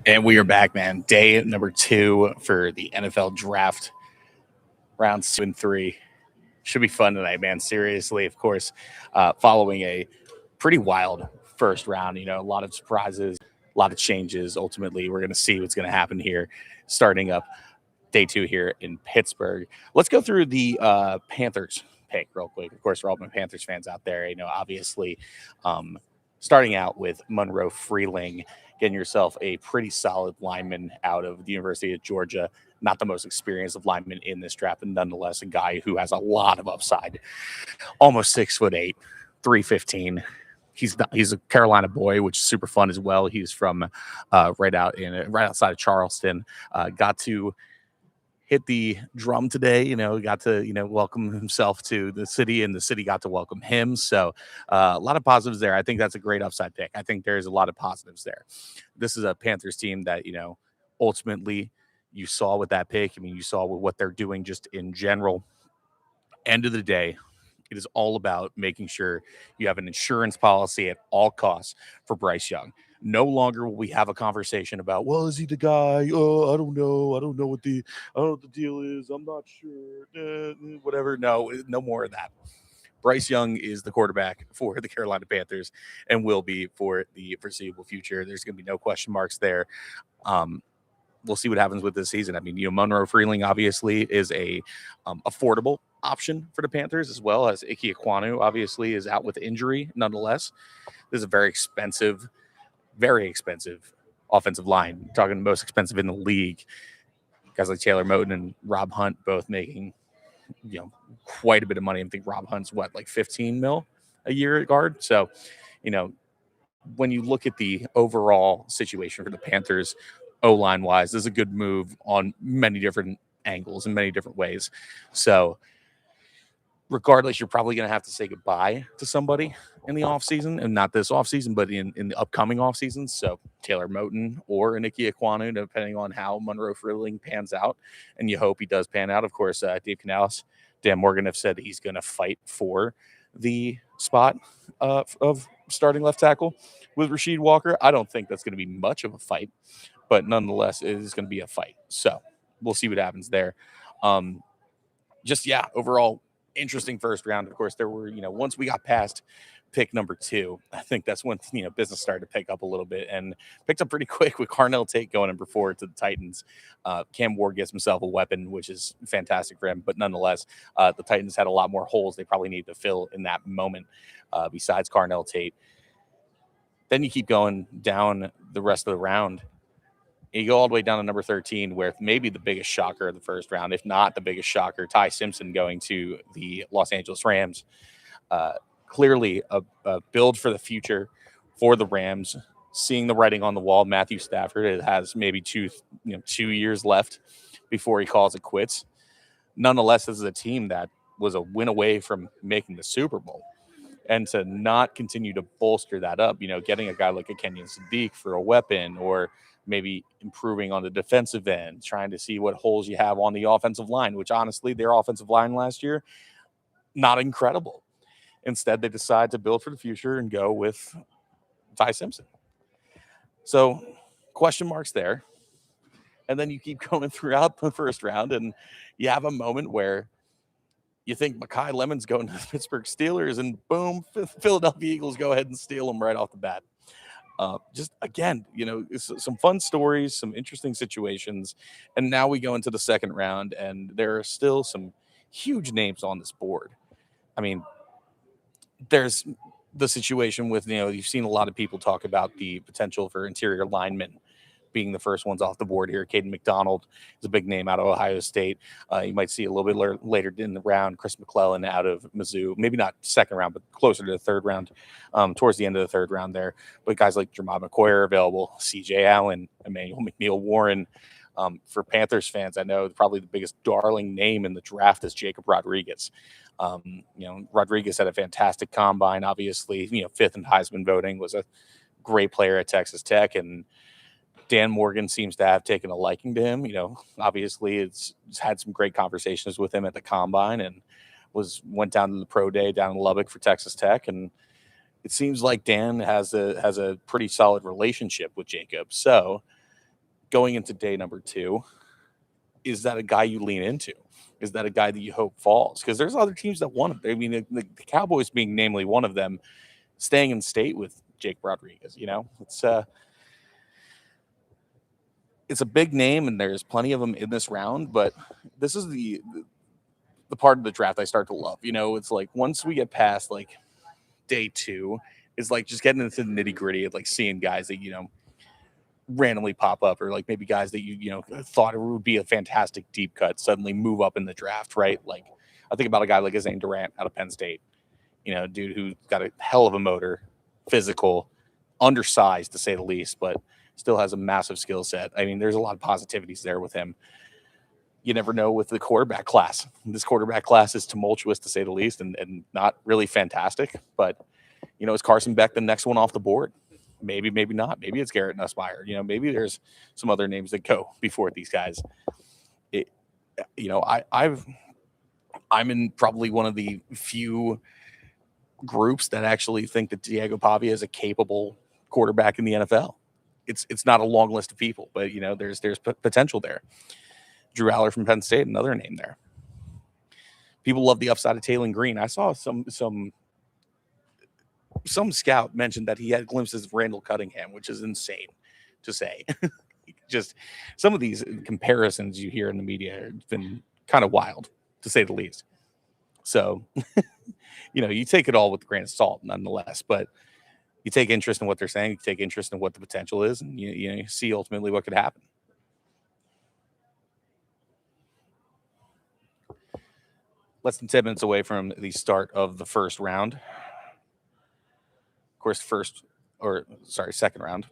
And we are back, man. Day number 2 for the NFL draft, rounds 2 and 3. Should be fun tonight, man. Seriously, of course, following a pretty wild first round, a lot of surprises, a lot of changes. Ultimately, we're going to see what's going to happen here starting up day 2 here in Pittsburgh. Let's go through the Panthers pick real quick. Of course, we're all Panthers fans out there. Obviously, um, starting out with Monroe Freeling, getting yourself a pretty solid lineman out of the University of Georgia. Not the most experienced of linemen in this draft, but nonetheless a guy who has a lot of upside. Almost 6'8", 315. He's a Carolina boy, which is super fun as well. He's from right outside of Charleston. Got to hit the drum today, got to, welcome himself to the city, and the city got to welcome him. So a lot of positives there. I think that's a great upside pick. I think there's a lot of positives there. This is a Panthers team that, ultimately you saw with that pick. I mean, you saw with what they're doing just in general. End of the day, it is all about making sure you have an insurance policy at all costs for Bryce Young. No longer will we have a conversation about, well, is he the guy? Oh, I don't know. I don't know what the deal is. I'm not sure. Whatever. No, no more of that. Bryce Young is the quarterback for the Carolina Panthers and will be for the foreseeable future. There's going to be no question marks there. We'll see what happens with this season. I mean, Monroe Freeling obviously is a affordable option for the Panthers, as well as Ike Ekwonu obviously is out with injury. Nonetheless, this is a very expensive offensive line. We're talking the most expensive in the league. Guys like Taylor Moton and Rob Hunt both making, quite a bit of money. I think Rob Hunt's like 15 mil a year at guard. So, when you look at the overall situation for the Panthers, O-line wise, this is a good move on many different angles in many different ways. So regardless, you're probably going to have to say goodbye to somebody in the offseason, and not this offseason, but in the upcoming offseason. So Taylor Moton or Ike Ekwonu, depending on how Monroe Freeling pans out. And you hope he does pan out. Of course, Dave Canales, Dan Morgan have said he's going to fight for the spot of starting left tackle with Rasheed Walker. I don't think that's going to be much of a fight, but nonetheless, it is going to be a fight. So we'll see what happens there. Overall, interesting first round. Of course, there were, once we got past pick number 2, I think that's when, business started to pick up a little bit, and picked up pretty quick with Carnell Tate going number 4 to the Titans. Cam Ward gets himself a weapon, which is fantastic for him. But nonetheless, the Titans had a lot more holes they probably needed to fill in that moment besides Carnell Tate. Then you keep going down the rest of the round. You go all the way down to number 13, where maybe the biggest shocker of the first round, if not the biggest shocker, Ty Simpson going to the Los Angeles Rams. Clearly a build for the future for the Rams. Seeing the writing on the wall, Matthew Stafford, it has maybe 2 years left before he calls it quits. Nonetheless, this is a team that was a win away from making the Super Bowl. And to not continue to bolster that up, getting a guy like a Kenyon Sadiq for a weapon, or maybe improving on the defensive end, trying to see what holes you have on the offensive line, which honestly, their offensive line last year, not incredible. Instead, they decide to build for the future and go with Ty Simpson. So question marks there. And then you keep going throughout the first round, and you have a moment where you think Mekhi Lemon's going to the Pittsburgh Steelers, and boom, Philadelphia Eagles go ahead and steal him right off the bat. Just again, some fun stories, some interesting situations. And now we go into the second round, and there are still some huge names on this board. I mean, there's the situation with, you've seen a lot of people talk about the potential for interior linemen being the first ones off the board here. Caden McDonald is a big name out of Ohio State. You might see a little bit later in the round, Chris McClellan out of Mizzou. Maybe not second round, but closer to the third round, towards the end of the third round there. But guys like Jermod McCoy are available, C.J. Allen, Emmanuel McNeil-Warren. For Panthers fans, I know probably the biggest darling name in the draft is Jacob Rodriguez. Rodriguez had a fantastic combine, obviously, 5th in Heisman voting, was a great player at Texas Tech, and Dan Morgan seems to have taken a liking to him. Obviously it's had some great conversations with him at the combine, and went down to the pro day down in Lubbock for Texas Tech. And it seems like Dan has a pretty solid relationship with Jacob. So going into day number 2, is that a guy you lean into? Is that a guy that you hope falls? Because there's other teams that want him. I mean, the Cowboys being namely one of them, staying in state with Jake Rodriguez. It's a big name, and there's plenty of them in this round. But this is the part of the draft I start to love. It's like once we get past like day 2, it's like just getting into the nitty gritty of like seeing guys that randomly pop up, or like maybe guys that you thought it would be a fantastic deep cut suddenly move up in the draft, right? Like I think about a guy like Zane Durant out of Penn State, dude who's got a hell of a motor, physical, undersized to say the least, but still has a massive skill set. I mean, there's a lot of positivities there with him. You never know with the quarterback class. This quarterback class is tumultuous to say the least, and not really fantastic, but is Carson Beck the next one off the board? Maybe not. Maybe it's Garrett Nussmeier. Maybe there's some other names that go before these guys. I'm in probably one of the few groups that actually think that Diego Pavia is a capable quarterback in the NFL. It's not a long list of people, but there's potential there. Drew Aller from Penn State, another name there. People love the upside of Taylor Green. I saw some scout mentioned that he had glimpses of Randall Cunningham, which is insane to say. Just some of these comparisons you hear in the media have been kind of wild, to say the least. So, you take it all with a grain of salt nonetheless, but you take interest in what they're saying, you take interest in what the potential is, and you see ultimately what could happen. Less than 10 minutes away from the start of the first round. Of course, second round.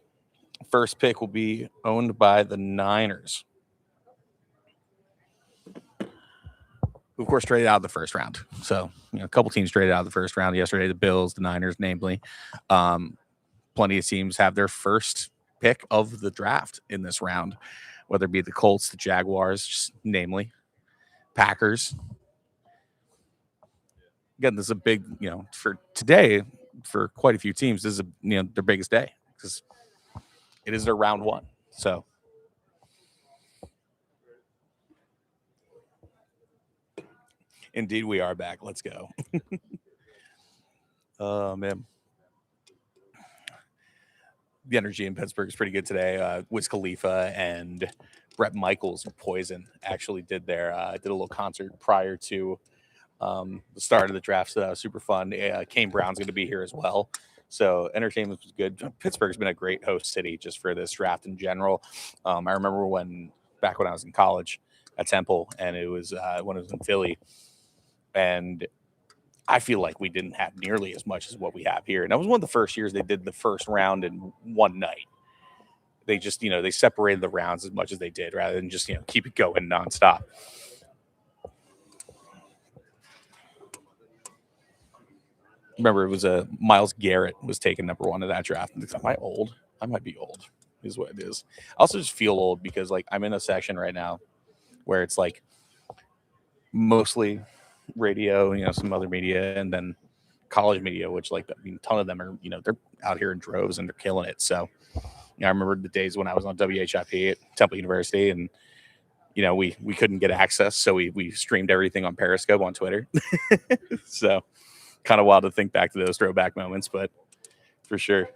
First pick will be owned by the Niners, who, of course, traded out of the first round. So, a couple teams traded out of the first round yesterday. The Bills, the Niners, namely. Plenty of teams have their first pick of the draft in this round, whether it be the Colts, the Jaguars, just namely, Packers. Again, this is a big, for today, for quite a few teams, this is their biggest day because it is their round 1. So indeed we are back. Let's go. Oh man. The energy in Pittsburgh is pretty good today. Wiz Khalifa and Bret Michaels of Poison actually did a little concert prior to the start of the draft. So that was super fun. Kane Brown's going to be here as well. So entertainment was good. Pittsburgh's been a great host city just for this draft in general. I remember back when I was in college at Temple, and it was when it was in Philly, and I feel like we didn't have nearly as much as what we have here. And that was one of the first years they did the first round in one night. They just, they separated the rounds as much as they did rather than just, keep it going nonstop. Remember, it was Myles Garrett was taken number 1 of that draft. Am I old? I might be old, is what it is. I also just feel old because, like, I'm in a section right now where it's like mostly radio, some other media, and then college media, which, like, a ton of them are, they're out here in droves and they're killing it. So, I remember the days when I was on WHIP at Temple University, and we couldn't get access, so we streamed everything on Periscope on Twitter. So kind of wild to think back to those throwback moments, but for sure,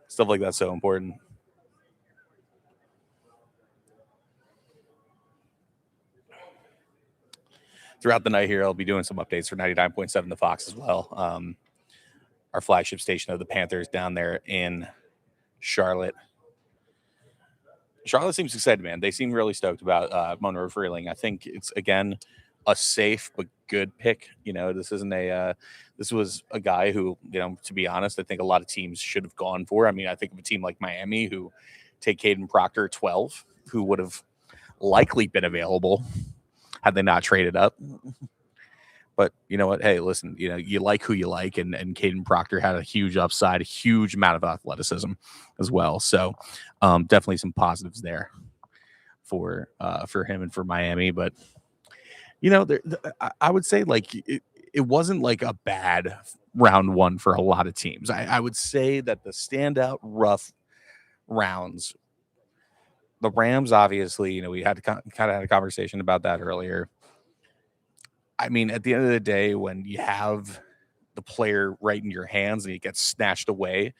stuff like that's so important. Throughout the night here, I'll be doing some updates for 99.7 The Fox as well. Our flagship station of the Panthers down there in Charlotte. Charlotte seems excited, man. They seem really stoked about Monroe Freeling. I think it's, again, a safe but good pick. This isn't this was a guy who, to be honest, I think a lot of teams should have gone for. I mean, I think of a team like Miami who take Caden Proctor 12, who would have likely been available had they not traded up. But you know what? Hey, listen, you like who you like, and Caden Proctor had a huge upside, a huge amount of athleticism as well. So definitely some positives there for him and for Miami. But I would say, like, it wasn't like a bad round 1 for a lot of teams. I would say that the standout rounds. The Rams, obviously, we had to kind of had a conversation about that earlier. I mean, at the end of the day, when you have the player right in your hands and he gets snatched away,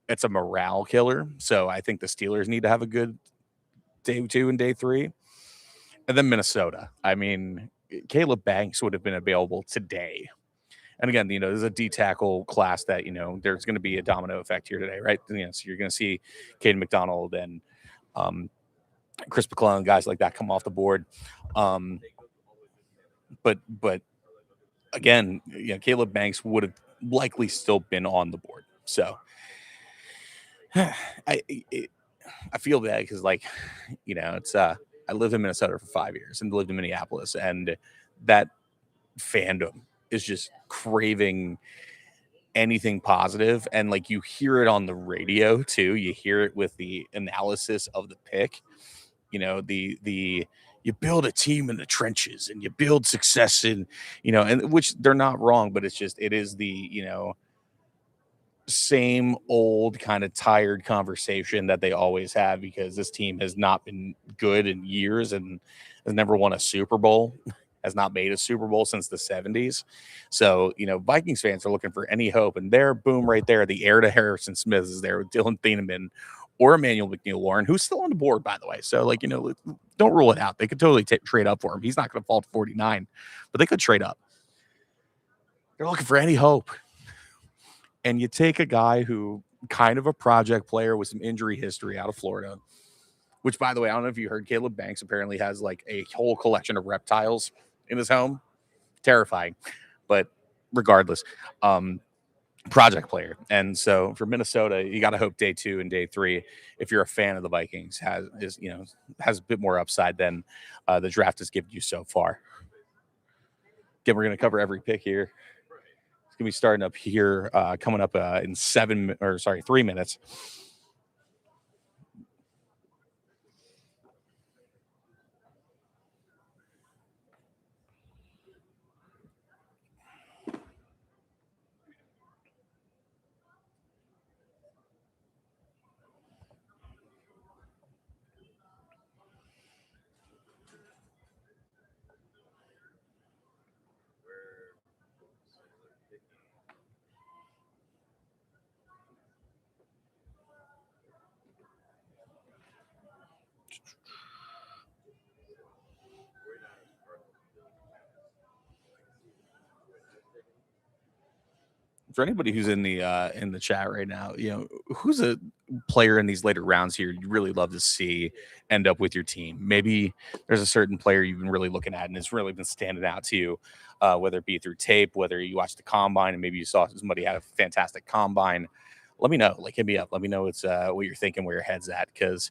it's a morale killer. So I think the Steelers need to have a good day 2 and day 3. And then Minnesota. I mean, Caleb Banks would have been available today. And again, there's a D tackle class that, there's going to be a domino effect here today, right? So you're going to see Caden McDonald and um, Chris McClellan, guys like that come off the board. But again, Caleb Banks would have likely still been on the board. So I feel bad because, it's I lived in Minnesota for 5 years and lived in Minneapolis, and that fandom is just craving anything positive, and you hear it on the radio too. You hear it with the analysis of the pick. The you build a team in the trenches and you build success in, and which they're not wrong, but it is the, same old kind of tired conversation that they always have because this team has not been good in years and has never won a Super Bowl, has not made a Super Bowl since the 70s. So, Vikings fans are looking for any hope, and there, boom, right there, the heir to Harrison Smith is there with Dylan Thieneman or Emmanuel McNeil-Warren, who's still on the board, by the way. So, don't rule it out. They could totally trade up for him. He's not going to fall to 49, but they could trade up. They're looking for any hope. And you take a guy who kind of a project player with some injury history out of Florida, which, by the way, I don't know if you heard, Caleb Banks apparently has a whole collection of reptiles in his home. Terrifying. But regardless, project player. And so for Minnesota, you got to hope day 2 and day 3, if you're a fan of the Vikings, has a bit more upside than the draft has given you so far. Again, we're going to cover every pick here. Gonna be starting up here, coming up in 3 minutes. For anybody who's in the chat right now, who's a player in these later rounds here you really love to see end up with your team? Maybe there's a certain player you've been really looking at and it's really been standing out to you, whether it be through tape, whether you watched the combine and maybe you saw somebody had a fantastic combine. Let me know. Hit me up. Let me know it's what you're thinking, where your head's at, because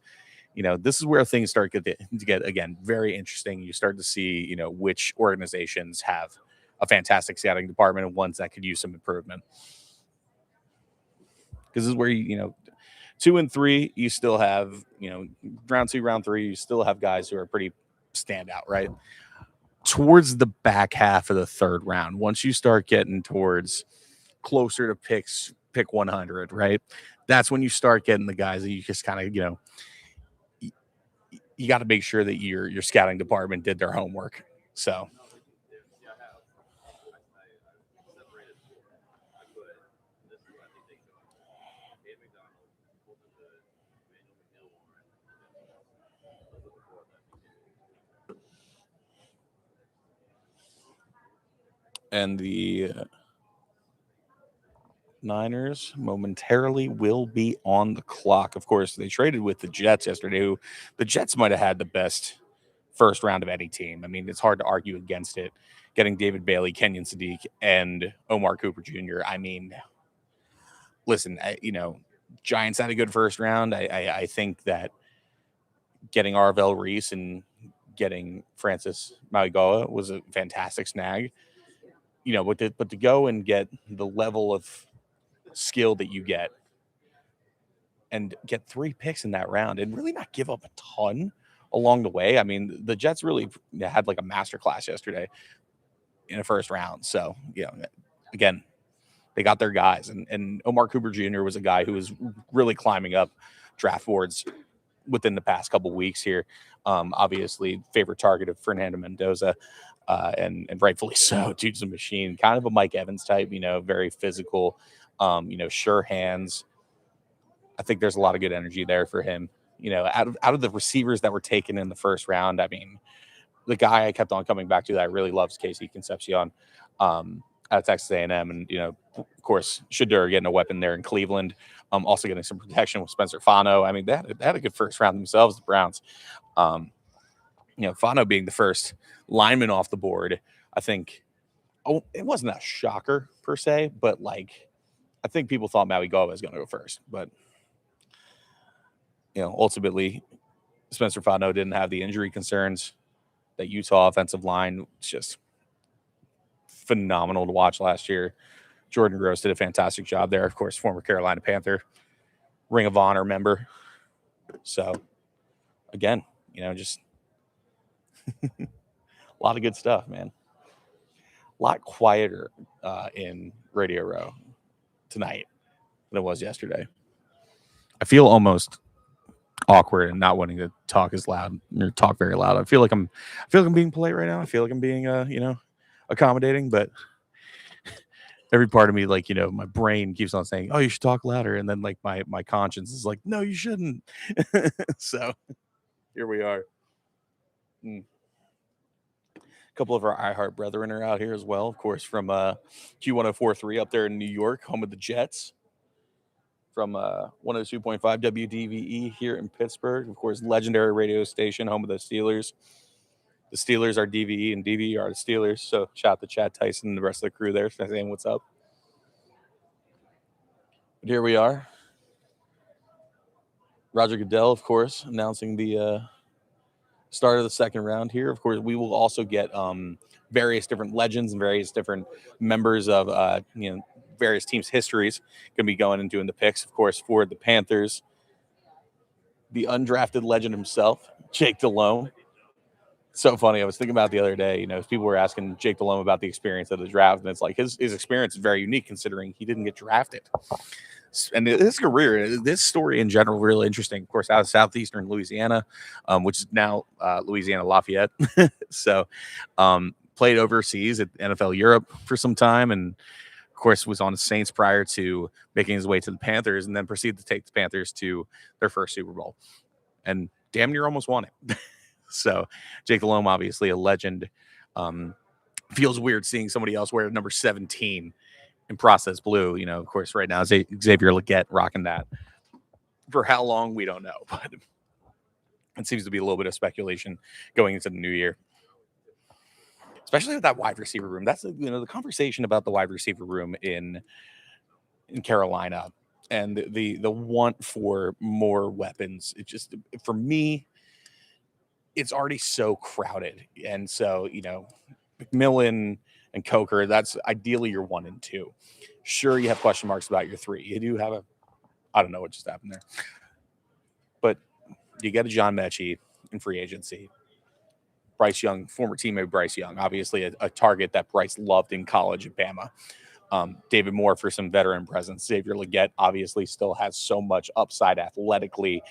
this is where things start to get again very interesting. You start to see which organizations have a fantastic scouting department and ones that could use some improvement. Because this is where 2 and 3, you still have round 2, round 3, you still have guys who are pretty standout, right? Towards the back half of the 3rd round, once you start getting towards closer to pick 100, right? That's when you start getting the guys that you just kind of you got to make sure that your scouting department did their homework. So and the Niners momentarily will be on the clock. Of course, they traded with the Jets yesterday, who the Jets might have had the best first round of any team. I mean, it's hard to argue against it. Getting David Bailey, Kenyon Sadiq, and Omar Cooper Jr. I mean, listen, Giants had a good first round. I think that getting Arvell Reese and getting Francis Mauigoa was a fantastic snag. But to go and get the level of skill that you get and get 3 picks in that round and really not give up a ton along the way. I mean, the Jets really had a masterclass yesterday in the first round. So, again, they got their guys. And Omar Cooper Jr. was a guy who was really climbing up draft boards within the past couple weeks here. Obviously, favorite target of Fernando Mendoza, and rightfully so. Dude's a machine, kind of a Mike Evans type, very physical, sure hands. I think there's a lot of good energy there for him. Out of the receivers that were taken in the first round, I mean, the guy I kept on coming back to that I really loves Casey Concepcion, out of Texas A&M, and of course, Shedeur getting a weapon there in Cleveland. Also getting some protection with Spencer Fano. I mean, they had a good first round themselves, the Browns. Fano being the first lineman off the board, I think. Oh, it wasn't a shocker per se, but I think people thought Maui Gova was going to go first, but ultimately, Spencer Fano didn't have the injury concerns. That Utah offensive line was just phenomenal to watch last year. Jordan Gross did a fantastic job there. Of course, former Carolina Panther, Ring of Honor member. So, again, just a lot of good stuff, man. A lot quieter in Radio Row tonight than it was yesterday. I feel almost awkward and not wanting to talk as loud or talk very loud. I feel like I'm being polite right now. I feel like I'm being accommodating, but every part of me, my brain keeps on saying, "Oh, you should talk louder," and then my conscience is like, "No, you shouldn't." So here we are. A couple of our iHeart brethren are out here as well, of course, from Q1043 up there in New York, home of the Jets. From 102.5 WDVE here in Pittsburgh, of course, legendary radio station, home of the Steelers. The Steelers are DVE and DVE are the Steelers. So shout out to Chad Tyson and the rest of the crew there saying what's up. But here we are. Roger Goodell, of course, announcing the start of the second round here. Of course, we will also get various different legends and various different members of various teams' histories going to be going and doing the picks. Of course, for the Panthers, the undrafted legend himself, Jake Delhomme. So funny. I was thinking about it the other day, people were asking Jake Delhomme about the experience of the draft, and it's like his experience is very unique considering he didn't get drafted. And his career, this story in general, really interesting. Of course, out of southeastern Louisiana, which is now Louisiana Lafayette. So played overseas at NFL Europe for some time, and of course, was on the Saints prior to making his way to the Panthers, and then proceeded to take the Panthers to their first Super Bowl, and damn near almost won it. So, Jake Delhomme, obviously a legend. Feels weird seeing somebody else wear number 17 in process blue. Of course, right now Xavier Legette rocking that. For how long, we don't know, but it seems to be a little bit of speculation going into the new year. Especially with that wide receiver room. That's the conversation about the wide receiver room in Carolina and the want for more weapons. It just, for me, it's already so crowded. And so, McMillan and Coker, that's ideally your 1 and 2. Sure, you have question marks about your 3. You do have I don't know what just happened there. But you get a John Mechie in free agency. Bryce Young, former teammate Bryce Young, obviously a target that Bryce loved in college at Bama. David Moore for some veteran presence. Xavier Legette obviously still has so much upside athletically,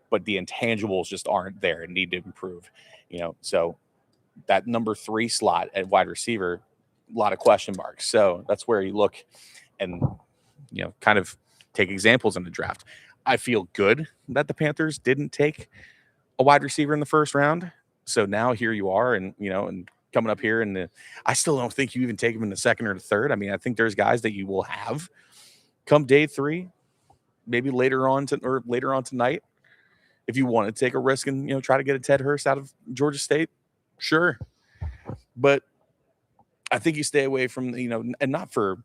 but the intangibles just aren't there and need to improve. So that number 3 slot at wide receiver, a lot of question marks. So that's where you look and kind of take examples in the draft. I feel good that the Panthers didn't take a wide receiver in the first round. So now here you are, and coming up here, and I still don't think you even take him in the second or the third. I mean, I think there's guys that you will have come day 3, maybe later on tonight, if you want to take a risk and try to get a Ted Hurst out of Georgia State, sure. But I think you stay away from and not for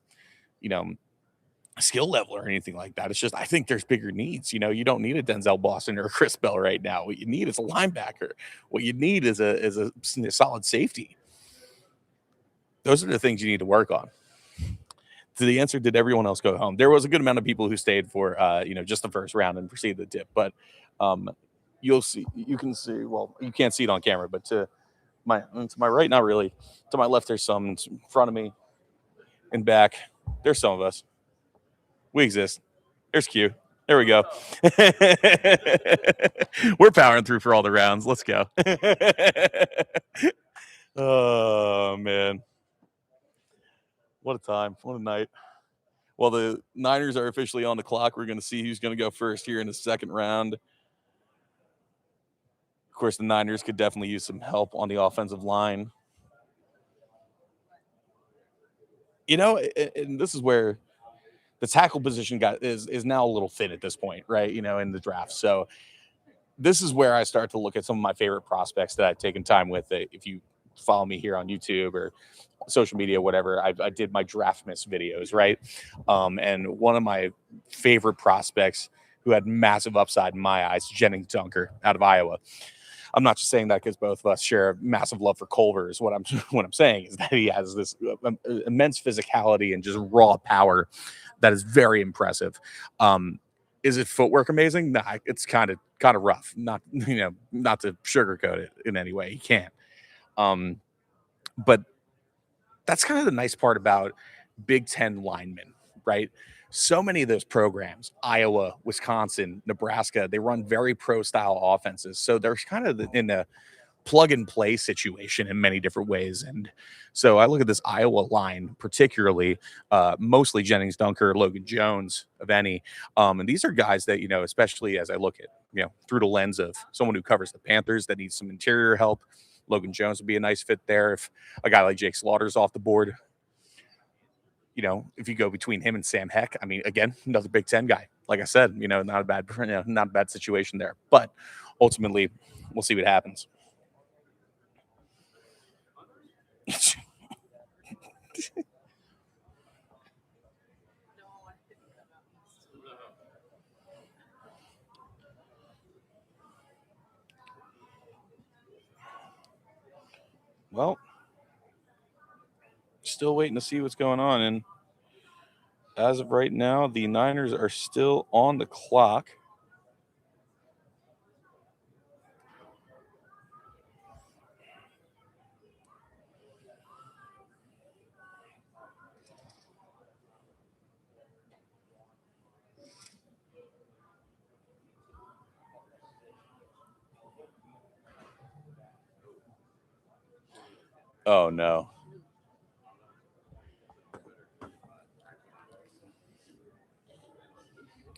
skill level or anything like that. It's just I think there's bigger needs. You don't need a Denzel Boston or a Chris Bell right now. What you need is a linebacker. What you need is a solid safety. Those are the things you need to work on. To the answer, did everyone else go home? There was a good amount of people who stayed for just the first round and proceeded to dip. But you can see. Well, you can't see it on camera, but to my right, not really. To my left, there's some. In front of me, and back, there's some of us. We exist. There's Q. There we go. We're powering through for all the rounds. Let's go. Oh man, what a time! What a night! Well, the Niners are officially on the clock. We're going to see who's going to go first here in the second round. Of course, the Niners could definitely use some help on the offensive line. And this is where the tackle position is now a little thin at this point, right? In the draft. So this is where I start to look at some of my favorite prospects that I've taken time with. If you follow me here on YouTube or social media, whatever, I did my draft miss videos, right? And one of my favorite prospects who had massive upside in my eyes, Jennings Dunker out of Iowa. I'm not just saying that because both of us share a massive love for Culver's. What I'm saying is that he has this immense physicality and just raw power that is very impressive. Is it footwork amazing? Nah, it's kind of rough. Not to sugarcoat it in any way. He can't. But that's kind of the nice part about Big Ten linemen, right? So many of those programs, Iowa, Wisconsin, Nebraska, they run very pro style offenses. So they're kind of in a plug and play situation in many different ways. And so I look at this Iowa line, particularly mostly Jennings Dunker, Logan Jones, of any. And these are guys that, especially as I look at, through the lens of someone who covers the Panthers that needs some interior help. Logan Jones would be a nice fit there. If a guy like Jake Slaughter's off the board, if you go between him and Sam Heck, I mean, again, another Big Ten guy. Like I said, not a bad situation there. But ultimately, we'll see what happens. Well, still waiting to see what's going on. And as of right now, the Niners are still on the clock. Oh, no.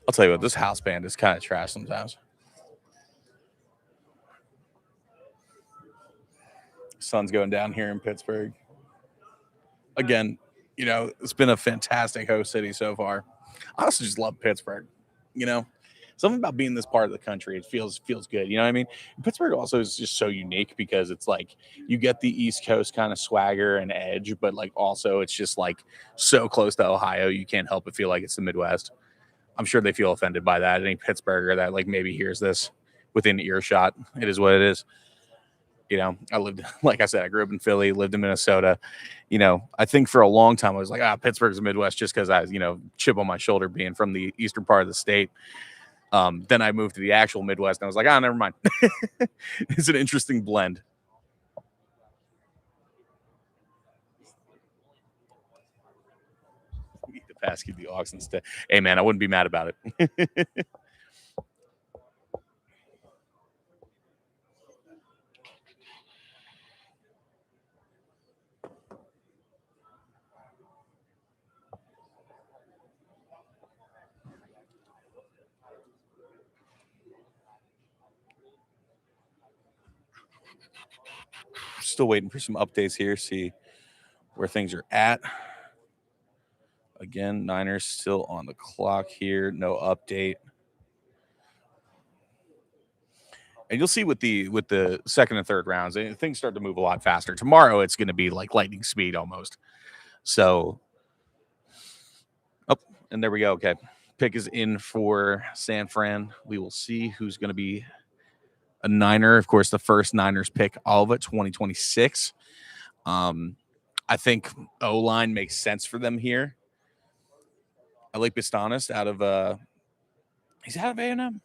I'll tell you what, this house band is kind of trash sometimes. Sun's going down here in Pittsburgh. Again, it's been a fantastic host city so far. I also just love Pittsburgh. Something about being this part of the country, it feels good. You know what I mean? Pittsburgh also is just so unique because it's like you get the East Coast kind of swagger and edge, but like also it's just like so close to Ohio, you can't help but feel like it's the Midwest. I'm sure they feel offended by that. Any Pittsburgher that like maybe hears this within earshot, it is what it is. I lived, like I said, I grew up in Philly, lived in Minnesota. I think for a long time I was like, Pittsburgh's the Midwest just because I, chip on my shoulder being from the eastern part of the state. Then I moved to the actual Midwest and I was like, never mind. It's an interesting blend. We need to pass you the aux instead. Hey man, I wouldn't be mad about it. Still waiting for some updates here, see where things are at. Again, Niners still on the clock here. No update. And you'll see with the second and third rounds, things start to move a lot faster. Tomorrow, it's going to be like lightning speed almost. So, and there we go. Okay, pick is in for San Fran. We will see who's going to be a Niner. Of course, the first Niners pick, all of it, 2026. I think O-line makes sense for them here. I like Bistanis out of he's out of A&M.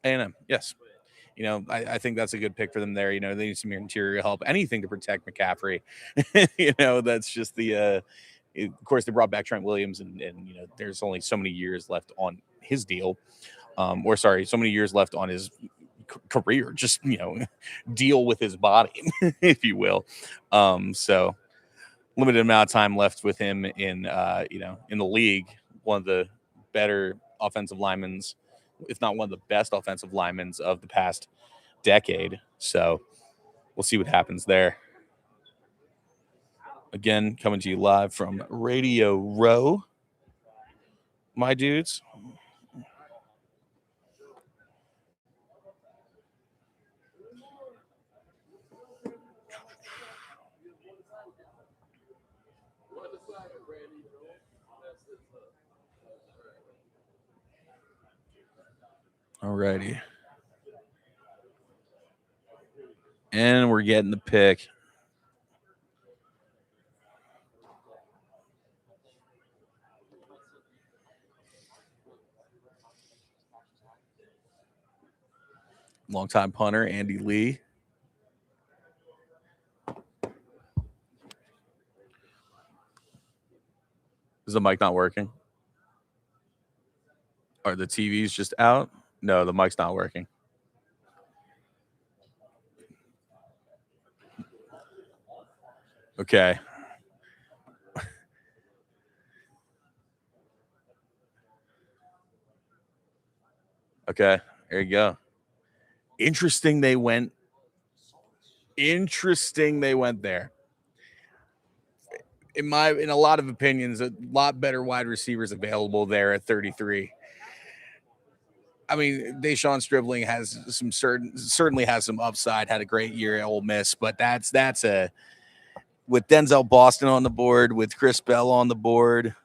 A&M, yes. I think that's a good pick for them there. They need some interior help, anything to protect McCaffrey. That's just of course they brought back Trent Williams and there's only so many years left on his deal, or sorry, so many years left on his career. Just deal with his body, if you will. So limited amount of time left with him in in the league. One of the better offensive linemen, if not one of the best offensive linemen of the past decade. So we'll see what happens there. Again, coming to you live from Radio Row, my dudes. Alrighty. And we're getting the pick. Longtime punter, Andy Lee. Is the mic not working? Are the TVs just out? No, the mic's not working. Okay. Okay. There you go. Interesting they went there. In a lot of opinions, a lot better wide receivers available there at 33. I mean, Deshaun Stribling has certainly has some upside, had a great year at Ole Miss, but that's a with Denzel Boston on the board, with Chris Bell on the board,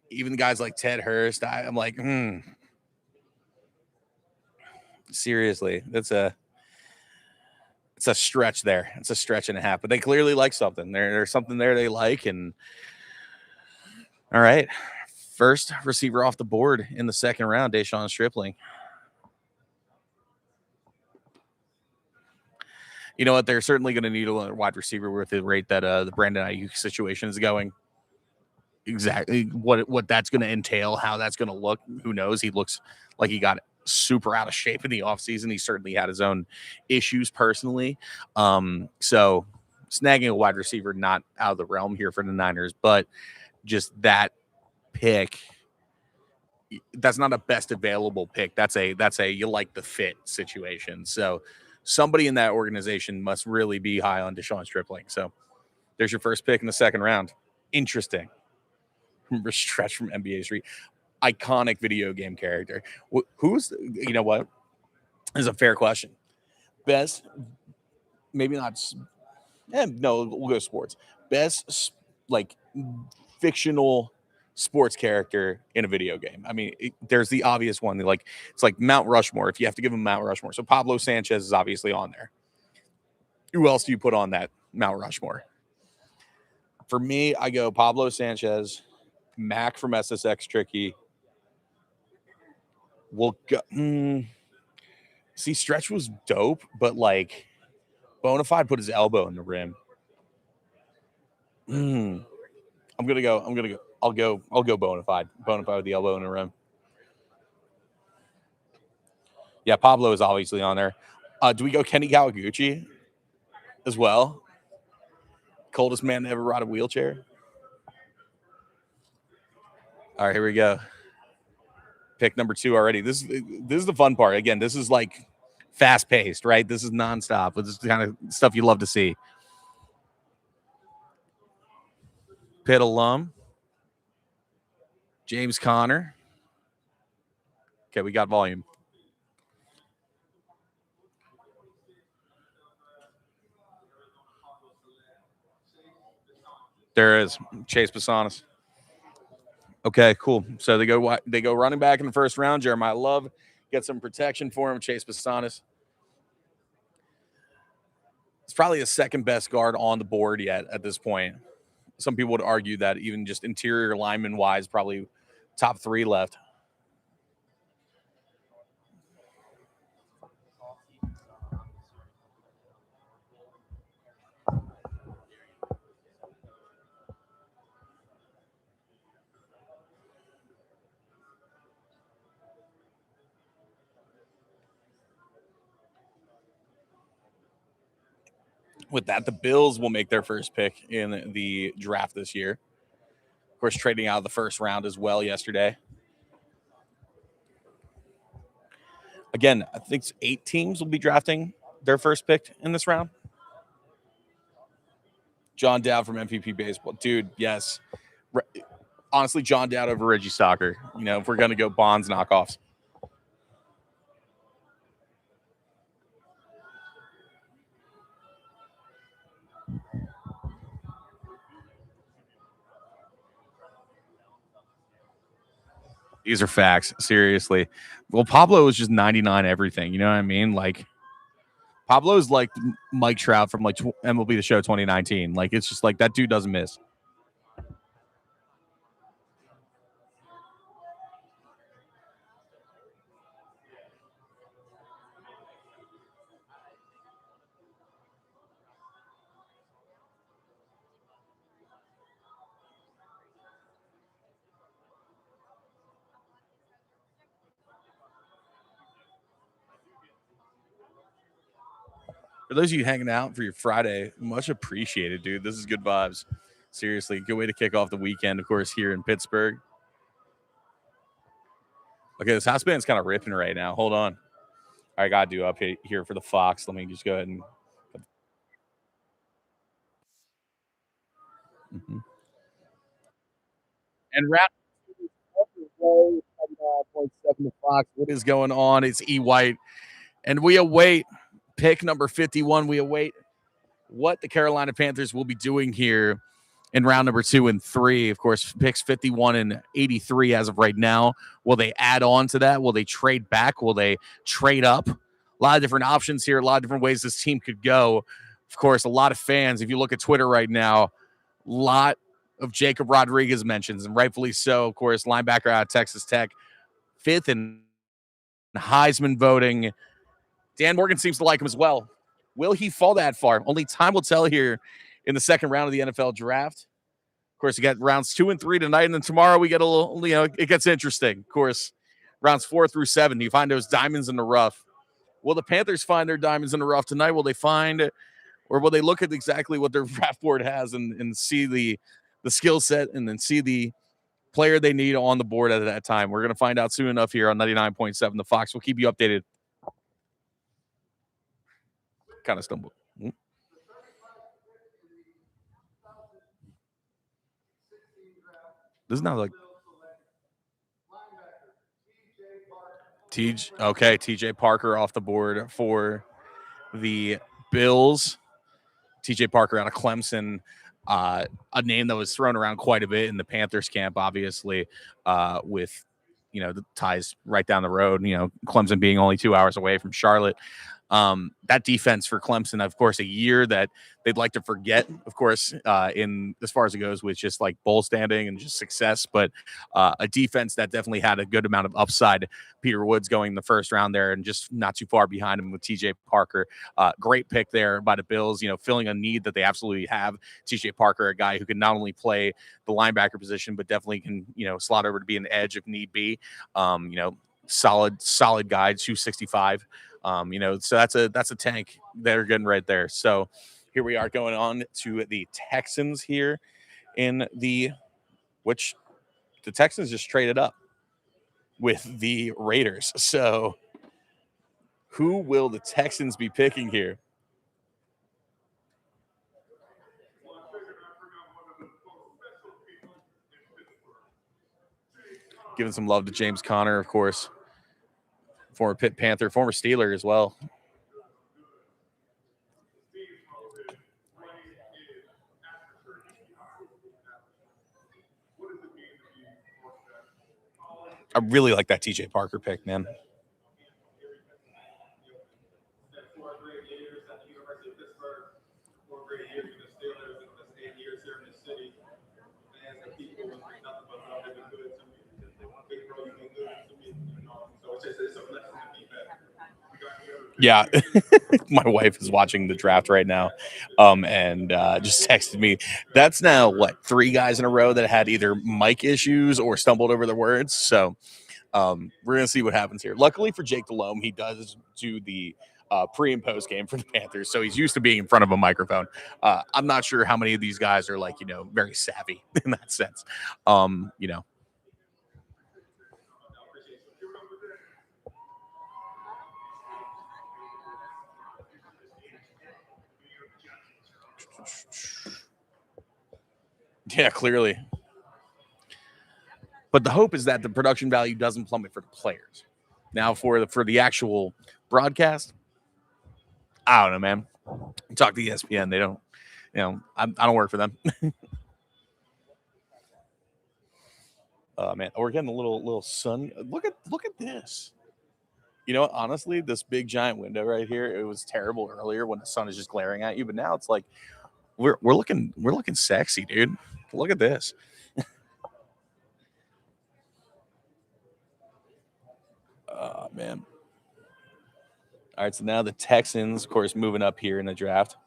even guys like Ted Hurst, I'm like, seriously, it's a stretch there. It's a stretch and a half, but they clearly like something. There's something there they like, and all right. First receiver off the board in the second round, Deshaun Stribling. You know what? They're certainly going to need a wide receiver with the rate that the Brandon Ayuk situation is going. Exactly what that's going to entail, how that's going to look. Who knows? He looks like he got super out of shape in the offseason. He certainly had his own issues personally. So snagging a wide receiver, not out of the realm here for the Niners, but just that pick, that's not a best available pick. That's a you like the fit situation. So somebody in that organization must really be high on Deshaun Stribling. So there's your first pick in the second round. Interesting. Stretch from NBA Street. Iconic video game character. Who's, you know what? This is a fair question. Best, maybe not, no, we'll go sports. Best, like, fictional sports character in a video game. I mean, there's the obvious one. Like, it's like Mount Rushmore. If you have to give him Mount Rushmore, so Pablo Sanchez is obviously on there. Who else do you put on that Mount Rushmore? For me, I go Pablo Sanchez, Mac from SSX Tricky. We'll go. See, Stretch was dope, but like Bonafide put his elbow in the rim. I'm gonna go. I'll go Bonafide. Bonafide with the elbow in the rim. Yeah, Pablo is obviously on there. Do we go Kenny Kawaguchi as well? Coldest man to ever ride a wheelchair. All right, here we go. Pick number 2 already. This is the fun part. Again, this is like fast paced, right? This is nonstop. This is the kind of stuff you love to see. Pitt alum, James Conner. Okay, we got volume. There is Chase Bissanis. Okay, cool. So they go running back in the first round. Jeremiah Love gets some protection for him. Chase Bissanis. It's probably the second best guard on the board yet at this point. Some people would argue that even just interior lineman wise, probably top 3 left. With that, the Bills will make their first pick in the draft this year. Of course, trading out of the first round as well yesterday. Again, I think 8 teams will be drafting their first pick in this round. John Dowd from MVP Baseball. Dude, yes. Honestly, John Dowd over Reggie Stocker. You know, if we're going to go Bonds knockoffs. These are facts. Seriously. Well, Pablo was just 99 everything. You know what I mean? Like, Pablo's like Mike Trout from like MLB The Show 2019. Like, it's just like that dude doesn't miss. For those of you hanging out for your Friday, much appreciated, dude. This is good vibes. Seriously, good way to kick off the weekend, of course, here in Pittsburgh. Okay, this house band's kind of ripping right now. Hold on. I got to do up here for the Fox. Let me just go ahead and. Mm-hmm. And round 7 to Fox. What is going on? It's E. White. And we await pick number 51. We await what the Carolina Panthers will be doing here in round number 2 and 3. Of course, picks 51 and 83 as of right now. Will they add on to that? Will they trade back? Will they trade up? A lot of different options here, a lot of different ways this team could go. Of course, a lot of fans, if you look at Twitter right now, a lot of Jacob Rodriguez mentions, and rightfully so. Of course, linebacker out of Texas Tech, 5th in Heisman voting. Dan Morgan seems to like him as well. Will he fall that far? Only time will tell here in the second round of the NFL draft. Of course, you got rounds 2 and 3 tonight, and then tomorrow we get a little, it gets interesting. Of course, rounds 4 through 7, you find those diamonds in the rough. Will the Panthers find their diamonds in the rough tonight? Will they find, or will they look at exactly what their draft board has and see the skill set and then see the player they need on the board at that time? We're going to find out soon enough here on 99.7 The Fox. We'll keep you updated. Kind of stumbled. This is not like TJ Parker off the board for the Bills. TJ Parker out of Clemson, a name that was thrown around quite a bit in the Panthers camp, obviously, with the ties right down the road. Clemson being only 2 hours away from Charlotte. That defense for Clemson, of course, a year that they'd like to forget, of course, in as far as it goes with just like bowl standing and just success, but a defense that definitely had a good amount of upside. Peter Woods going in the first round there and just not too far behind him with TJ Parker. Great pick there by the Bills, filling a need that they absolutely have. TJ Parker, a guy who can not only play the linebacker position, but definitely can, slot over to be an edge if need be. Solid guy, 265. So that's a tank they're getting right there. So here we are going on to the Texans here which the Texans just traded up with the Raiders. So who will the Texans be picking here? Giving some love to James Conner, of course. Former Pitt Panther, former Steeler as well. I really like that TJ Parker pick, man. Yeah, my wife is watching the draft right now, and just texted me. That's now what 3 guys in a row that had either mic issues or stumbled over their words. So we're gonna see what happens here. Luckily for Jake Delhomme, he does do the pre and post game for the Panthers, so he's used to being in front of a microphone. I'm not sure how many of these guys are like, very savvy in that sense. You know. Yeah, clearly. But the hope is that the production value doesn't plummet for the players. Now, for the actual broadcast, I don't know, man. Talk to ESPN. They don't, I don't work for them. Man, we're getting a little sun. Look at this. You know, honestly, this big giant window right here, it was terrible earlier when the sun is just glaring at you, but now it's like we're looking sexy, dude. Look at this. Oh man. All right, so now the Texans, of course, moving up here in the draft.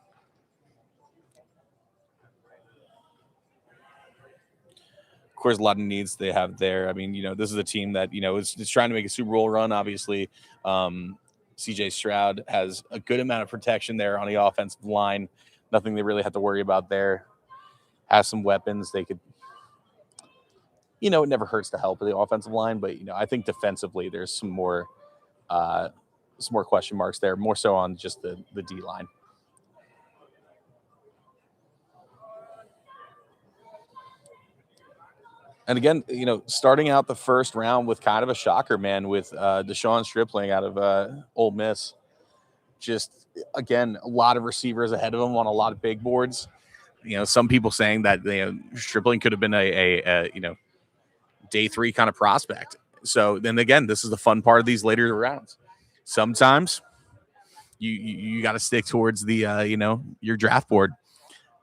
Of course, a lot of needs they have there. I mean, this is a team that is trying to make a Super Bowl run. Obviously, CJ Stroud has a good amount of protection there on the offensive line. Nothing they really have to worry about there. Has some weapons they could. It never hurts to help with the offensive line, but I think defensively there's some more question marks there, more so on just the D line. And again, starting out the first round with kind of a shocker, man, with Deshaun Stripling out of Ole Miss. Just, again, a lot of receivers ahead of him on a lot of big boards. Some people saying that Stripling could have been a day 3 kind of prospect. So then again, this is the fun part of these later rounds. Sometimes you got to stick towards the your draft board,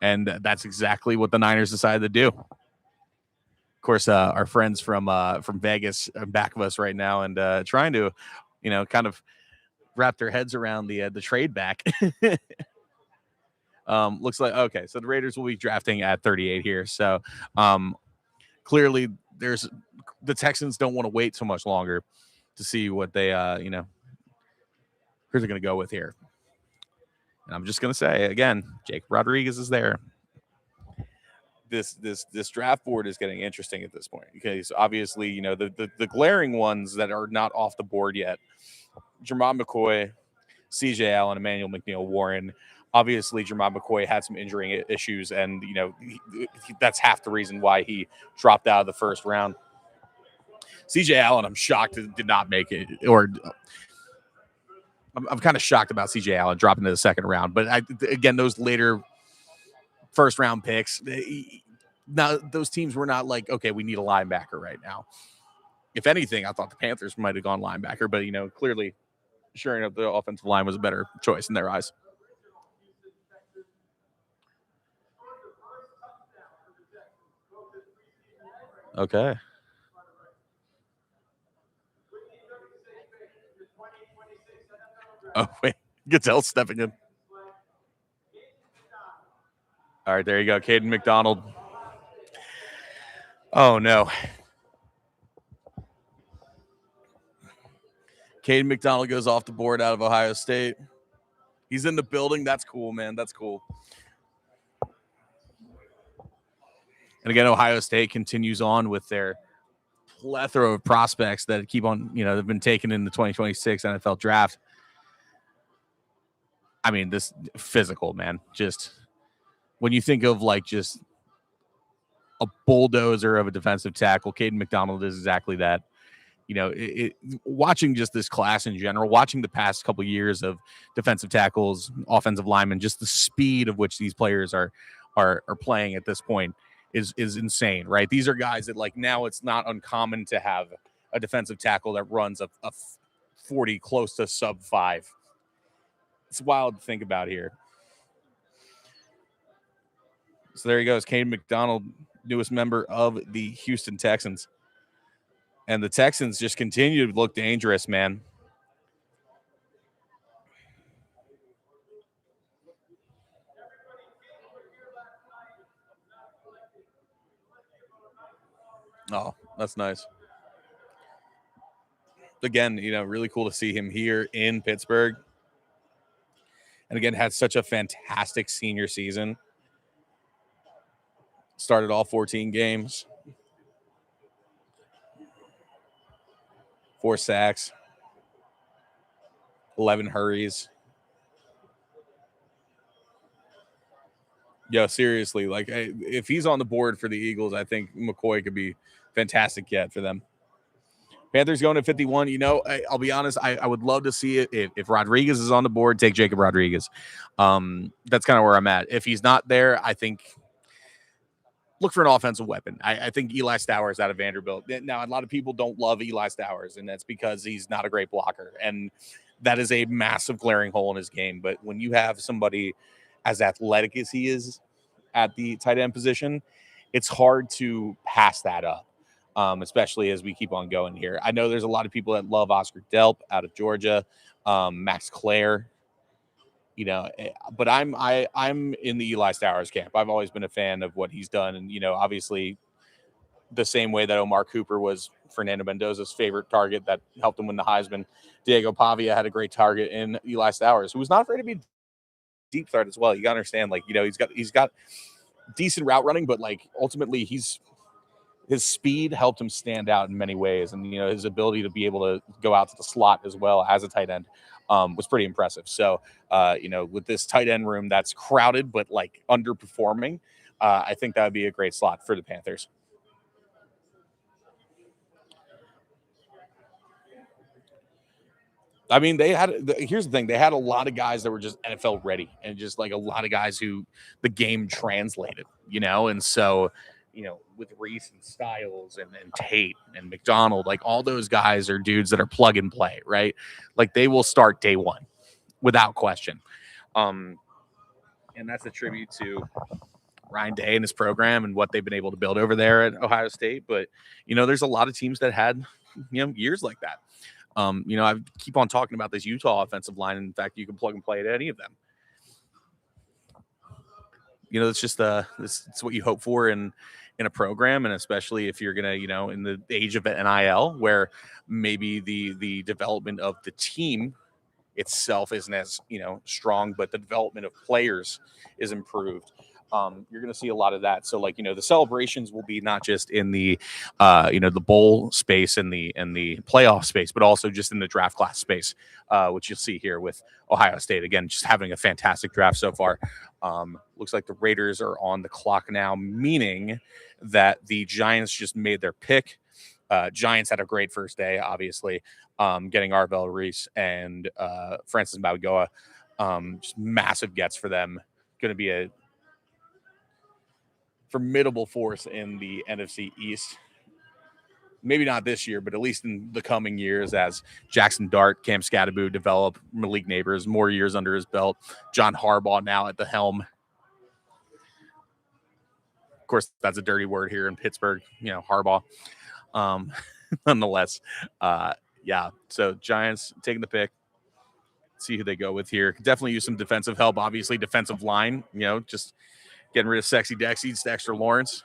and that's exactly what the Niners decided to do. Of course, our friends from Vegas are back of us right now and trying to, kind of wrap their heads around the trade back. Looks like okay, so the Raiders will be drafting at 38 here. So clearly, the Texans don't want to wait so much longer to see what they who they're going to go with here. And I'm just going to say again, Jacob Rodriguez is there. This draft board is getting interesting at this point because obviously, the glaring ones that are not off the board yet: Jermod McCoy, CJ Allen, Emmanuel McNeil, Warren. Obviously, Jermod McCoy had some injury issues, and that's half the reason why he dropped out of the first round. CJ Allen, I'm shocked did not make it, or I'm kind of shocked about CJ Allen dropping to the second round. But again, those later first round picks, now those teams were not like, okay, we need a linebacker right now. If anything, I thought the Panthers might have gone linebacker, but clearly, sure enough, the offensive line was a better choice in their eyes. Okay. Oh wait, Goodell stepping in. All right, there you go, Caden McDonald. Oh no. Caden McDonald goes off the board out of Ohio State. He's in the building. That's cool, man. That's cool. And again, Ohio State continues on with their plethora of prospects that keep on, they've been taken in the 2026 NFL draft. I mean, this physical, man. Just when you think of like just a bulldozer of a defensive tackle, Caden McDonald is exactly that. Watching just this class in general, watching the past couple of years of defensive tackles, offensive linemen, just the speed of which these players are playing at this point is insane, right? These are guys that like now it's not uncommon to have a defensive tackle that runs a 40 close to sub 5. It's wild to think about here. So there he goes, Caden McDonald, newest member of the Houston Texans. And the Texans just continue to look dangerous, man. Oh, that's nice. Again, really cool to see him here in Pittsburgh. and again had such a fantastic senior season. Started all 14 games, 4 sacks, 11 hurries. Yo, seriously, like if he's on the board for the Eagles, I think McCoy could be fantastic yet for them. Panthers going to 51. You know, I'll be honest, I would love to see it if Rodriguez is on the board, take Jacob Rodriguez. That's kind of where I'm at. If he's not there, I think look for an offensive weapon. I think Eli Stowers out of Vanderbilt. Now, a lot of people don't love Eli Stowers, and that's because he's not a great blocker. And that is a massive glaring hole in his game. But when you have somebody as athletic as he is at the tight end position, it's hard to pass that up, especially as we keep on going here. I know there's a lot of people that love Oscar Delp out of Georgia, Max Clare, you know, but I'm in the Eli Stowers camp. I've always been a fan of what he's done, and you know, obviously, the same way that Omar Cooper was Fernando Mendoza's favorite target that helped him win the Heisman. Diego Pavia had a great target in Eli Stowers, who was not afraid to be deep threat as well. You got to understand, like, you know, he's got decent route running, but like ultimately his speed helped him stand out in many ways, and you know his ability to be able to go out to the slot as well as a tight end was pretty impressive. So you know, with this tight end room that's crowded but like underperforming, I think that would be a great slot for the Panthers. I mean, here's the thing. They had a lot of guys that were just NFL ready and just like a lot of guys who the game translated, you know? And so, you know, with Reese and Styles and Tate and McDonald, like all those guys are dudes that are plug and play, right? Like they will start day one without question. And that's a tribute to Ryan Day and his program and what they've been able to build over there at Ohio State. But, you know, there's a lot of teams that had, you know, years like that. You know, I keep on talking about this Utah offensive line. In fact, you can plug and play at any of them. You know, it's just it's what you hope for in a program, and especially if you're gonna, you know, in the age of NIL, where maybe the development of the team itself isn't as, you know, strong, but the development of players is improved. You're going to see a lot of that. So like, you know, the celebrations will be not just in the, you know, the bowl space and the playoff space, but also just in the draft class space, which you'll see here with Ohio State. Again, just having a fantastic draft so far. Looks like the Raiders are on the clock now, meaning that the Giants just made their pick. Giants had a great first day, obviously, getting Arvell Reese and Francis Mauigoa. Just massive gets for them. Going to be a formidable force in the NFC East. Maybe not this year, but at least in the coming years as Jackson Dart, Cam Scatterbo develop, Malik Neighbors, more years under his belt. John Harbaugh now at the helm. Of course, that's a dirty word here in Pittsburgh, you know, Harbaugh. Nonetheless, yeah. So Giants taking the pick. See who they go with here. Definitely use some defensive help. Obviously, defensive line. You know, just getting rid of Sexy Dexy, Dexter Lawrence.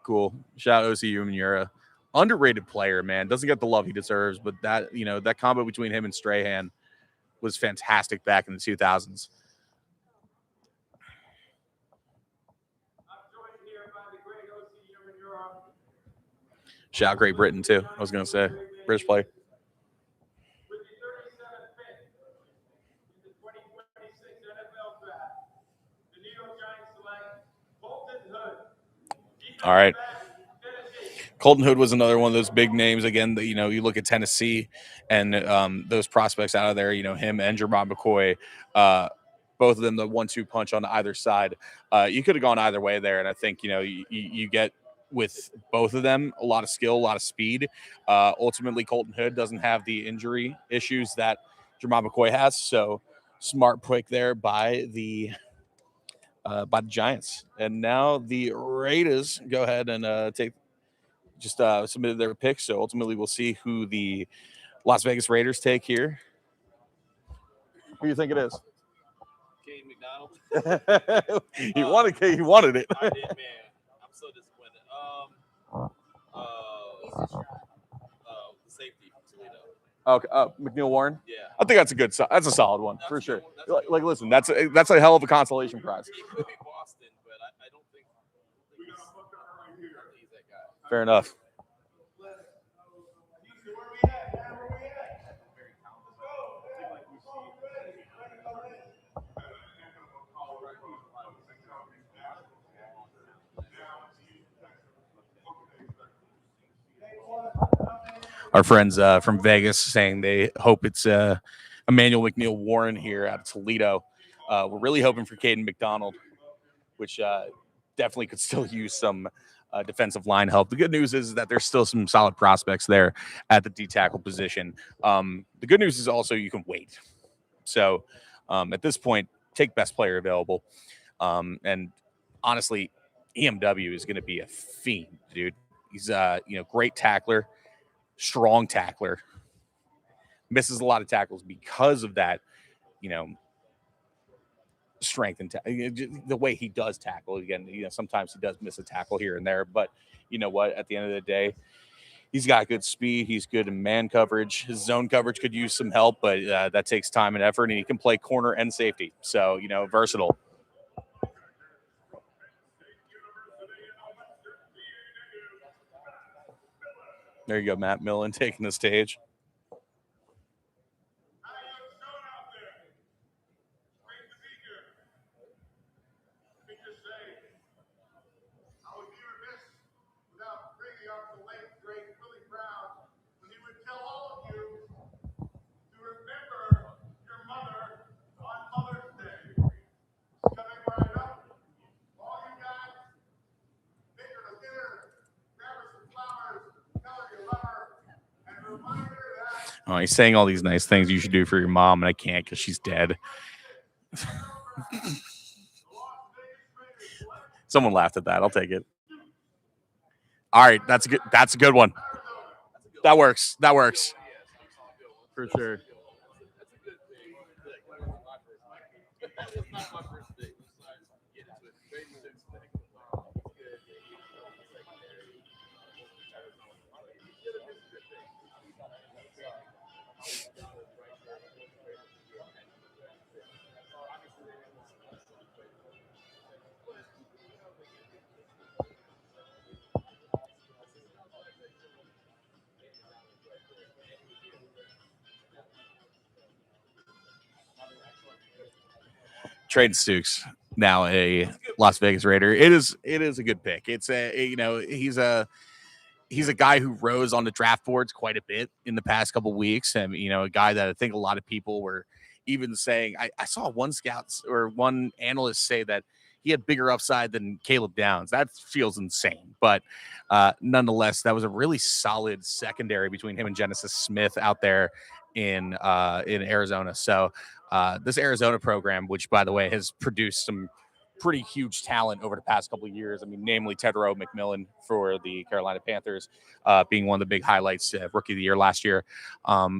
Cool. Shout out OCU Umenyiora. Underrated player, man. Doesn't get the love he deserves, but that, you know, that combo between him and Strahan was fantastic back in the 2000s. Shout out Great Britain, too. I was going to say. British player. All right. Colton Hood was another one of those big names. Again, that, you know, you look at Tennessee and those prospects out of there, you know, him and Jermon McCoy, both of them, the 1-2 punch on either side. You could have gone either way there. And I think, you know, you get with both of them a lot of skill, a lot of speed. Ultimately, Colton Hood doesn't have the injury issues that Jermon McCoy has. So smart pick there by the Giants. And now the Raiders go ahead and submitted their pick. So ultimately, we'll see who the Las Vegas Raiders take here. Who do you think it is? Kane McDonald. He wanted it. I did, man. I'm so disappointed. Okay, McNeil Warren. Yeah. I think that's a solid one for sure. That's a good one. Listen, that's a hell of a consolation prize. He could be Boston, but I don't think he's that guy. Fair enough. Our friends from Vegas saying they hope it's Emmanuel McNeil Warren here out of Toledo. We're really hoping for Caden McDonald, which definitely could still use some defensive line help. The good news is that there's still some solid prospects there at the D tackle position. The good news is also you can wait. So at this point, take best player available. And honestly, EMW is going to be a fiend, dude. He's great tackler, strong tackler, misses a lot of tackles because of that, strength and the way he does tackle. Again, sometimes he does miss a tackle here and there, but you know what? At the end of the day, he's got good speed. He's good in man coverage. His zone coverage could use some help, but that takes time and effort, and he can play corner and safety. So, versatile. There you go, Matt Millen taking the stage. Oh, he's saying all these nice things you should do for your mom, and I can't because she's dead. Someone laughed at that. I'll take it. All right, that's a good one. That works. For sure. Trade Stukes, now a Las Vegas Raider. It is a good pick. It's he's a guy who rose on the draft boards quite a bit in the past couple of weeks, and a guy that I think a lot of people were even saying. I saw one analyst say that he had bigger upside than Caleb Downs. That feels insane, but nonetheless, that was a really solid secondary between him and Genesis Smith out there in Arizona. So this Arizona program, which by the way has produced some pretty huge talent over the past couple of years. I mean, namely Tedrow McMillan for the Carolina Panthers, being one of the big highlights, rookie of the year last year.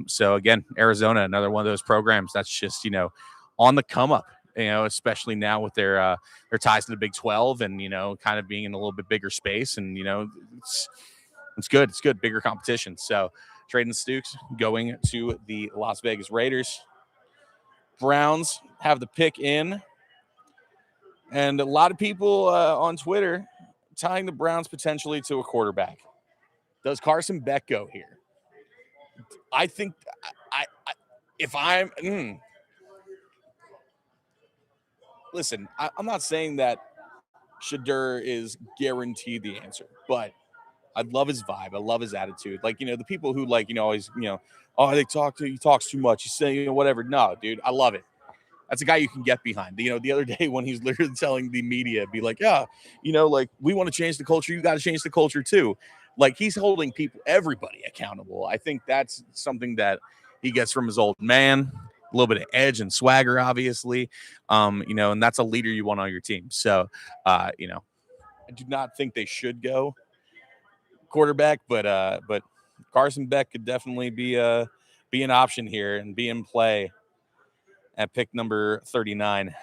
So again, Arizona, another one of those programs that's just on the come up. Especially now with their ties to the Big 12 and kind of being in a little bit bigger space, and it's good. It's good, bigger competition. So Trayden Stukes going to the Las Vegas Raiders. Browns have the pick in. And a lot of people on Twitter tying the Browns potentially to a quarterback. Does Carson Beck go here? I think listen, I'm not saying that Shedeur is guaranteed the answer, but I love his vibe. I love his attitude. Like, the people who always, he talks too much. He's saying, whatever. No, dude, I love it. That's a guy you can get behind. The other day when he's literally telling the media, be like, yeah, we want to change the culture. You got to change the culture too. Like, he's holding everybody accountable. I think that's something that he gets from his old man. A little bit of edge and swagger, obviously. And that's a leader you want on your team. So, I do not think they should go quarterback, but Carson Beck could definitely be an option here and be in play at pick number 39.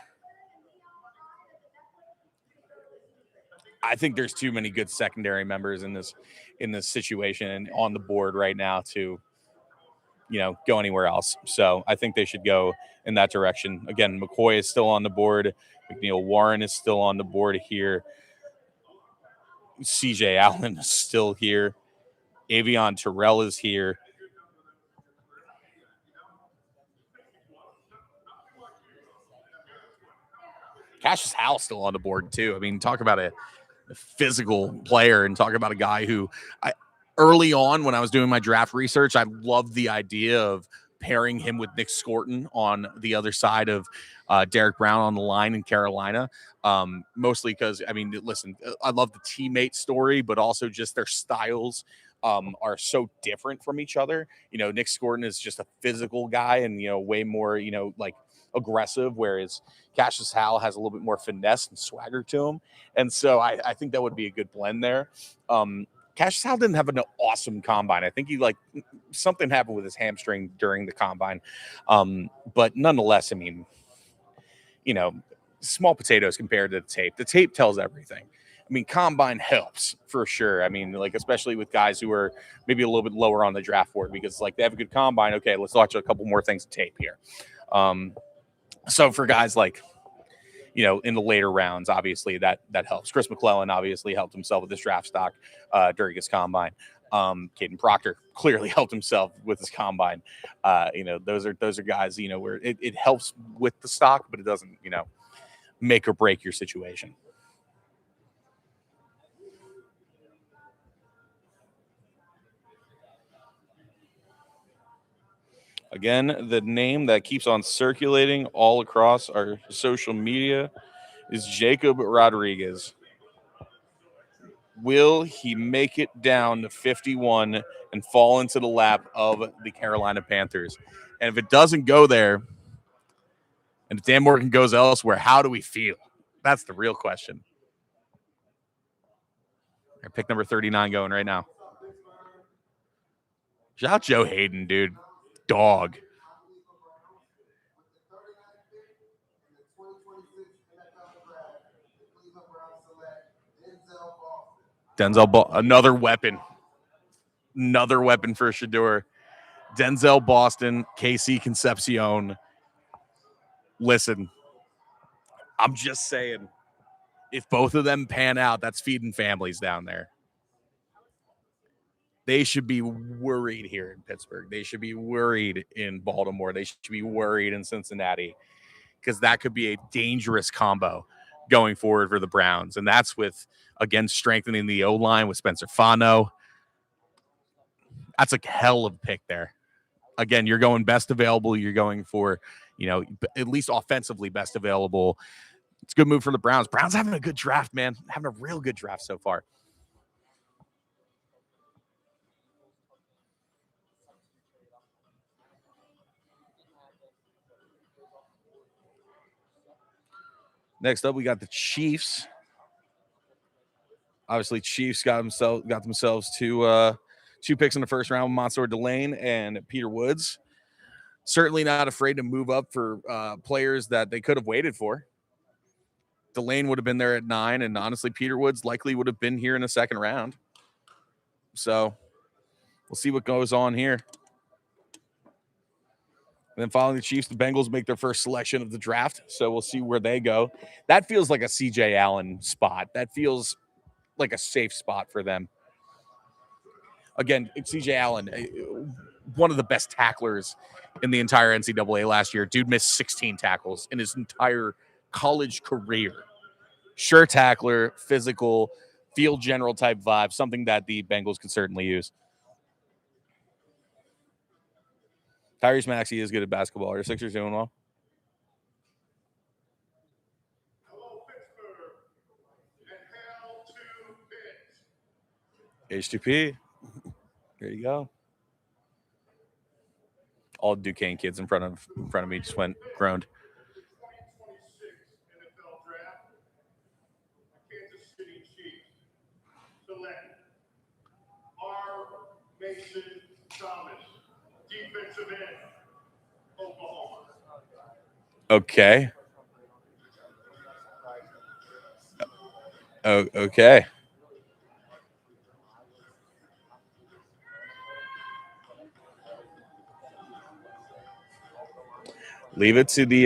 I think there's too many good secondary members in this situation and on the board right now to go anywhere else. So I think they should go in that direction. Again, McCoy is still on the board. McNeil Warren is still on the board here. CJ Allen is still here. Avion Terrell is here. Cassius Howell still on the board too. I mean, talk about a physical player and talk about a guy who early on when I was doing my draft research, I loved the idea of pairing him with Nick Scorton on the other side of Derek Brown on the line in Carolina. Mostly because, I mean, listen, I love the teammate story, but also just their styles are so different from each other. Nick Scorton is just a physical guy and, way more, like aggressive, whereas Cassius Howell has a little bit more finesse and swagger to him. And so I think that would be a good blend there. Cassius Howell didn't have an awesome combine. I think something happened with his hamstring during the combine. But nonetheless, I mean, small potatoes compared to the tape. The tape tells everything. I mean, combine helps for sure. I mean, like, especially with guys who are maybe a little bit lower on the draft board because like they have a good combine. Okay, let's watch a couple more things to tape here. So for guys like, in the later rounds, obviously that helps. Chris McClellan obviously helped himself with his draft stock during his combine. Caden Proctor clearly helped himself with his combine. Those are guys, where it helps with the stock, but it doesn't, make or break your situation. Again, the name that keeps on circulating all across our social media is Jacob Rodriguez. Will he make it down to 51 and fall into the lap of the Carolina Panthers? And if it doesn't go there, and if Dan Morgan goes elsewhere, how do we feel? That's the real question. Pick number 39 going right now. Shout out Joe Hayden, dude. Dog. Denzel Ball, another weapon for Shedeur. Denzel Boston, KC Concepcion. Listen, I'm just saying, if both of them pan out, that's feeding families down there. They should be worried here in Pittsburgh. They should be worried in Baltimore. They should be worried in Cincinnati because that could be a dangerous combo going forward for the Browns. And that's with, again, strengthening the O-line with Spencer Fano. That's a hell of a pick there. Again, you're going best available. You're going for, at least offensively best available. It's a good move for the Browns. Browns having a good draft, man. Having a real good draft so far. Next up, we got the Chiefs. Obviously, Chiefs got themselves two picks in the first round, Mansour Delane and Peter Woods. Certainly not afraid to move up for players that they could have waited for. Delane would have been there at 9, and honestly, Peter Woods likely would have been here in the second round. So we'll see what goes on here. And then following the Chiefs, the Bengals make their first selection of the draft. So we'll see where they go. That feels like a CJ Allen spot. That feels like a safe spot for them. Again, CJ Allen, one of the best tacklers in the entire NCAA last year. Dude missed 16 tackles in his entire college career. Sure tackler, physical, field general type vibe, something that the Bengals can certainly use. Tyrese Maxey is good at basketball. Are the Sixers doing well? H2P. There you go. All Duquesne kids in front of me just went groaned. Mason Thomas, defensive end, Oklahoma. Okay. Oh, okay. Leave it to the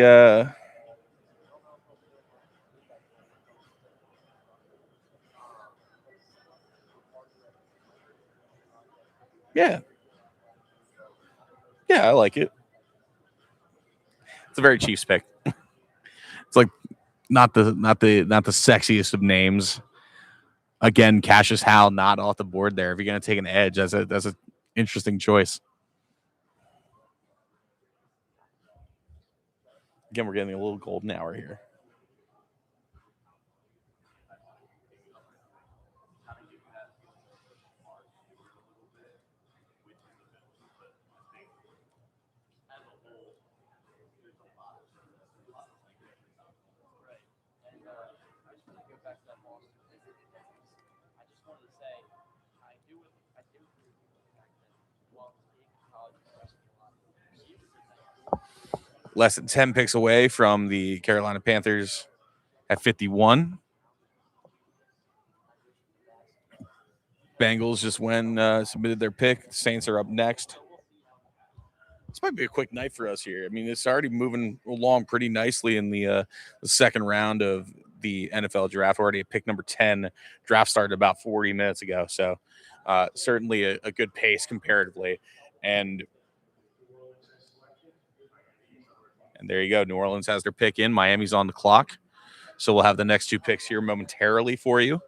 yeah. Yeah, I like it. It's a very Chiefs pick. It's like not the sexiest of names. Again, Cassius Howell not off the board there. If you're gonna take an edge, that's a interesting choice. Again, we're getting a little golden hour here. Less than 10 picks away from the Carolina Panthers at 51. Bengals just went submitted their pick. The Saints are up next. This might be a quick night for us here. I mean, it's already moving along pretty nicely in the second round of the NFL draft. We're already at pick number 10. Draft started about 40 minutes ago. So certainly a good pace comparatively. And there you go. New Orleans has their pick in. Miami's on the clock. So we'll have the next two picks here momentarily for you.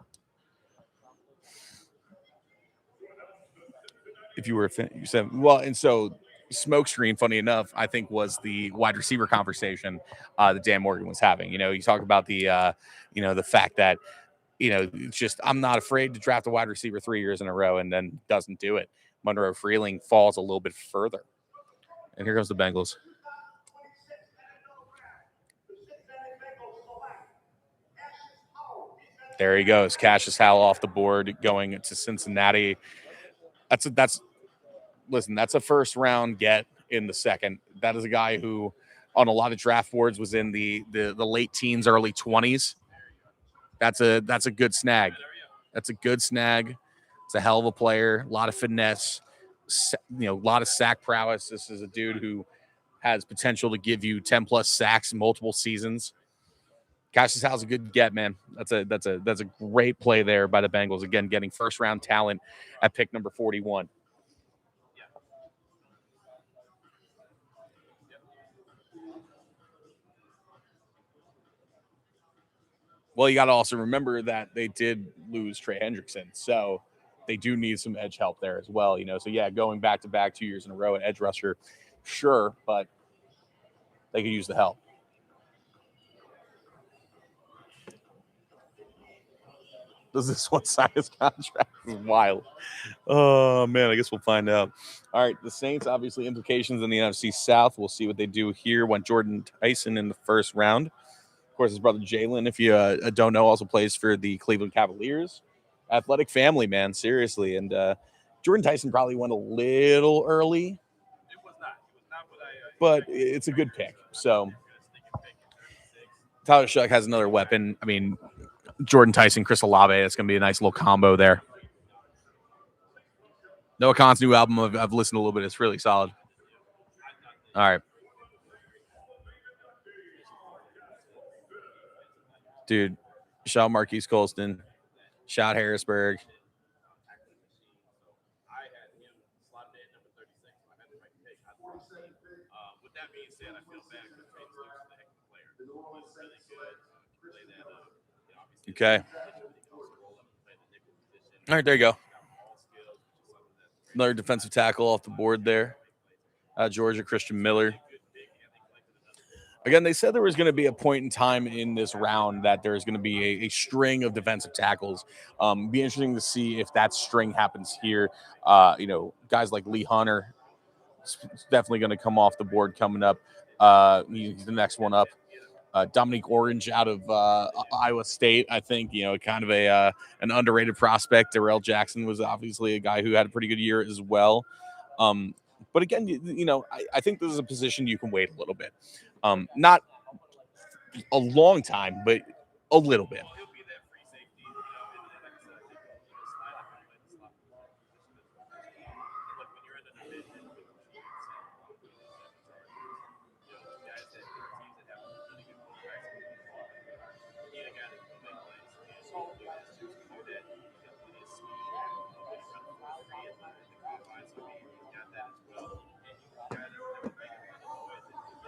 If you were, you said, well, and so Smokescreen, funny enough, I think was the wide receiver conversation that Dan Morgan was having. You know, you talk about the, the fact that, it's just, I'm not afraid to draft a wide receiver 3 years in a row and then doesn't do it. Monroe Freeling falls a little bit further. And here comes the Bengals. There he goes. Cassius Howell off the board going to Cincinnati. That's a first round get in the second. That is a guy who on a lot of draft boards was in the late teens, early 20s. That's a good snag. That's a good snag. It's a hell of a player, a lot of finesse, a lot of sack prowess. This is a dude who has potential to give you 10 plus sacks in multiple seasons. Cassius Howell's a good get, man. That's a great play there by the Bengals. Again, getting first round talent at pick number 41. Well, you got to also remember that they did lose Trey Hendrickson, so they do need some edge help there as well. So yeah, going back to back 2 years in a row at edge rusher, sure, but they could use the help. Does this one sign his contract? This is wild. Oh, man, I guess we'll find out. All right, the Saints, obviously implications in the NFC South. We'll see what they do here. Went Jordan Tyson in the first round. Of course, his brother Jalen, if you don't know, also plays for the Cleveland Cavaliers. Athletic family, man, seriously. And Jordan Tyson probably went a little early. It was not what but it's a good pick. So Tyler Shuck has another weapon. I mean, Jordan Tyson, Chris Olave. It's going to be a nice little combo there. Noah Khan's new album, I've listened to a little bit. It's really solid. All right. Dude, shout Marquise Colston. Shout Harrisburg. With that being said, I feel bad because Trey Stokes is a heck of a player. He's really good. Okay. All right, there you go. Another defensive tackle off the board there. Georgia, Christian Miller. Again, they said there was going to be a point in time in this round that there's going to be a string of defensive tackles. Be interesting to see if that string happens here. Guys like Lee Hunter is definitely going to come off the board coming up. He's the next one up. Dominique Orange out of Iowa State, I think, kind of an underrated prospect. Darrell Jackson was obviously a guy who had a pretty good year as well. But again, I think this is a position you can wait a little bit. Not a long time, but a little bit.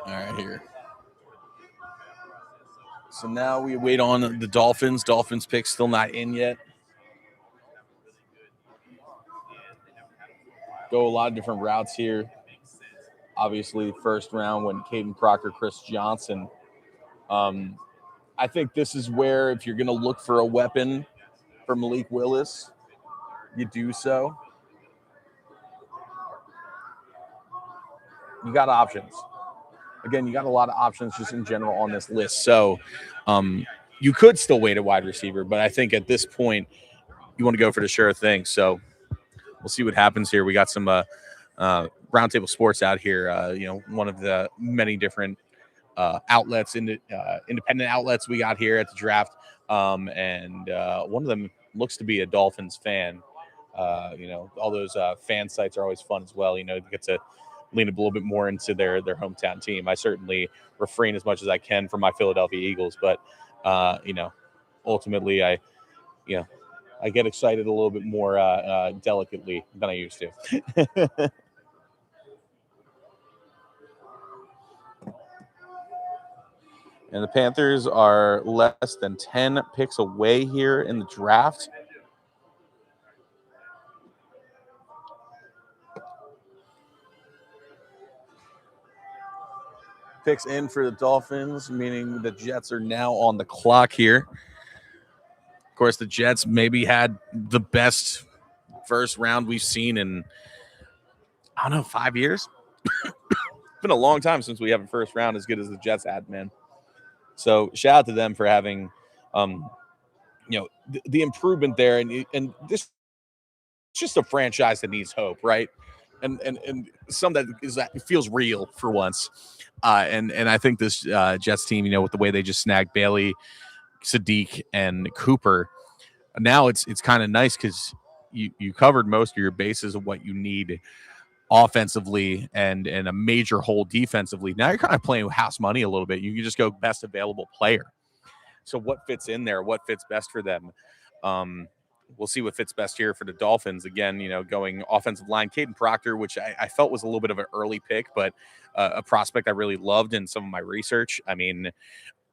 All right, here. So now we wait on the Dolphins. Dolphins pick still not in yet. Go a lot of different routes here. Obviously, first round when Caden Proctor, Chris Johnson. I think this is where if you're going to look for a weapon for Malik Willis, you do so. You got options. Again, you got a lot of options just in general on this list. So you could still wait a wide receiver, but I think at this point, you want to go for the sure thing. So we'll see what happens here. We got some Roundtable Sports out here, one of the many different outlets, independent outlets we got here at the draft. And one of them looks to be a Dolphins fan. All those fan sites are always fun as well. You get to lean a little bit more into their hometown team. I certainly refrain as much as I can from my Philadelphia Eagles, but ultimately I get excited a little bit more delicately than I used to. And the Panthers are less than 10 picks away here in the draft. Picks in for the Dolphins, meaning the Jets are now on the clock here. Of course, the Jets maybe had the best first round we've seen in, 5 years. It's been a long time since we have a first round as good as the Jets had, man. So shout out to them for having, the improvement there. And this is just a franchise that needs hope, right? And some that feels real for once. And I think this Jets team, with the way they just snagged Bailey, Sadiq, and Cooper, now it's kind of nice because you covered most of your bases of what you need offensively and a major hole defensively. Now you're kind of playing with house money a little bit. You can just go best available player. So what fits in there? What fits best for them? We'll see what fits best here for the Dolphins. Again, going offensive line, Caden Proctor, which I felt was a little bit of an early pick, but a prospect I really loved in some of my research. I mean,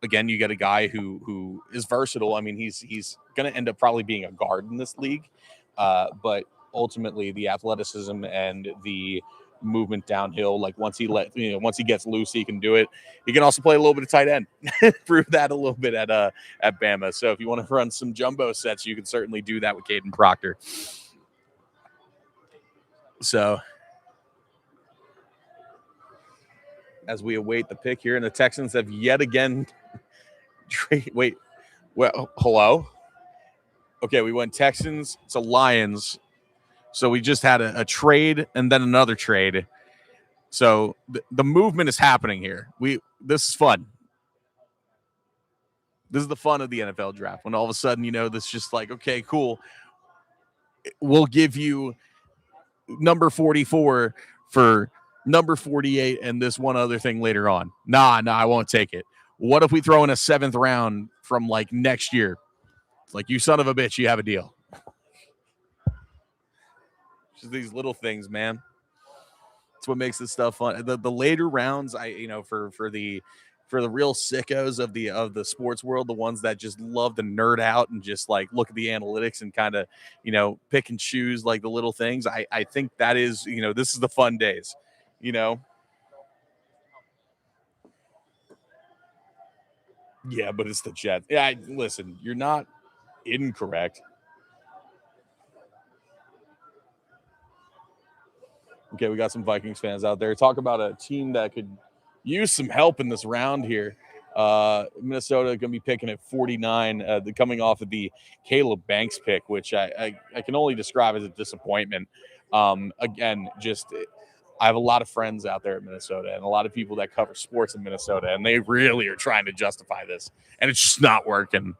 again, you get a guy who is versatile. I mean, he's going to end up probably being a guard in this league, but ultimately the athleticism and the movement downhill, like once he gets loose, he can do it. He can also play a little bit of tight end. Prove that a little bit at Bama. So if you want to run some jumbo sets, you can certainly do that with Caden Proctor. So as we await the pick here, and the Texans have yet again hello. Okay, we went Texans to Lions. So we just had a trade and then another trade. So the movement is happening here. This is fun. This is the fun of the NFL draft. When all of a sudden, this just like, okay, cool. We'll give you number 44 for number 48 and this one other thing later on. Nah, I won't take it. What if we throw in a 7th round from like next year? It's like, you son of a bitch, you have a deal. Just these little things, man. It's what makes this stuff fun. The later rounds, for the real sickos of the sports world, the ones that just love to nerd out and just like look at the analytics and kind of, pick and choose like the little things. I think that is, this is the fun days, Yeah, but it's the Jets. Yeah, listen, you're not incorrect. Okay, we got some Vikings fans out there. Talk about a team that could use some help in this round here. Minnesota going to be picking at 49, coming off of the Caleb Banks pick, which I can only describe as a disappointment. Again, I have a lot of friends out there in Minnesota and a lot of people that cover sports in Minnesota, and they really are trying to justify this, and it's just not working.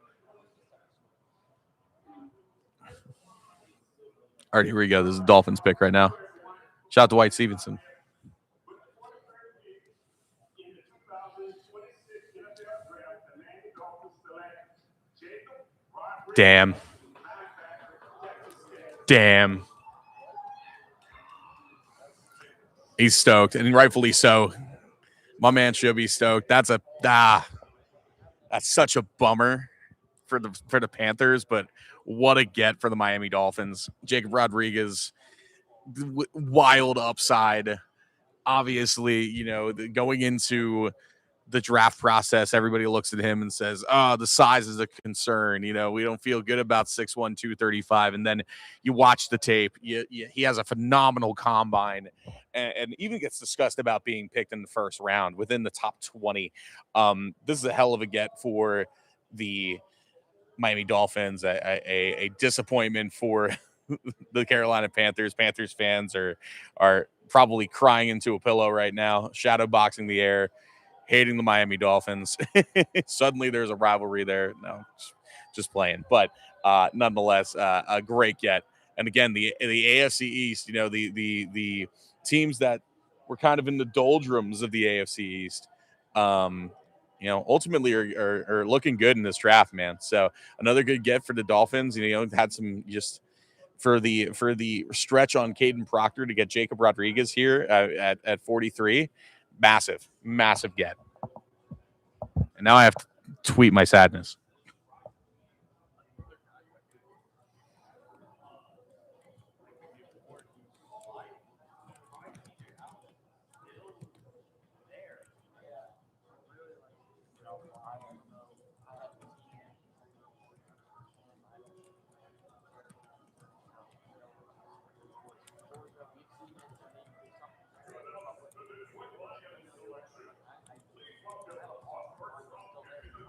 All right, here we go. This is the Dolphins pick right now. Shout out to White Stevenson. Damn. Damn. He's stoked, and rightfully so. My man should be stoked. That's such a bummer for the Panthers, but what a get for the Miami Dolphins. Jacob Rodriguez, wild upside. Obviously, going into the draft process, everybody looks at him and says, "Oh, the size is a concern. We don't feel good about 6'1", 235." And then you watch the tape. He has a phenomenal combine, and even gets discussed about being picked in the first round within the top 20. This is a hell of a get for the Miami Dolphins. A disappointment for the Carolina Panthers. Panthers fans are probably crying into a pillow right now, shadow boxing the air, hating the Miami Dolphins. Suddenly there's a rivalry there. No, just playing. But nonetheless, a great get. And again, the AFC East, the teams that were kind of in the doldrums of the AFC East, ultimately are looking good in this draft, man. So another good get for the Dolphins. Had some just for the stretch on Caden Proctor to get Jacob Rodriguez here at 43. Massive get. And now I have to tweet my sadness.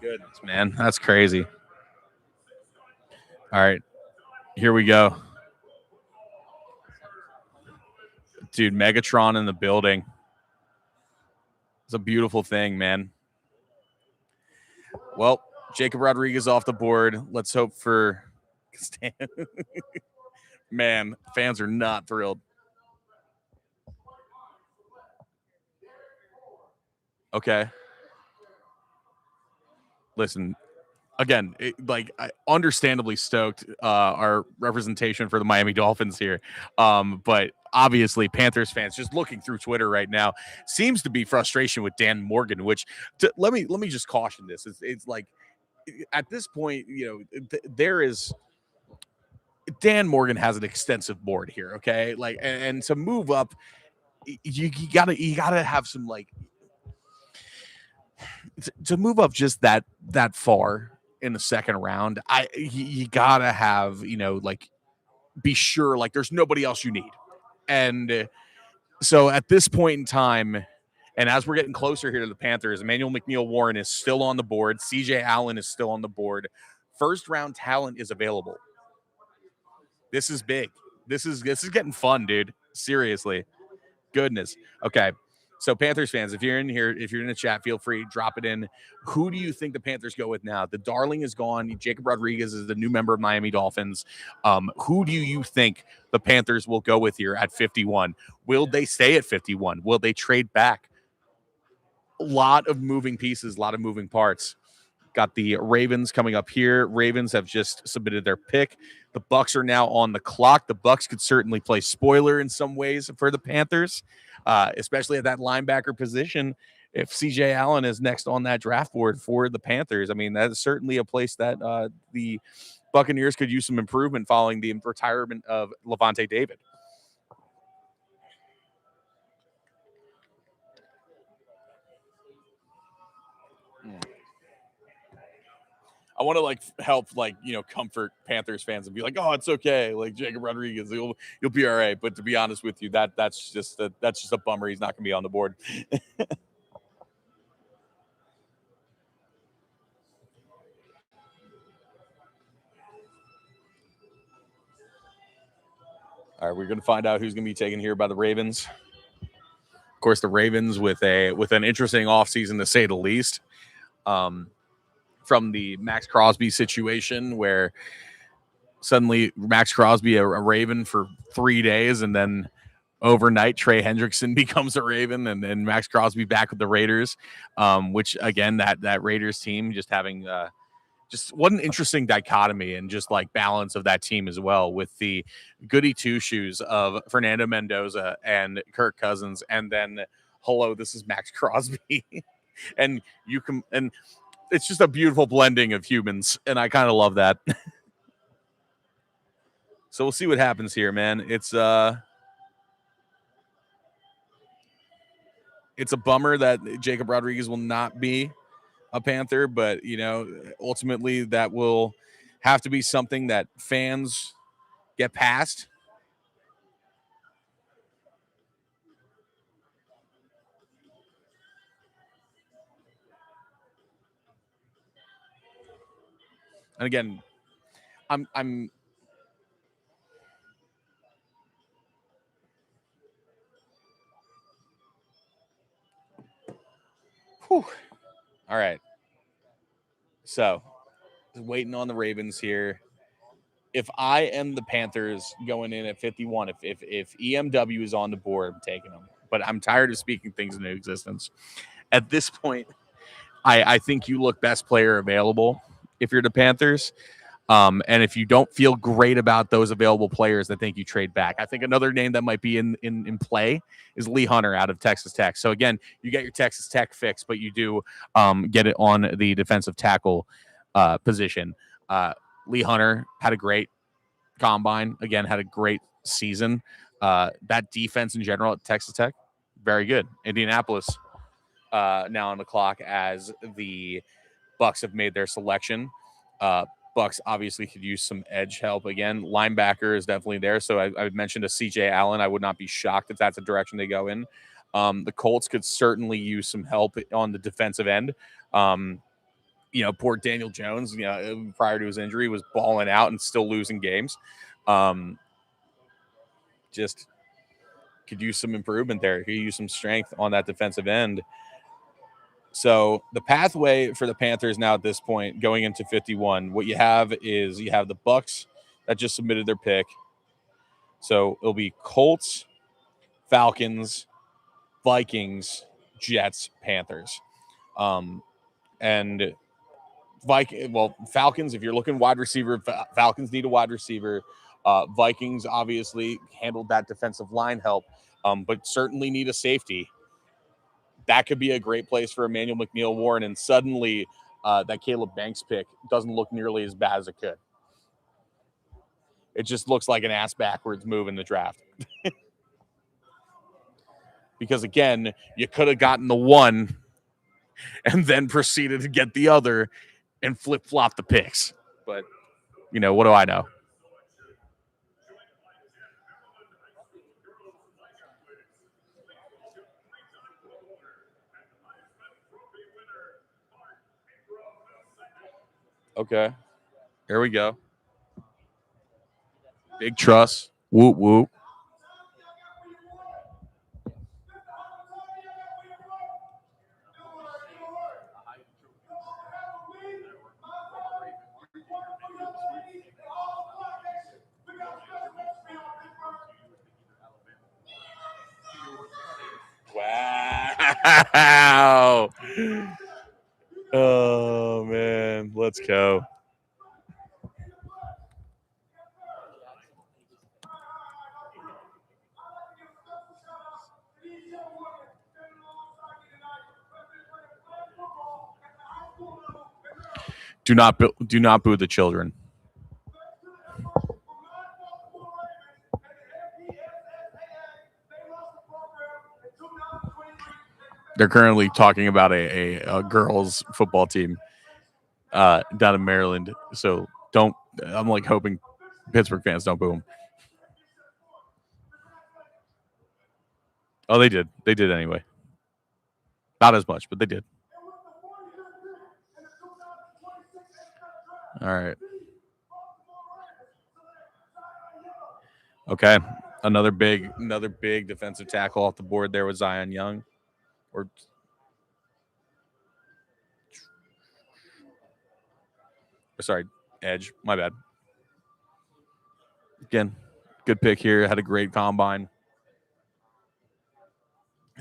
Goodness, man. That's crazy. All right. Here we go. Dude, Megatron in the building. It's a beautiful thing, man. Well, Jacob Rodriguez off the board. Let's hope for man, fans are not thrilled. Okay. Listen, again, understandably stoked our representation for the Miami Dolphins here. But obviously Panthers fans just looking through Twitter right now seems to be frustration with Dan Morgan, which let me just caution this. It's like at this point, there is Dan Morgan has an extensive board here. Okay. And to move up, you gotta have some to move up just that far in the second round. You gotta have, be sure there's nobody else you need. And so at this point in time, and as we're getting closer here to the Panthers, Emmanuel McNeil-Warren is still on the board. CJ Allen is still on the board. First round talent is available. This is big. This is getting fun, dude. Seriously. Goodness. Okay. So Panthers fans, if you're in here, if you're in the chat, feel free, drop it in. Who do you think the Panthers go with now? The Darling is gone. Jacob Rodriguez is the new member of Miami Dolphins. Who do you think the Panthers will go with here at 51? Will they stay at 51? Will they trade back? A lot of moving pieces, a lot of moving parts. Got the Ravens coming up here. Ravens have just submitted their pick. The Bucs are now on the clock. The Bucs could certainly play spoiler in some ways for the Panthers, especially at that linebacker position. If CJ Allen is next on that draft board for the Panthers, I mean, that is certainly a place that the Buccaneers could use some improvement following the retirement of Levante David. I want to help comfort Panthers fans and be like, oh, it's okay. Jacob Rodriguez, you'll be all right. But to be honest with you, that's just a bummer. He's not going to be on the board. All right, we're going to find out who's going to be taken here by the Ravens. Of course, the Ravens with an interesting offseason, to say the least. From the Max Crosby situation, where suddenly Max Crosby a Raven for 3 days, and then overnight Trey Hendrickson becomes a Raven, and then Max Crosby back with the Raiders, which again that Raiders team just having just what an interesting dichotomy and just like balance of that team as well, with the goody two shoes of Fernando Mendoza and Kirk Cousins, and then hello, this is Max Crosby. And you can, and it's just a beautiful blending of humans, and I kind of love that. So we'll see what happens here, man. It's a bummer that Jacob Rodriguez will not be a Panther, but ultimately that will have to be something that fans get past. And again, I'm whew. All right. So waiting on the Ravens here. If I am the Panthers going in at 51, if EMW is on the board, I'm taking them. But I'm tired of speaking things into existence. At this point, I think you look best player available if you're the Panthers. And if you don't feel great about those available players, I think you trade back. I think another name that might be in play is Lee Hunter out of Texas Tech. So again, you get your Texas Tech fix, but you do get it on the defensive tackle position. Lee Hunter had a great combine. Again, had a great season. That defense in general at Texas Tech, very good. Indianapolis now on the clock as the Bucks have made their selection. Bucks obviously could use some edge help again. Linebacker is definitely there. So I mentioned a CJ Allen. I would not be shocked if that's the direction they go in. The Colts could certainly use some help on the defensive end. Poor Daniel Jones, prior to his injury, was balling out and still losing games. Just could use some improvement there. Could use some strength on that defensive end. So the pathway for the Panthers now at this point, going into 51, what you have is you have the Bucks that just submitted their pick. So it'll be Colts, Falcons, Vikings, Jets, Panthers. And Falcons, if you're looking wide receiver, Falcons need a wide receiver. Vikings obviously handled that defensive line help, but certainly need a safety. That could be a great place for Emmanuel McNeil-Warren, and suddenly that Caleb Banks pick doesn't look nearly as bad as it could. It just looks like an ass backwards move in the draft. Because, again, you could have gotten the one and then proceeded to get the other and flip-flop the picks. But, what do I know? Okay. Here we go. Big trust. Whoop, whoop. Wow. Oh, man. Let's go. Do not boo the children. They're currently talking about a girls football team down in Maryland. So I'm like hoping Pittsburgh fans don't boo them. Oh, they did. They did anyway. Not as much, but they did. All right. Okay. Another big defensive tackle off the board there with Zion Young. Sorry, edge. My bad. Again, good pick here. Had a great combine.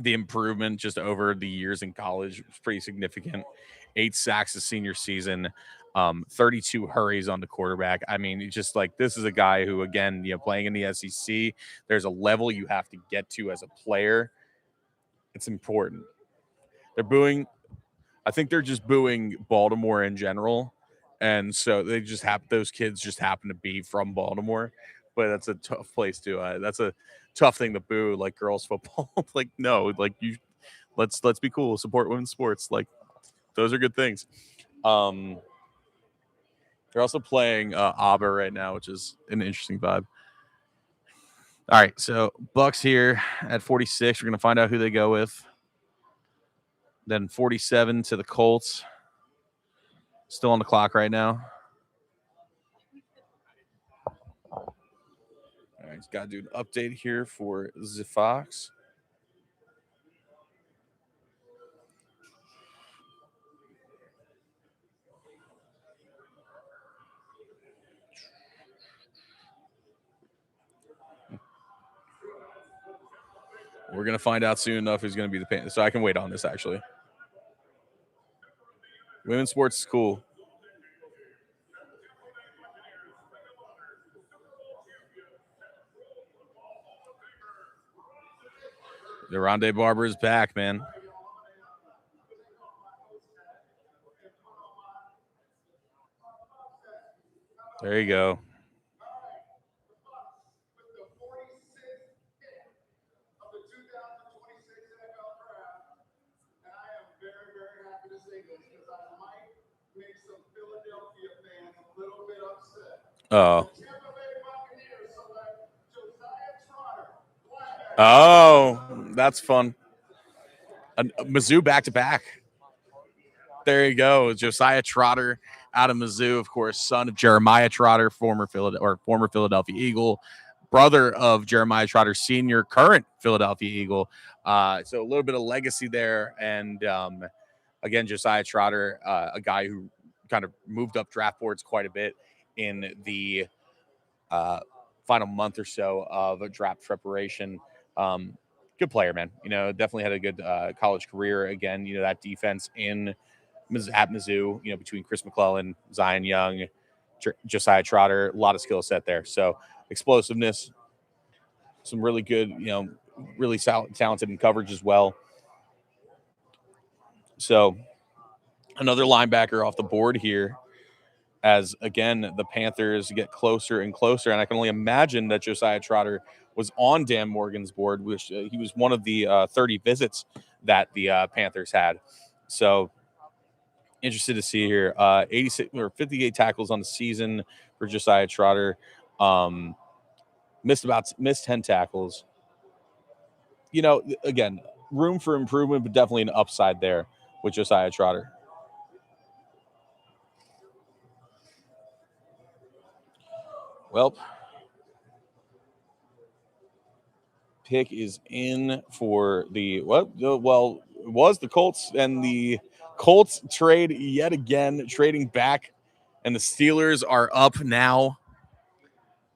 The improvement just over the years in college was pretty significant. 8 sacks his senior season. 32 hurries on the quarterback. I mean, it's just like this is a guy who, again, playing in the SEC, there's a level you have to get to as a player. It's important. They're booing. I think they're just booing Baltimore in general, and so they just have those kids just happen to be from Baltimore. But that's a tough place to. That's a tough thing to boo, like girls football. Like no, like you. Let's be cool. Support women's sports. Like those are good things. They're also playing ABBA right now, which is an interesting vibe. All right, so Bucks here at 46. We're gonna find out who they go with. Then 47 to the Colts. Still on the clock right now. All right, just got to do an update here for the Fox. We're going to find out soon enough who's going to be the Panthers. So I can wait on this, actually. Women's sports is cool. The Rondé Barber is back, man. There you go. Oh. Oh, that's fun. Mizzou back to back. There you go. Josiah Trotter out of Mizzou, of course, son of Jeremiah Trotter, former Philadelphia Eagle, brother of Jeremiah Trotter Sr., current Philadelphia Eagle. So a little bit of legacy there. And again, Josiah Trotter, a guy who kind of moved up draft boards quite a bit in the final month or so of draft preparation. Good player, man. Definitely had a good college career. Again, that defense at Mizzou, between Chris McClellan, Zion Young, Josiah Trotter, a lot of skill set there. So explosiveness, some really good, really talented in coverage as well. So another linebacker off the board here, as again the Panthers get closer and closer, and I can only imagine that Josiah Trotter was on Dan Morgan's board, which he was one of the 30 visits that the Panthers had. So interested to see here. 86 or 58 tackles on the season for Josiah Trotter. Missed 10 tackles. Again, room for improvement, but definitely an upside there with Josiah Trotter. Well, pick is in for the was the Colts, and the Colts trade yet again, trading back, and the Steelers are up now.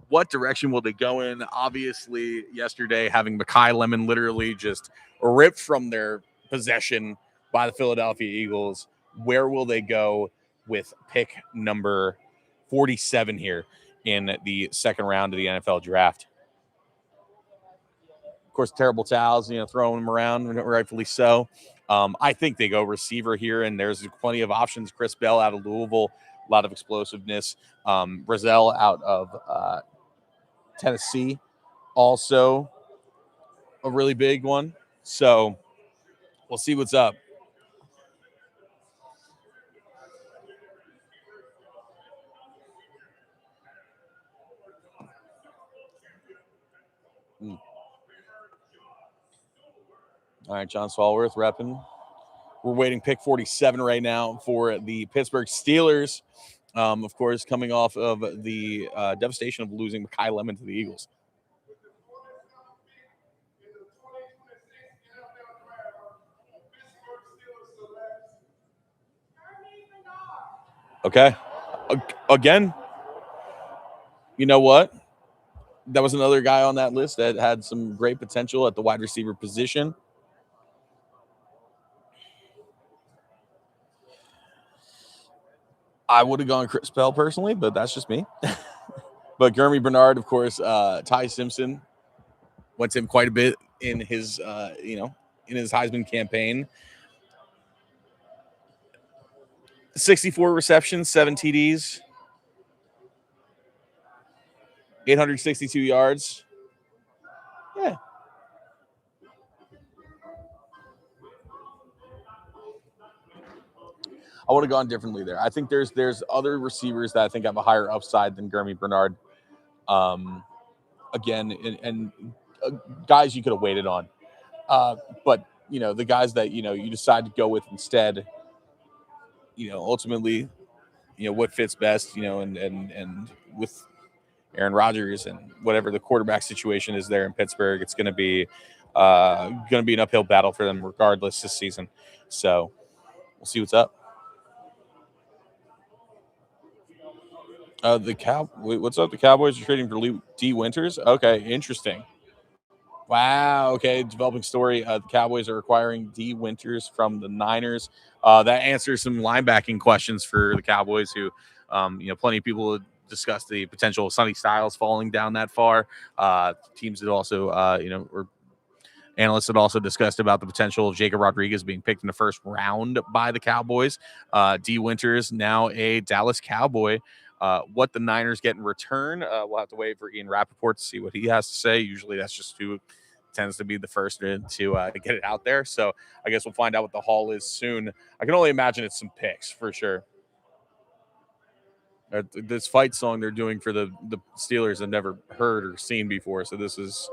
What direction will they go in? Obviously, yesterday having Mekhi Lemon literally just ripped from their possession by the Philadelphia Eagles. Where will they go with pick number 47 here in the second round of the NFL draft? Of course, terrible towels, throwing them around, rightfully so. I think they go receiver here, and there's plenty of options. Chris Bell out of Louisville, a lot of explosiveness. Brazel out of Tennessee, also a really big one. So we'll see what's up. All right, John Swalworth repping. We're waiting pick 47 right now for the Pittsburgh Steelers. Of course, coming off of the devastation of losing Mekhi Lemon to the Eagles. Okay. Again, you know what? That was another guy on that list that had some great potential at the wide receiver position. I would have gone Chris Bell personally, but that's just me. But Gurmy Bernard, of course, Ty Simpson went to him quite a bit in his, in his Heisman campaign. 64 receptions, 7 TDs, 862 yards. Yeah. I would have gone differently there. I think there's other receivers that I think have a higher upside than Gurmy Bernard. Again, and guys you could have waited on. But, the guys that, you decide to go with instead, ultimately, what fits best, and with Aaron Rodgers and whatever the quarterback situation is there in Pittsburgh, it's going to be an uphill battle for them regardless this season. So we'll see what's up. What's up? The Cowboys are trading for D. Winters. Okay, interesting. Wow. Okay, developing story. The Cowboys are acquiring D. Winters from the Niners. That answers some linebacking questions for the Cowboys, who, plenty of people discuss the potential of Sonny Styles falling down that far. Teams that also, or analysts had also discussed about the potential of Jacob Rodriguez being picked in the first round by the Cowboys. D. Winters, now a Dallas Cowboy. What the Niners get in return, we'll have to wait for Ian Rappaport to see what he has to say. Usually that's just who tends to be the first to get it out there. So I guess we'll find out what the haul is soon. I can only imagine it's some picks for sure. This fight song they're doing for the Steelers I've never heard or seen before. So this is,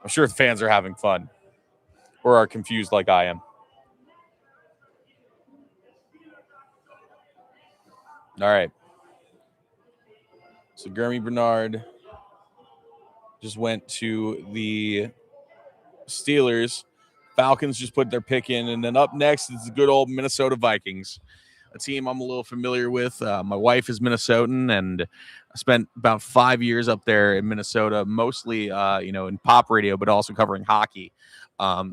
I'm sure the fans are having fun or are confused like I am. All right. So Gurmy Bernard just went to the Steelers. Falcons just put their pick in. And then up next is the good old Minnesota Vikings, a team I'm a little familiar with. My wife is Minnesotan, and I spent about 5 years up there in Minnesota, mostly, in pop radio, but also covering hockey.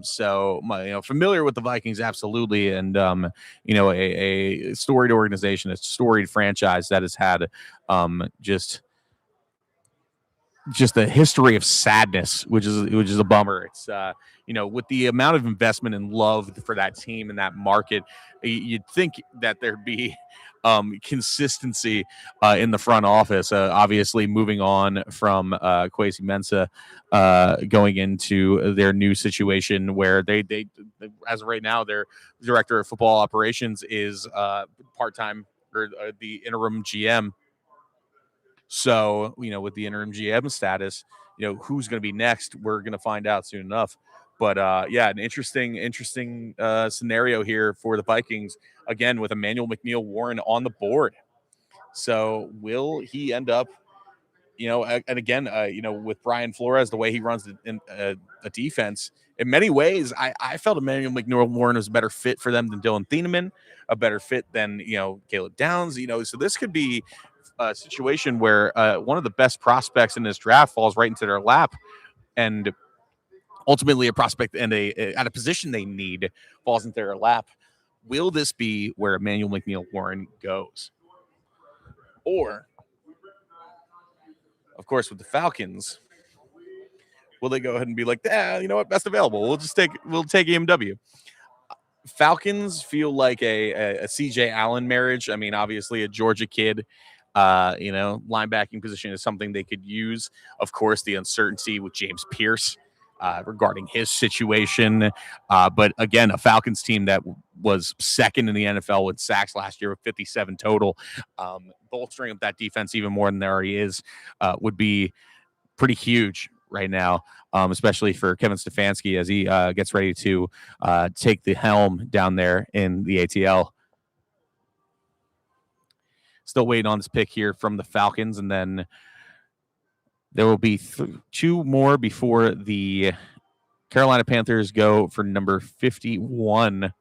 So familiar with the Vikings, absolutely. And, a storied organization, a storied franchise that has had just a history of sadness, which is a bummer. It's with the amount of investment and love for that team and that market, you'd think that there'd be consistency in the front office. Obviously, moving on from Kwesi Mensah, going into their new situation where they as of right now, their director of football operations is part-time, or the interim GM. So, with the interim GM status, who's going to be next, we're going to find out soon enough. But an interesting scenario here for the Vikings, again, with Emmanuel McNeill-Warren on the board. So will he end up, and again, with Brian Flores, the way he runs a defense, in many ways, I felt Emmanuel McNeill-Warren was a better fit for them than Dylan Thieneman, a better fit than, Caleb Downs, so this could be a situation where one of the best prospects in this draft falls right into their lap, and ultimately a prospect and at a position they need falls into their lap. Will this be where Emmanuel McNeill-Warren goes? Or, of course, with the Falcons, will they go ahead and be like, you know what, best available, we'll take EMW? Falcons feel like a CJ Allen marriage. I mean, obviously a Georgia kid. Linebacking position is something they could use. Of course, the uncertainty with James Pierce regarding his situation. But again, a Falcons team that was second in the NFL with sacks last year with 57 total. Bolstering up that defense even more than there already is would be pretty huge right now, especially for Kevin Stefanski as he gets ready to take the helm down there in the ATL. Still waiting on this pick here from the Falcons, and then there will be two more before the Carolina Panthers go for number 51.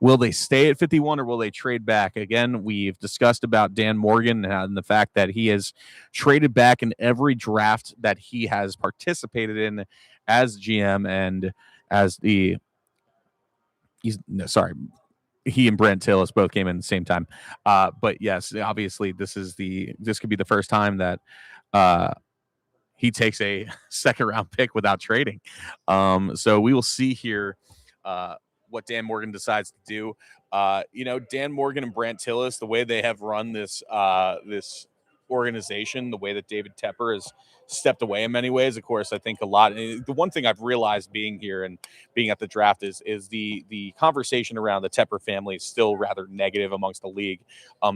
Will they stay at 51 or will they trade back? Again, we've discussed about Dan Morgan and the fact that he has traded back in every draft that he has participated in as GM and as he and Brent Tillis both came in at the same time. But yes, obviously this could be the first time that he takes a second round pick without trading. So we will see here what Dan Morgan decides to do. Dan Morgan and Brant Tillis, the way they have run this organization, the way that David Tepper has stepped away in many ways. Of course, I think a lot. The one thing I've realized being here and being at the draft is the conversation around the Tepper family is still rather negative amongst the league.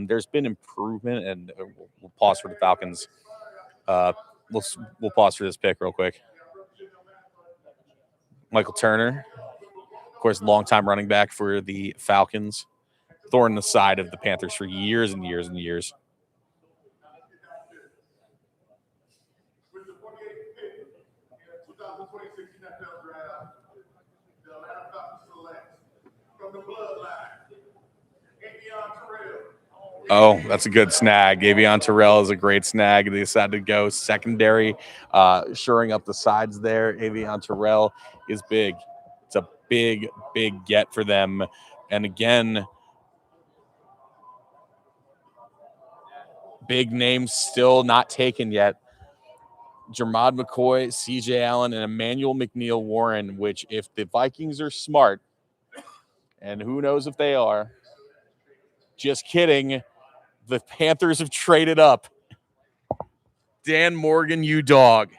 There's been improvement, and we'll pause for the Falcons. We'll pause for this pick real quick. Michael Turner, of course, longtime running back for the Falcons, thorn in the side of the Panthers for years and years and years. Oh, that's a good snag. Avion Terrell is a great snag. They decided to go secondary, shoring up the sides there. Avion Terrell is big. It's a big, big get for them. And again, big names still not taken yet. Jermod McCoy, CJ Allen, and Emmanuel McNeil Warren, which if the Vikings are smart, and who knows if they are, just kidding, the Panthers have traded up. Dan Morgan, you dog.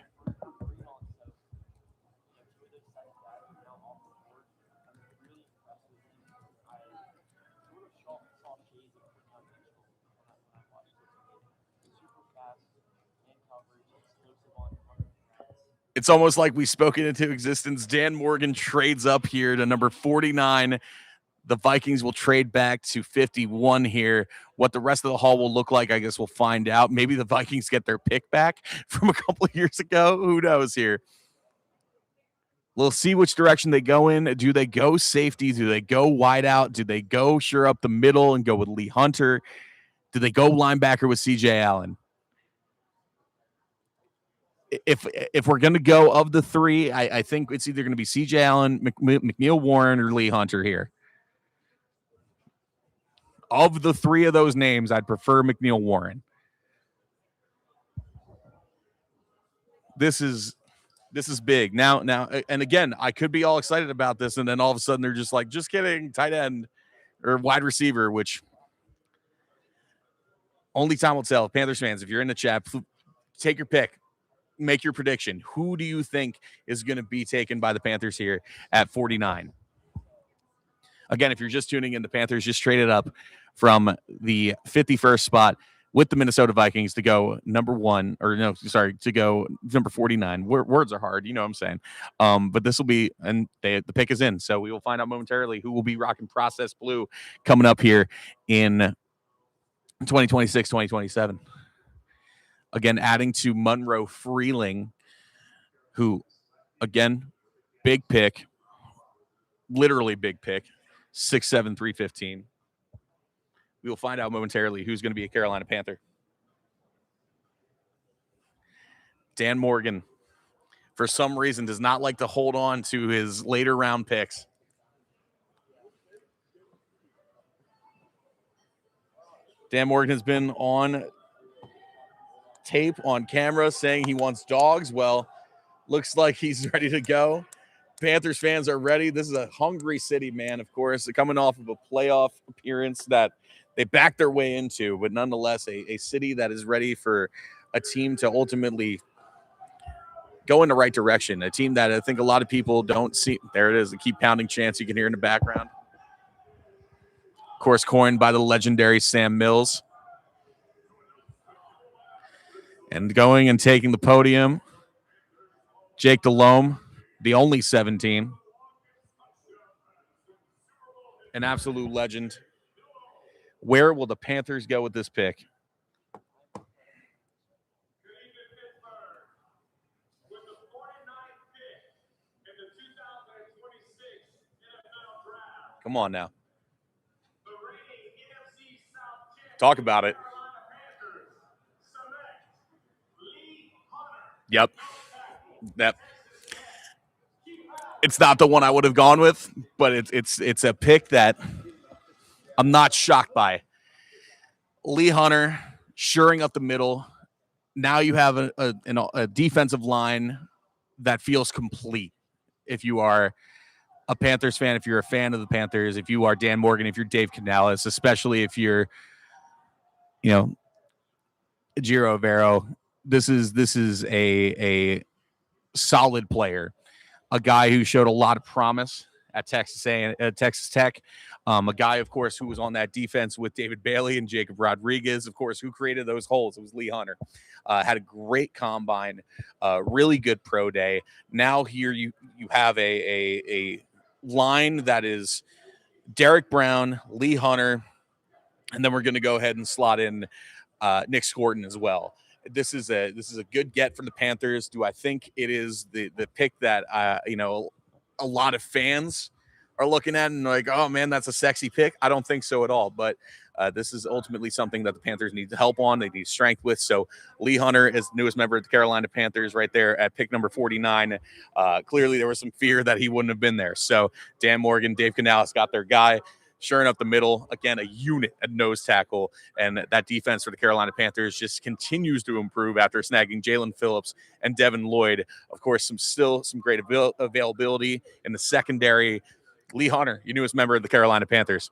It's almost like we spoke it into existence. Dan Morgan trades up here to number 49. The Vikings will trade back to 51 here. What the rest of the haul will look like, I guess we'll find out. Maybe the Vikings get their pick back from a couple of years ago. Who knows here? We'll see which direction they go in. Do they go safety? Do they go wide out? Do they go sure up the middle and go with Lee Hunter? Do they go linebacker with CJ Allen? If we're going to go of the three, I think it's either going to be CJ Allen, McNeil Warren, or Lee Hunter here. Of the three of those names, I'd prefer McNeil Warren. This is big. Now, and again, I could be all excited about this, and then all of a sudden they're just like, just kidding, tight end or wide receiver, which only time will tell. Panthers fans, if you're in the chat, take your pick. Make your prediction. Who do you think is going to be taken by the Panthers here at 49? Again, if you're just tuning in, the Panthers just traded up from the 51st spot with the Minnesota Vikings to go to go number 49. Words are hard. You know what I'm saying? But this will be, and the pick is in. So we will find out momentarily who will be rocking process blue coming up here in 2026, 2027. Again, adding to Monroe Freeling, who, again, big pick, literally big pick, 6'7", 315. We will find out momentarily who's going to be a Carolina Panther. Dan Morgan, for some reason, does not like to hold on to his later round picks. Dan Morgan has been on tape, on camera, saying he wants dogs. Well, looks like he's ready to go. Panthers fans are ready. This is a hungry city, man, of course, coming off of a playoff appearance that they backed their way into, but nonetheless a city that is ready for a team to ultimately go in the right direction, a team that I think a lot of people don't see. There it is, the keep pounding chants you can hear in the background. Of course, coined by the legendary Sam Mills. And going and taking the podium, Jake Delhomme, the only 17. An absolute legend. Where will the Panthers go with this pick? Come on now. Talk about it. Yep. It's not the one I would have gone with, but it's a pick that I'm not shocked by. Lee Hunter shoring up the middle. Now you have a defensive line that feels complete. If you are a Panthers fan, if you're a fan of the Panthers, if you are Dan Morgan, if you're Dave Canales, especially if you're, Ejiro Evero, this is a solid player, a guy who showed a lot of promise at Texas Tech. A guy, of course, who was on that defense with David Bailey and Jacob Rodriguez, of course, who created those holes. It was Lee Hunter. Had a great combine, really good pro day. Now here you have a line that is Derek Brown, Lee Hunter, and then we're going to go ahead and slot in Nick Scorton as well. This is a good get from the Panthers. Do I think it is the pick that a lot of fans are looking at and like, oh man, that's a sexy pick? I don't think so at all. But this is ultimately something that the Panthers need help on. They need strength with. So Lee Hunter is the newest member of the Carolina Panthers right there at pick number 49. Clearly there was some fear that he wouldn't have been there. So Dan Morgan, Dave Canales got their guy. Shoring up the middle, again, a unit at nose tackle. And that defense for the Carolina Panthers just continues to improve after snagging Jalen Phillips and Devin Lloyd. Of course, some great availability in the secondary. Lee Hunter, your newest member of the Carolina Panthers.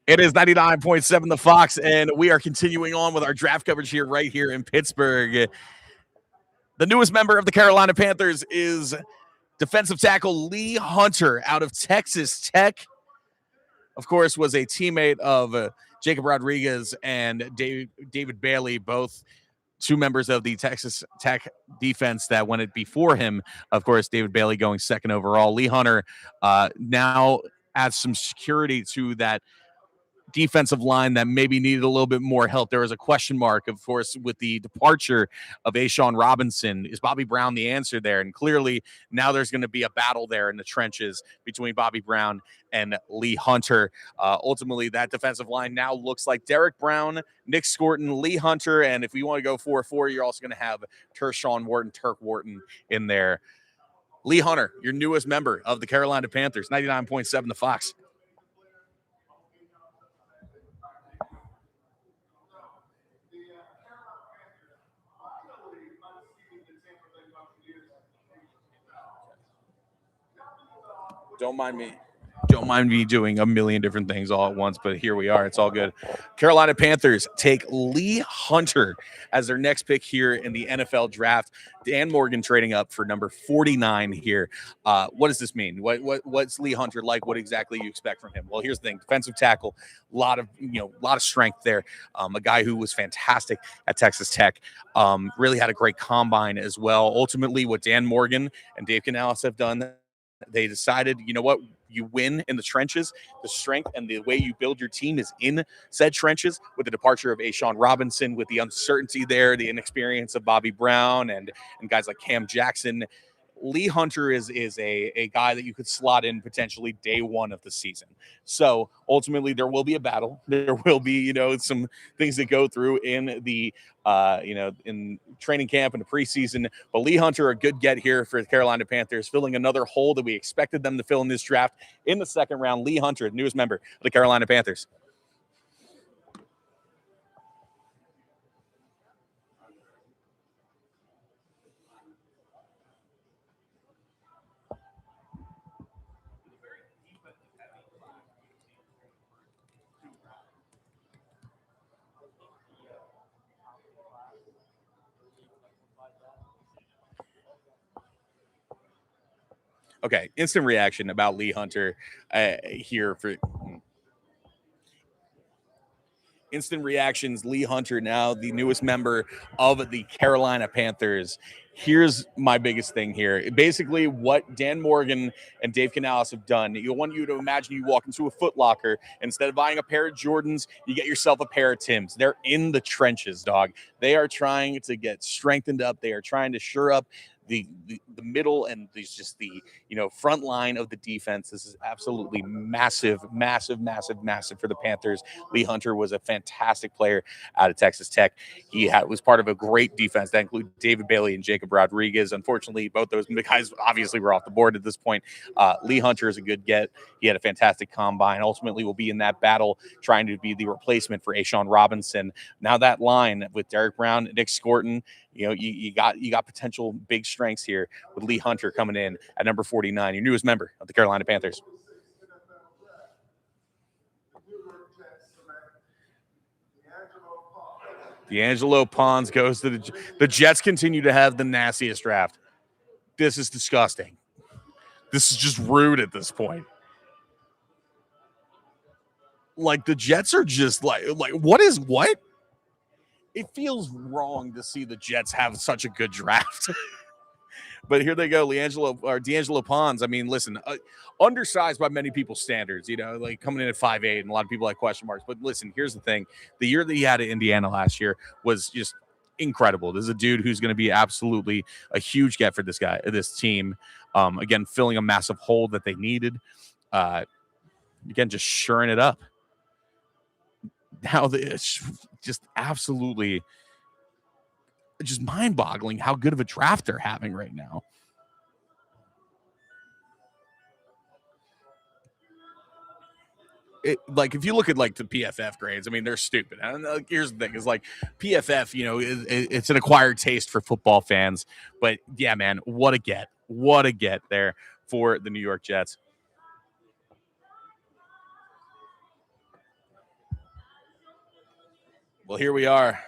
It is 99.7 The Fox, and we are continuing on with our draft coverage here right here in Pittsburgh. The newest member of the Carolina Panthers is defensive tackle Lee Hunter out of Texas Tech. Of course, was a teammate of Jacob Rodriguez and David Bailey, both two members of the Texas Tech defense that went it before him. Of course, David Bailey going second overall. Lee Hunter now adds some security to that defensive line that maybe needed a little bit more help. There was a question mark, of course, with the departure of A'Shawn Robinson. Is Bobby Brown the answer there? And clearly now there's going to be a battle there in the trenches between Bobby Brown and Lee Hunter. Ultimately, that defensive line now looks like Derek Brown, Nick Scorton, Lee Hunter, and if we want to go 4-4, you're also going to have Turk Wharton in there. Lee Hunter, your newest member of the Carolina Panthers, 99.7 The Fox. Don't mind me doing a million different things all at once, but here we are. It's all good. Carolina Panthers take Lee Hunter as their next pick here in the NFL draft. Dan Morgan trading up for number 49 here. What does this mean? What's Lee Hunter like? What exactly you expect from him? Well, here's the thing: defensive tackle, a lot of strength there. A guy who was fantastic at Texas Tech. Really had a great combine as well. Ultimately, what Dan Morgan and Dave Canales have done, they decided, you know what, you win in the trenches. The strength and the way you build your team is in said trenches. With the departure of A'Shawn Robinson, with the uncertainty there, the inexperience of Bobby Brown and guys like Cam Jackson, Lee Hunter is a guy that you could slot in potentially day one of the season. So ultimately there will be a battle. There will be, some things that go through in the, in training camp and the preseason. But Lee Hunter, a good get here for the Carolina Panthers, filling another hole that we expected them to fill in this draft in the second round. Lee Hunter, the newest member of the Carolina Panthers. Okay, instant reaction about Lee Hunter here for instant reactions. Lee Hunter, now the newest member of the Carolina Panthers. Here's my biggest thing here. Basically, what Dan Morgan and Dave Canales have done, I want you to imagine you walk into a Foot Locker. Instead of buying a pair of Jordans, you get yourself a pair of Timbs. They're in the trenches, dog. They are trying to get strengthened up. They are trying to shore up the middle and these just the front line of the defense. This is absolutely massive, massive, massive, massive for the Panthers. Lee Hunter was a fantastic player out of Texas Tech. Was part of a great defense that included David Bailey and Jacob Rodriguez. Unfortunately, both those guys obviously were off the board at this point. Lee Hunter is a good get. He had a fantastic combine. Ultimately, will be in that battle trying to be the replacement for Ashawn Robinson. Now that line with Derek Brown, Nick Scorton, you got potential big strengths here with Lee Hunter coming in at number 49, your newest member of the Carolina Panthers. D'Angelo Pons goes to the Jets. Continue to have the nastiest draft. This is disgusting. This is just rude at this point. Like, the Jets are just like what? It feels wrong to see the Jets have such a good draft. But here they go, D'Angelo Pons. I mean, listen, undersized by many people's standards, like coming in at 5'8", and a lot of people have question marks. But listen, here's the thing. The year that he had at Indiana last year was just incredible. This is a dude who's going to be absolutely a huge get for this team. Again, filling a massive hole that they needed. Again, just shoring it up. Now, it's just absolutely just mind-boggling how good of a draft they're having right now. If you look at the PFF grades, I mean, they're stupid. And here's the thing: is PFF, it's an acquired taste for football fans. But yeah, man, what a get there for the New York Jets. Well, here we are.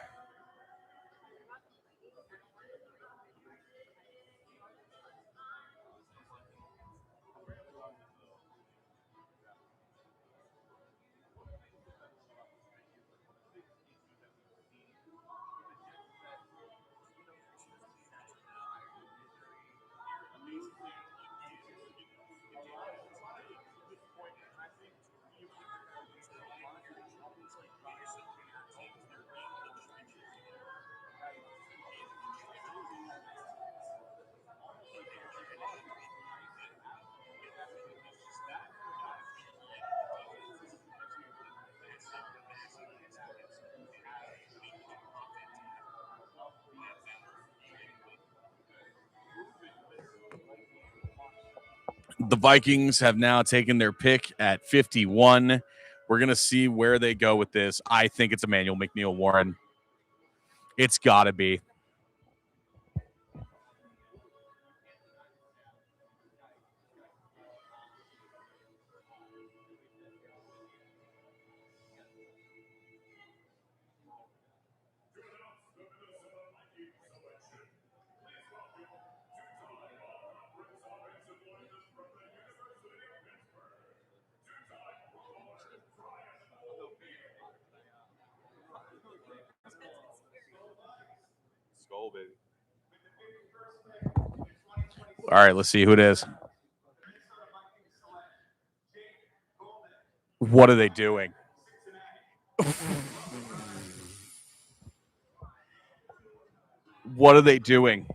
The Vikings have now taken their pick at 51. We're going to see where they go with this. I think it's Emmanuel McNeill-Warren. It's got to be. Skull, baby. All right, let's see who it is. What are they doing? What are they doing?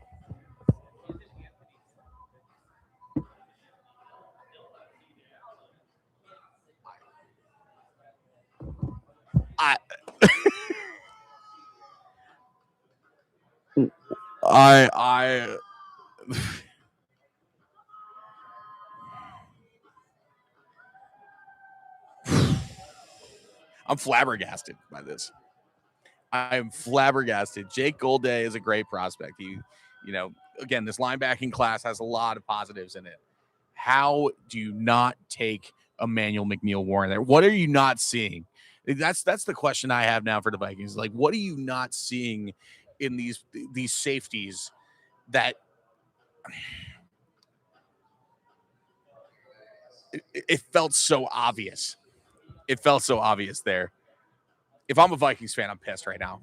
I'm flabbergasted by this. I'm flabbergasted. Jake Golday is a great prospect. Again, this linebacking class has a lot of positives in it. How do you not take Emmanuel McNeill-Warren there? What are you not seeing? That's the question I have now for the Vikings. What are you not seeing in these safeties that it felt so obvious? It felt so obvious there. If I'm a Vikings fan, I'm pissed right now.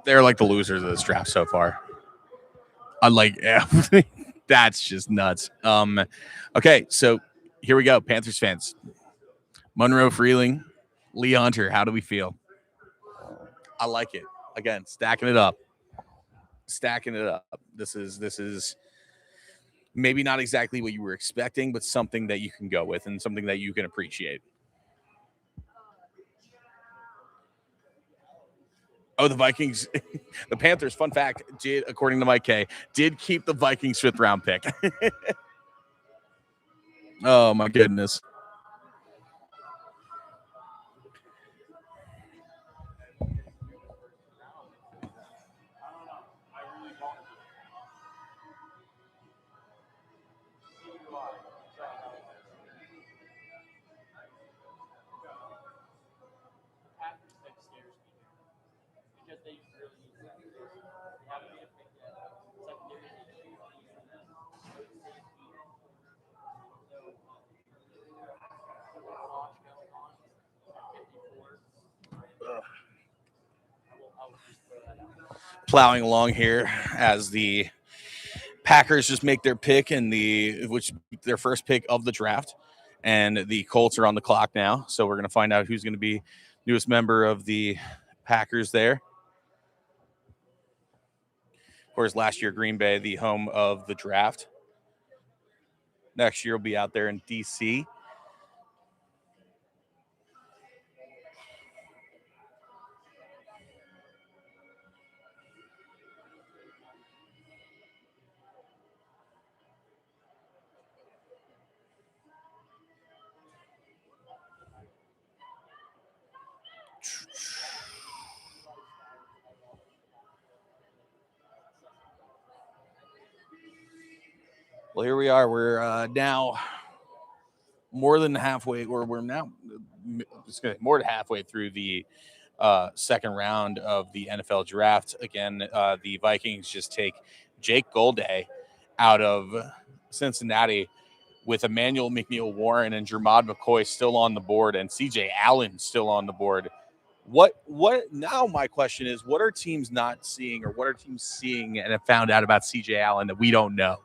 They're like the losers of this draft so far. Yeah, that's just nuts. Okay, so here we go, Panthers fans. Monroe Freeling, Lee Hunter. How do we feel? I like it. Again, stacking it up. This is maybe not exactly what you were expecting, but something that you can go with and something that you can appreciate. Oh, the Vikings, the Panthers, fun fact, did, according to Mike K, did keep the Vikings 5th round pick. Oh, my goodness. Plowing along here as the Packers just make their pick in their first pick of the draft, and the Colts are on the clock now. So we're going to find out who's going to be newest member of the Packers there. Of course, last year, Green Bay, the home of the draft. Next year will be out there in DC. Well, here we are. We're now more than halfway, or we're now more than halfway through the second round of the NFL draft. Again, the Vikings just take Jake Golday out of Cincinnati with Emmanuel McNeil-Warren and Jermod McCoy still on the board and CJ Allen still on the board. What now? My question is, what are teams not seeing, or what are teams seeing and have found out about CJ Allen that we don't know?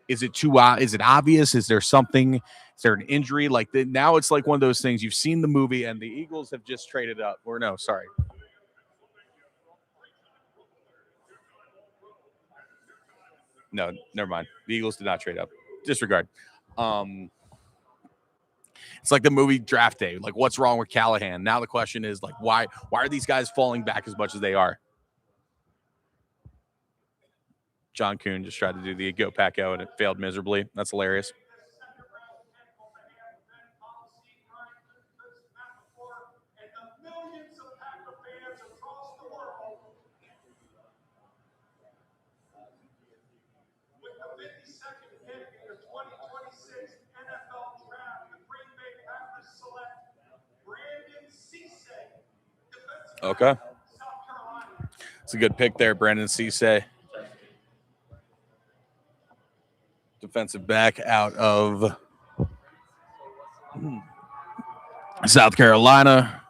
Is it is it obvious? Is there something? Is there an injury? Now it's like one of those things. You've seen the movie and the Eagles have just traded up. Or no, sorry. No, never mind. The Eagles did not trade up. Disregard. It's like the movie Draft Day. Like, what's wrong with Callahan? Now the question is, like, why are these guys falling back as much as they are? John Kuhn just tried to do the Go Pack Go and it failed miserably. That's hilarious. Okay. It's a good pick there, Brandon Cisse. Defensive back out of South Carolina.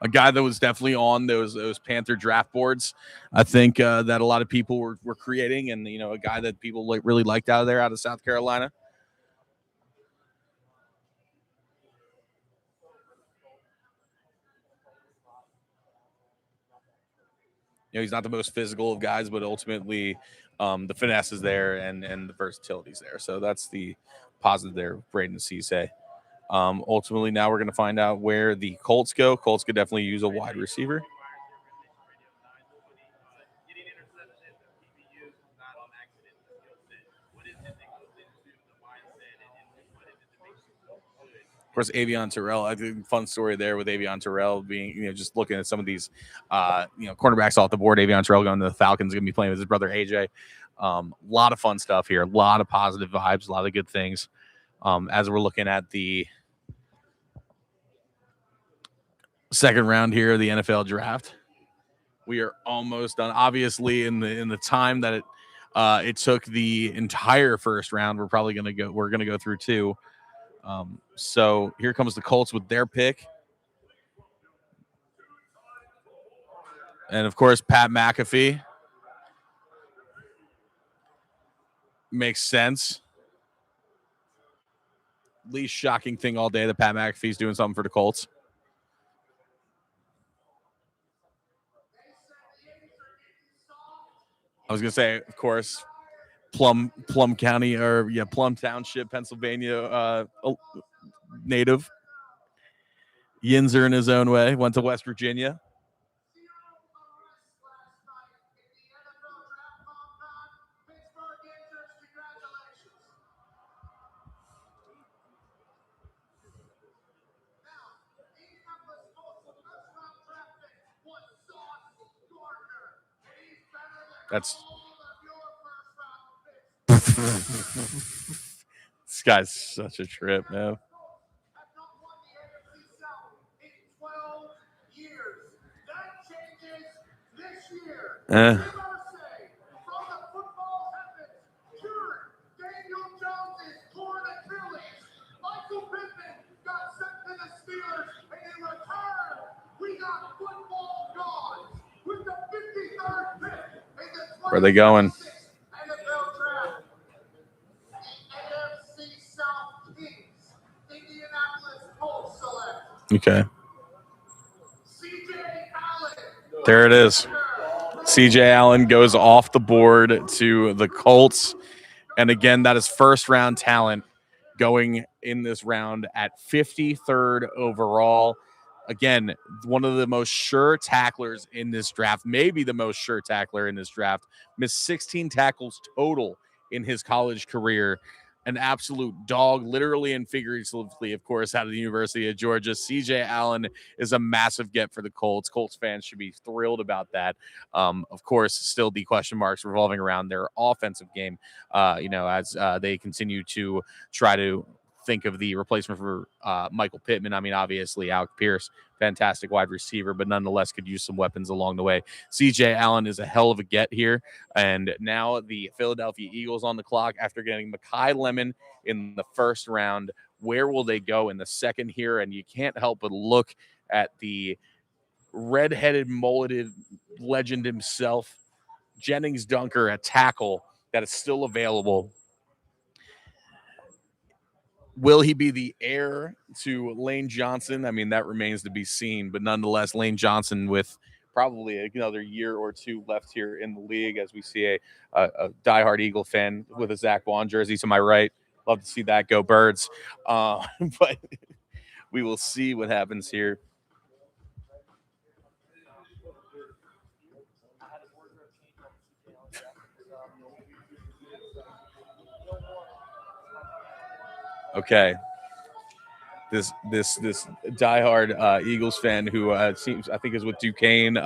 A guy that was definitely on those Panther draft boards. I think that a lot of people were creating, and a guy that people really liked out of South Carolina. He's not the most physical of guys, but ultimately the finesse is there and the versatility is there. So that's the positive there, Braden Cisse. Ultimately, now we're going to find out where the Colts go. Colts could definitely use a wide receiver. Of course, Avion Terrell. I think fun story there with Avion Terrell being, just looking at some of these, cornerbacks off the board. Avion Terrell going to the Falcons, going to be playing with his brother AJ. A lot of fun stuff here. A lot of positive vibes. A lot of good things. As we're looking at the second round here of the NFL draft, we are almost done. Obviously, in the time that it took the entire first round, we're going to go through two. So here comes the Colts with their pick. And of course, Pat McAfee. Makes sense. Least shocking thing all day that Pat McAfee's doing something for the Colts. I was gonna say, of course, Plum County or Plum Township, Pennsylvania native. Yinzer in his own way went to West Virginia. That's this guy's such a trip, man. Eh. Where are they going? Okay. There it is. CJ Allen goes off the board to the Colts. And again, that is first round talent going in this round at 53rd overall. Again, one of the most sure tacklers in this draft, maybe the most sure tackler in this draft. Missed 16 tackles total in his college career. An absolute dog, literally and figuratively, of course, out of the University of Georgia. CJ Allen is a massive get for the Colts. Colts fans should be thrilled about that. Of course, still the question marks revolving around their offensive game, as they continue to try to think of the replacement for Michael Pittman. I mean, obviously, Alec Pierce, fantastic wide receiver, but nonetheless could use some weapons along the way. CJ Allen is a hell of a get here. And now the Philadelphia Eagles on the clock after getting Mekhi Lemon in the first round. Where will they go in the second here? And you can't help but look at the red-headed, mulleted legend himself, Jennings Dunker, a tackle that is still available. Will he be the heir to Lane Johnson? I mean, that remains to be seen. But nonetheless, Lane Johnson with probably another year or two left here in the league as we see a diehard Eagle fan with a Zach Bond jersey to my right. Love to see that go Birds. But we will see what happens here. Okay. This diehard Eagles fan who I think is with Duquesne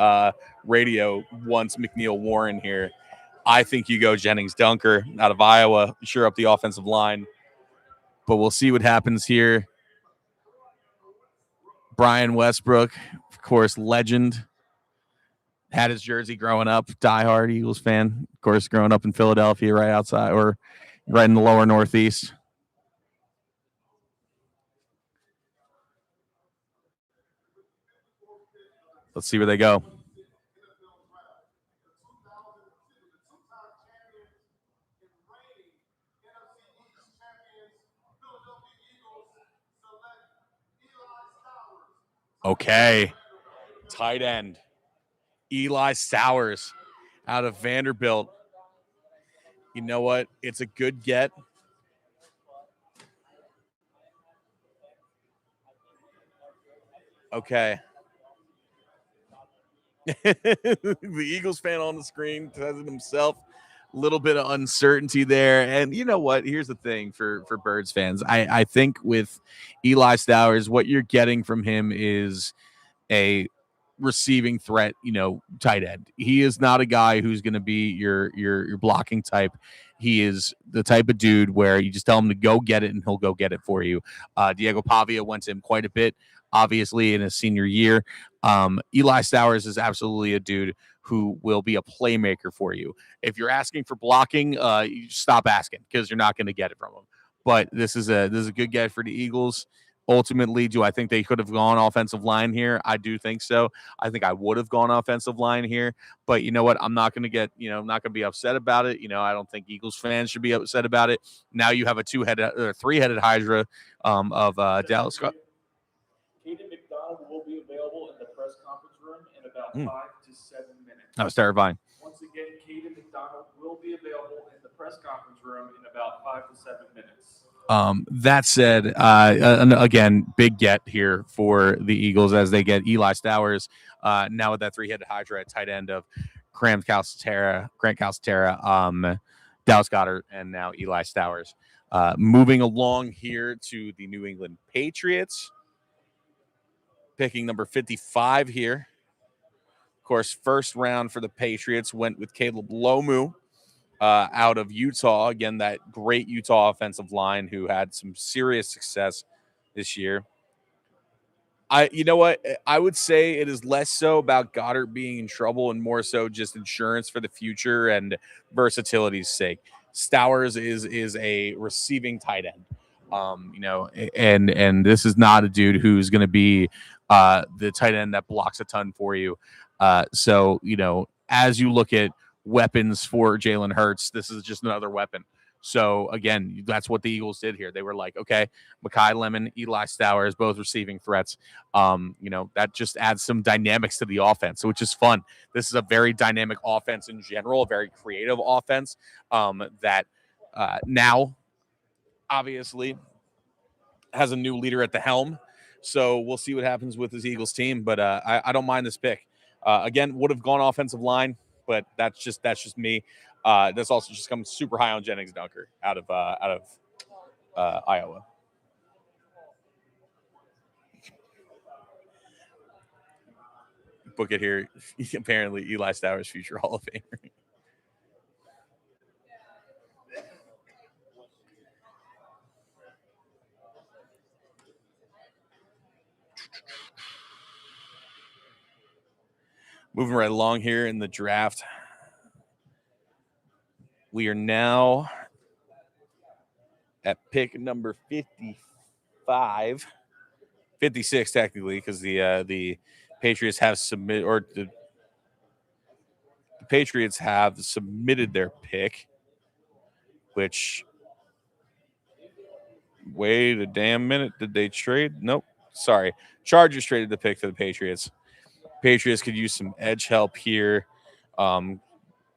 Radio wants McNeil Warren here. I think you go Jennings Dunker out of Iowa, sure up the offensive line, but we'll see what happens here. Brian Westbrook, of course, legend, had his jersey growing up, diehard Eagles fan, of course, growing up in Philadelphia, right outside or right in the lower Northeast. Let's see where they go. Okay. Tight end. Eli Sowers out of Vanderbilt. You know what? It's a good get. Okay. The Eagles fan on the screen says it himself. A little bit of uncertainty there. And you know what? Here's the thing for Birds fans. I think with Eli Sowers, what you're getting from him is a receiving threat, tight end. He is not a guy who's going to be your blocking type. He is the type of dude where you just tell him to go get it and he'll go get it for you. Diego Pavia went to him quite a bit, obviously, in his senior year. Eli Sowers is absolutely a dude who will be a playmaker for you. If you're asking for blocking, you stop asking because you're not going to get it from him. But this is a good get for the Eagles. Ultimately, do I think they could have gone offensive line here? I do think so. I think I would have gone offensive line here, but you know what? I'm not going to get, I'm not going to be upset about it. I don't think Eagles fans should be upset about it. Now you have a three-headed Hydra of Dallas Scott. Caden McDonald will be available in the press conference room in about 5 to 7 minutes. That was terrifying. Once again, Caden McDonald will be available in the press conference room in about 5 to 7 minutes. That said, again, big get here for the Eagles as they get Eli Stowers now with that three-headed Hydra at tight end of Grant Calcaterra, Dallas Goedert, and now Eli Stowers. Moving along here to the New England Patriots, picking number 55 here. Of course, first round for the Patriots went with Caleb Lomu. Out of Utah, again, that great Utah offensive line who had some serious success this year. You know what? I would say it is less so about Goddard being in trouble and more so just insurance for the future and versatility's sake. Stowers is a receiving tight end. And this is not a dude who's going to be the tight end that blocks a ton for you. So, as you look at weapons for Jalen Hurts, this is just another weapon. So again, that's what the Eagles did here. They were like, okay, Mekhi Lemon, Eli Stowers, both receiving threats. That just adds some dynamics to the offense, which is fun. This is a very dynamic offense in general, a very creative offense that now obviously has a new leader at the helm. So we'll see what happens with this Eagles team, but I don't mind this pick. Again, would have gone offensive line, but that's just me. That's also just come super high on Jennings Dunker out of Iowa. Book it here. Apparently, Eli Stowers, future Hall of Famer. Moving right along here in the draft. We are now at pick number 55, 56 technically, because the Patriots have the Patriots have submitted their pick, which wait a damn minute, did they trade? Nope, sorry. Chargers traded the pick to the Patriots. Patriots could use some edge help here.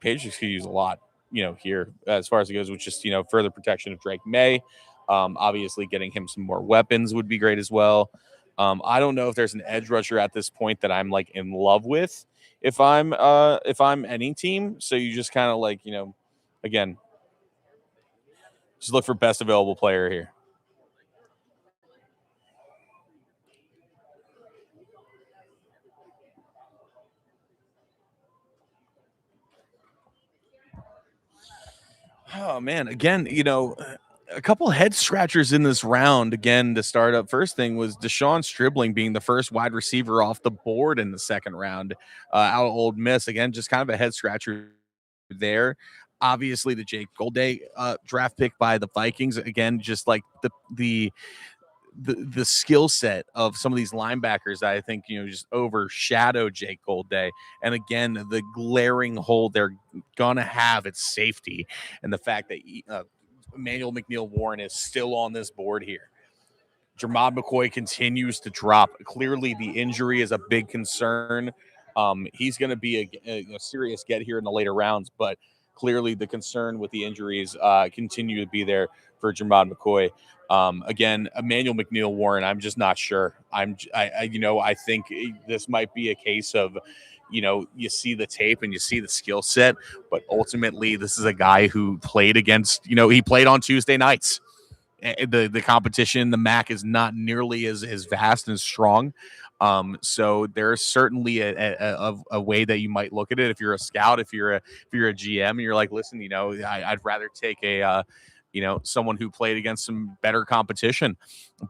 Patriots could use a lot, here as far as it goes, with just, further protection of Drake May. Obviously, getting him some more weapons would be great as well. I don't know if there's an edge rusher at this point that I'm like in love with. If I'm any team, so you just kind of like, again, just look for best available player here. Oh, man. Again, a couple head scratchers in this round. Again, to start up, first thing was Deshaun Stribling being the first wide receiver off the board in the second round out of Ole Miss. Again, just kind of a head scratcher there. Obviously, the Jake Golday draft pick by the Vikings. Again, just like the skill set of some of these linebackers, I think, just overshadow Jake Golday. And again, the glaring hole they're gonna have at safety, and the fact that Emmanuel McNeil-Warren is still on this board here. Jermod McCoy continues to drop. Clearly, the injury is a big concern. He's going to be a serious get here in the later rounds, but clearly the concern with the injuries continue to be there for Jermod McCoy. Again, Emmanuel McNeil-Warren, I'm just not sure. I think this might be a case of, you see the tape and you see the skill set, but ultimately this is a guy who played against, he played on Tuesday nights. The competition, the MAC is not nearly as vast and strong. So there's certainly a way that you might look at it. If you're a scout, if you're a GM and you're like, listen, I'd rather take someone who played against some better competition.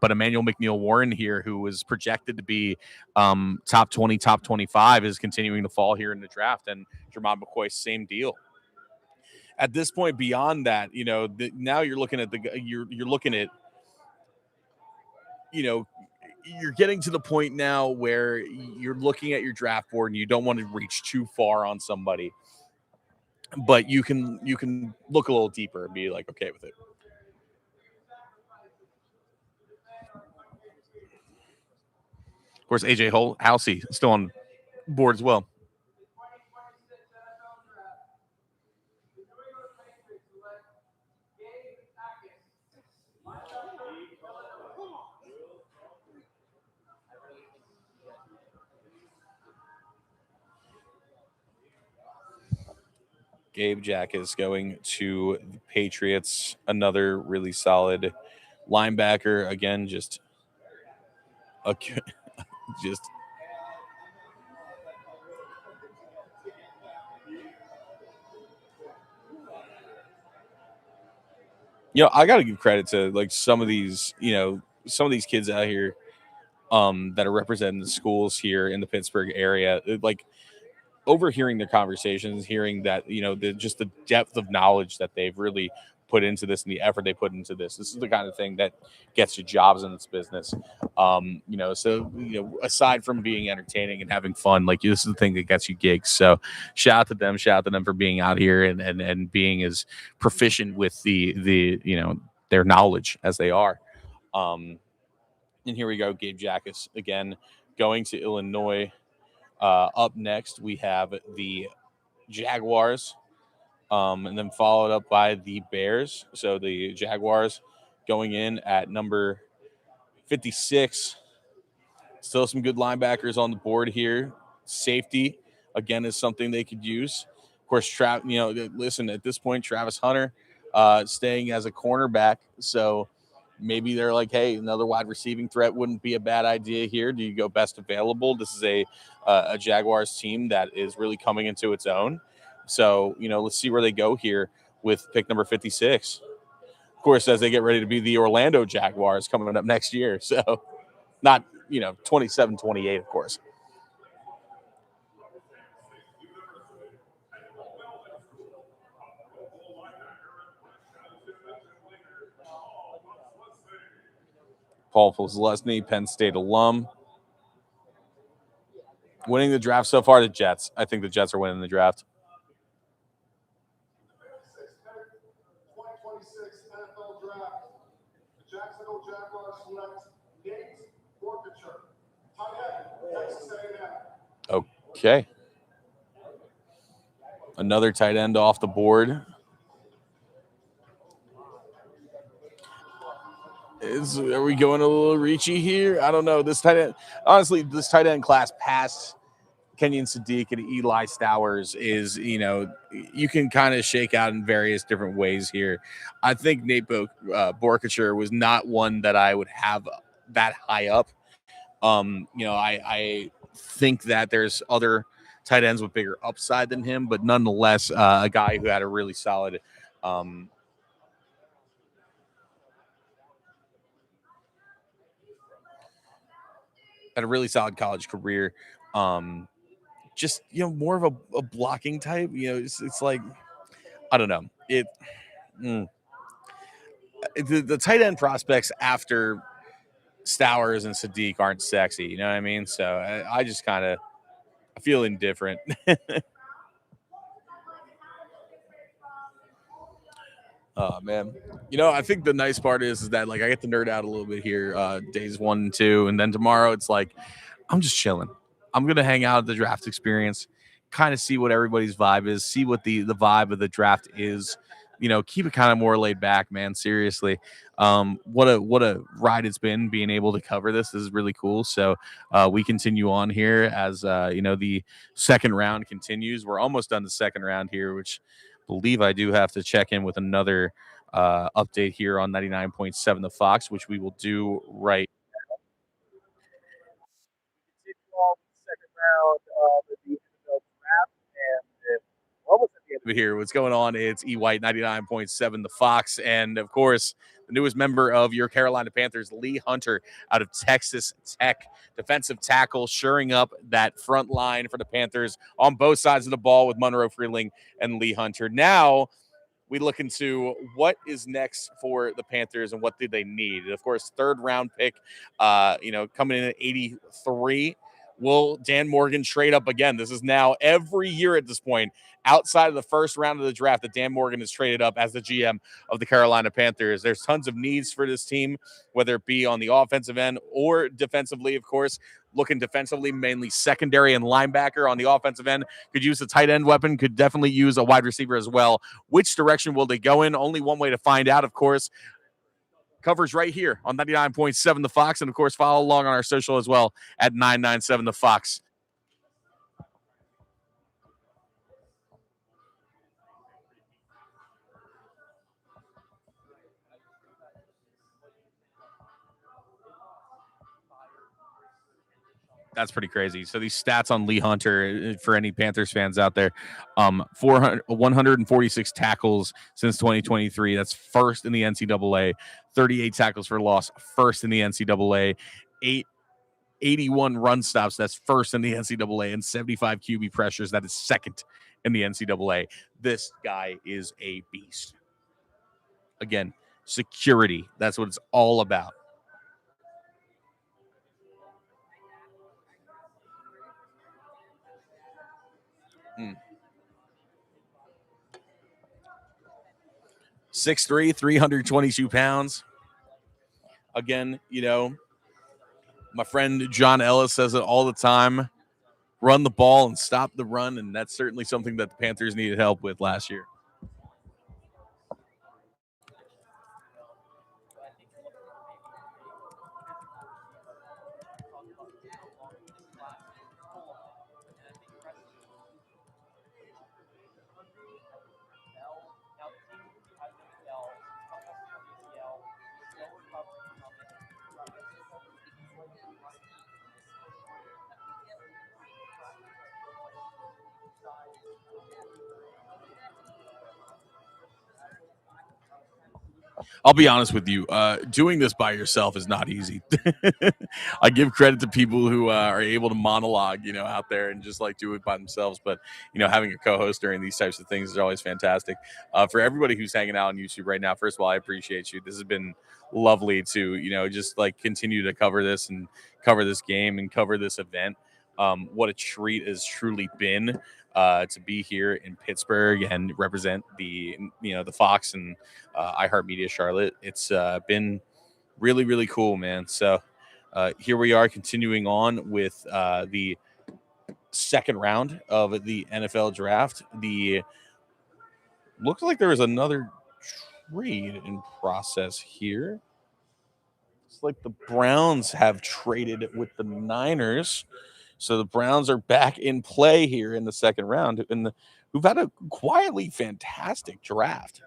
But Emmanuel McNeil-Warren here, who was projected to be top 20, top 25, is continuing to fall here in the draft. And Jermod McCoy, same deal. At this point, beyond that, now you're looking at you're looking at, you're getting to the point now where you're looking at your draft board and you don't want to reach too far on somebody, but you can look a little deeper and be like okay with it. Of course, AJ Housey still on board as well. Gabe Jack is going to the Patriots. Another really solid linebacker. Again, just a, just I got to give credit to like some of these kids out here that are representing the schools here in the Pittsburgh area. Like overhearing their conversations, hearing that just the depth of knowledge that they've really put into this and the effort they put into this. This is the kind of thing that gets you jobs in this business. Aside from being entertaining and having fun, like this is the thing that gets you gigs. So shout out to them for being out here and being as proficient with their knowledge as they are. And here we go, Gabe Jackus again going to Illinois. Up next, we have the Jaguars, and then followed up by the Bears. So the Jaguars going in at number 56. Still some good linebackers on the board here. Safety, again, is something they could use. Of course, listen, at this point, Travis Hunter staying as a cornerback. So maybe they're like, hey, another wide receiving threat wouldn't be a bad idea here. Do you go best available? This is a Jaguars team that is really coming into its own. So, let's see where they go here with pick number 56. Of course, as they get ready to be the Orlando Jaguars coming up next year. So not, 27, 28, of course. Paul Posluszny, Penn State alum. Winning the draft so far, the Jets. I think the Jets are winning the draft. Okay. Another tight end off the board. Are we going a little reachy here? I don't know. This tight end class past Kenyon Sadiq and Eli Stowers is, you can kind of shake out in various different ways here. I think Nate Borkacher was not one that I would have that high up. I think that there's other tight ends with bigger upside than him, but nonetheless, a guy who had a really solid college career. Just more of a blocking type. It's like, I don't know. The tight end prospects after Stowers and Sadiq aren't sexy. You know what I mean? So I just kind of feel indifferent. Oh man, I think the nice part is that like I get to nerd out a little bit here, days 1 and 2, and then tomorrow it's like I'm just chilling. I'm gonna hang out at the draft experience, kind of see what everybody's vibe is, see what the vibe of the draft is. Keep it kind of more laid back, man. Seriously, what a ride it's been being able to cover this. This is really cool. So we continue on here as the second round continues. We're almost done the second round here, which I believe I do have to check in with another update here on 99.7 The Fox, which we will do right here. What's going on? It's E White 99.7 The Fox, and of course the newest member of your Carolina Panthers, Lee Hunter, out of Texas Tech, defensive tackle, shoring up that front line for the Panthers on both sides of the ball with Monroe Freeling and Lee Hunter. Now we look into what is next for the Panthers and what do they need. Of course, third round pick, coming in at 83. Will Dan Morgan trade up again? This is now every year at this point, outside of the first round of the draft, that Dan Morgan has traded up as the GM of the Carolina Panthers. There's tons of needs for this team, whether it be on the offensive end or defensively, of course. Looking defensively, mainly secondary and linebacker. On the offensive end, could use a tight end weapon, could definitely use a wide receiver as well. Which direction will they go in? Only one way to find out, of course. Coverage right here on 99.7 The Fox. And, of course, follow along on our social as well at 997 The Fox. That's pretty crazy. So these stats on Lee Hunter, for any Panthers fans out there, 146 tackles since 2023. That's first in the NCAA. 38 tackles for loss, first in the NCAA. 81 run stops, that's first in the NCAA. And 75 QB pressures, that is second in the NCAA. This guy is a beast. Again, security. That's what it's all about. 6'3", 322 pounds. Again, my friend John Ellis says it all the time. Run the ball and stop the run, and that's certainly something that the Panthers needed help with last year. I'll be honest with you. Doing this by yourself is not easy. I give credit to people who are able to monologue, out there and just do it by themselves. But, having a co-host during these types of things is always fantastic. For everybody who's hanging out on YouTube right now, first of all, I appreciate you. This has been lovely to, just continue to cover this and cover this game and cover this event. What a treat has truly been to be here in Pittsburgh and represent the Fox and iHeartMedia Charlotte. It's been really, really cool, man. So here we are continuing on with the second round of the NFL draft. Looks like there was another trade in process here. It's like the Browns have traded with the Niners. So the Browns are back in play here in the second round, and who've had a quietly fantastic draft.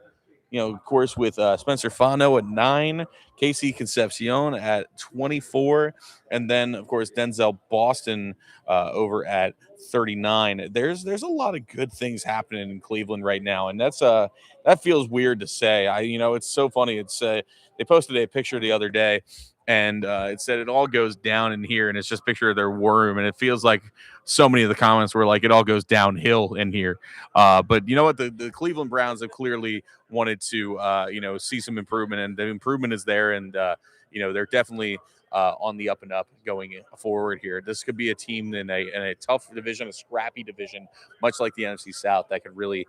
Of course, with Spencer Fano at 9, Casey Concepcion at 24, and then, of course, Denzel Boston over at 39. There's a lot of good things happening in Cleveland right now, and that feels weird to say. It's so funny. It's they posted a picture the other day, and it said it all goes down in here, and it's just a picture of their worm, and it feels like so many of the comments were like, it all goes downhill in here. But you know what? The Cleveland Browns have clearly wanted to, see some improvement, and the improvement is there, and, they're definitely on the up and up going forward here. This could be a team in a tough division, a scrappy division, much like the NFC South, that could really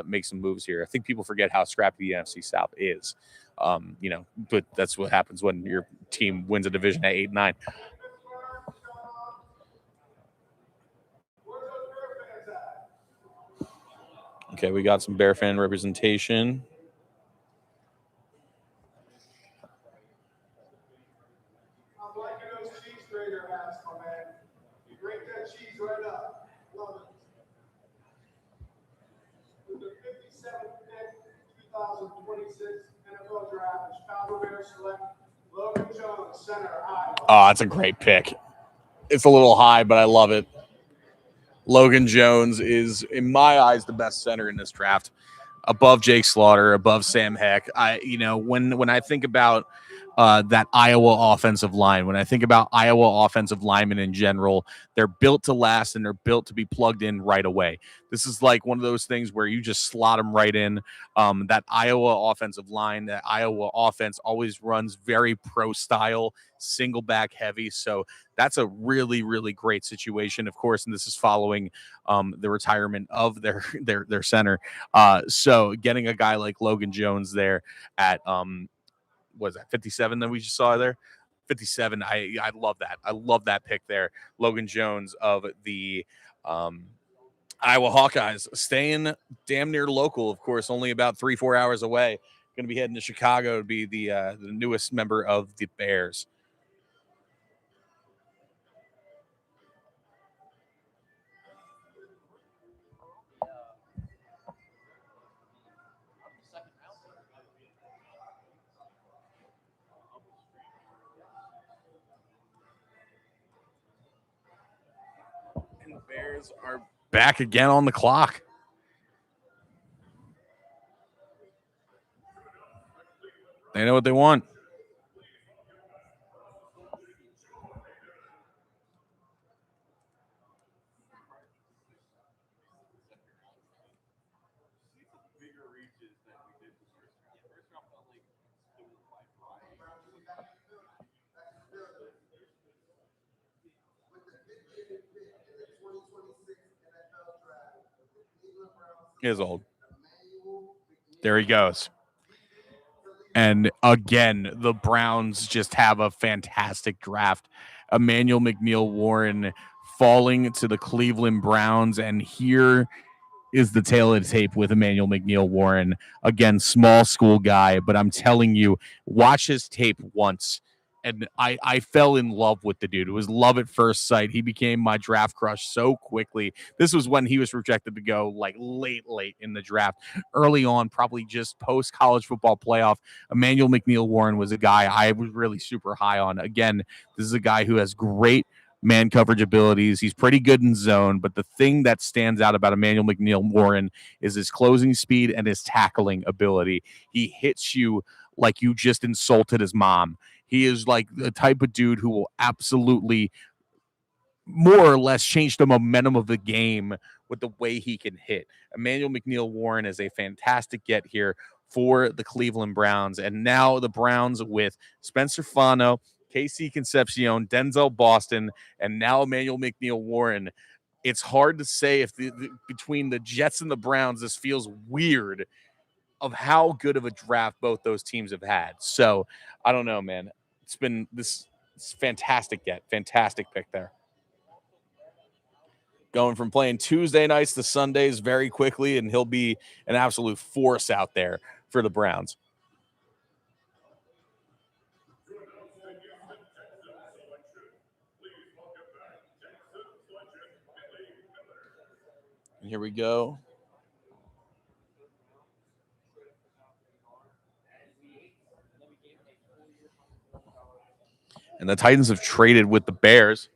make some moves here. I think people forget how scrappy the NFC South is. But that's what happens when your team wins a division at 8-9. Okay, we got some Bear fan representation. I'm liking those cheese grater hats, my man. You break that cheese right up. Love it. With the 57th pick, 2026 NFL Draft, the Chicago Bears select Logan Jones, center, Iowa. Oh, that's a great pick. It's a little high, but I love it. Logan Jones is, in my eyes, the best center in this draft, above Jake Slaughter, above Sam Heck. When I think about that Iowa offensive line. When I think about Iowa offensive linemen in general, they're built to last and they're built to be plugged in right away. This is like one of those things where you just slot them right in. That Iowa offensive line, that Iowa offense always runs very pro style, single back heavy. So that's a really, really great situation, of course. And this is following the retirement of their center. So getting a guy like Logan Jones there at was that 57 that we just saw there? 57. I love that. I love that pick there. Logan Jones of the Iowa Hawkeyes, staying damn near local, of course, only about 3-4 hours away. Going to be heading to Chicago to be the newest member of the Bears. And the Bears are back again on the clock. They know what they want. He is old. There he goes. And again, the Browns just have a fantastic draft. Emmanuel McNeil Warren falling to the Cleveland Browns. And here is the tail of the tape with Emmanuel McNeil Warren. Again, small school guy, but I'm telling you, watch his tape once. And I fell in love with the dude. It was love at first sight. He became my draft crush so quickly. This was when he was projected to go like late in the draft. Early on, probably just post college football playoff, Emmanuel McNeil Warren was a guy I was really super high on. Again, this is a guy who has great man coverage abilities. He's pretty good in zone, but the thing that stands out about Emmanuel McNeil Warren is his closing speed and his tackling ability. He hits you like you just insulted his mom. He is like the type of dude who will absolutely more or less change the momentum of the game with the way he can hit. Emmanuel McNeil Warren is a fantastic get here for the Cleveland Browns. And now the Browns with Spencer Fano, KC Concepcion, Denzel Boston, and now Emmanuel McNeil Warren. It's hard to say if between the Jets and the Browns, this feels weird of how good of a draft both those teams have had. So I don't know, man. It's been this fantastic get, fantastic pick there. Going from playing Tuesday nights to Sundays very quickly, and he'll be an absolute force out there for the Browns. And here we go. And the Titans have traded with the Bears.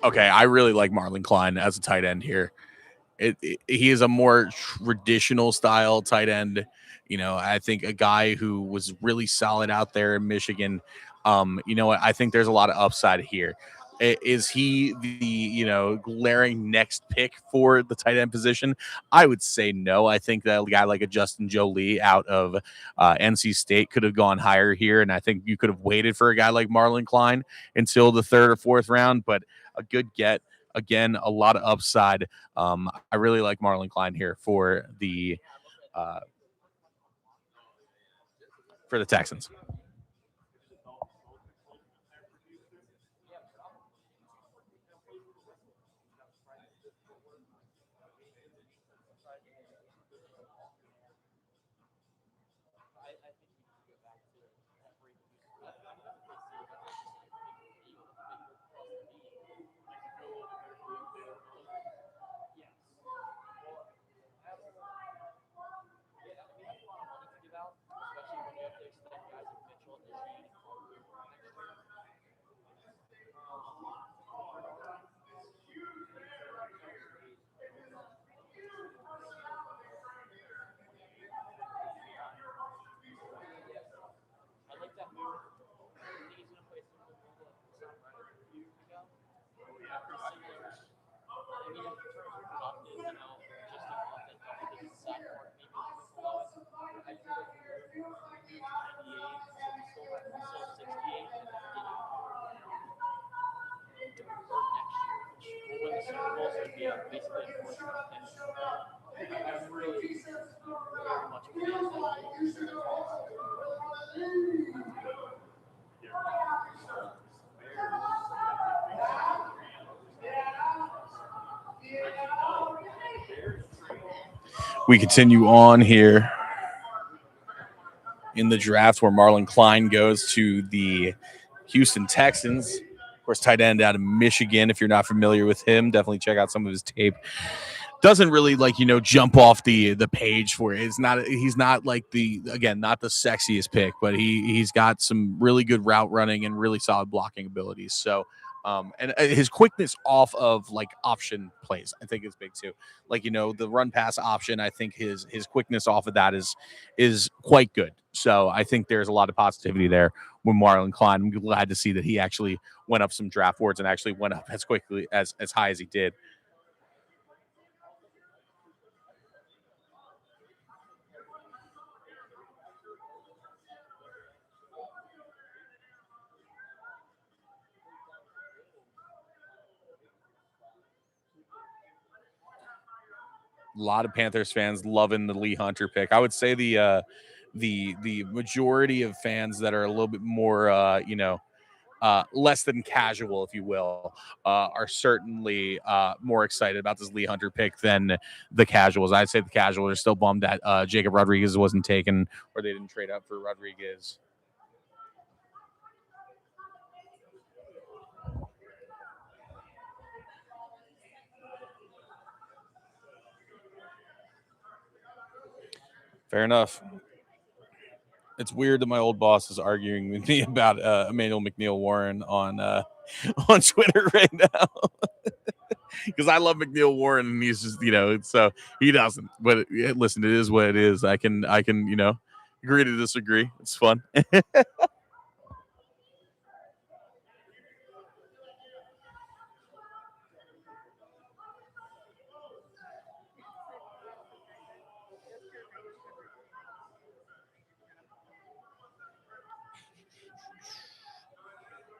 Okay, I really like Marlon Klein as a tight end here. He is a more traditional style tight end. You know, I think a guy who was really solid out there in Michigan. You know what? I think there's a lot of upside here. Is he the glaring next pick for the tight end position? I would say no. I think that a guy like a Justin Jolie out of NC State could have gone higher here, and I think you could have waited for a guy like Marlon Klein until the 3rd or 4th round. But a good get. Again, a lot of upside. I really like Marlon Klein here for the Texans. We continue on here in the draft where Marlon Klein goes to the Houston Texans. Of course, tight end out of Michigan. If you're not familiar with him, definitely check out some of his tape. Doesn't really jump off the page for it. He's not like not the sexiest pick, but he's got some really good route running and really solid blocking abilities. So and his quickness off of option plays, I think is big too. The run pass option, I think his quickness off of that is quite good. So I think there's a lot of positivity there with Marlon Klein. I'm glad to see that he actually went up some draft boards and actually went up as quickly as high as he did. A lot of Panthers fans loving the Lee Hunter pick. I would say the majority of fans that are a little bit more less than casual, if you will, are certainly more excited about this Lee Hunter pick than the casuals. I'd say the casuals are still bummed that Jacob Rodriguez wasn't taken, or they didn't trade up for Rodriguez. Fair enough. It's weird that my old boss is arguing with me about Emmanuel McNeil Warren on Twitter right now because I love McNeil Warren and he's just so he doesn't. But listen, it is what it is. I can agree to disagree. It's fun.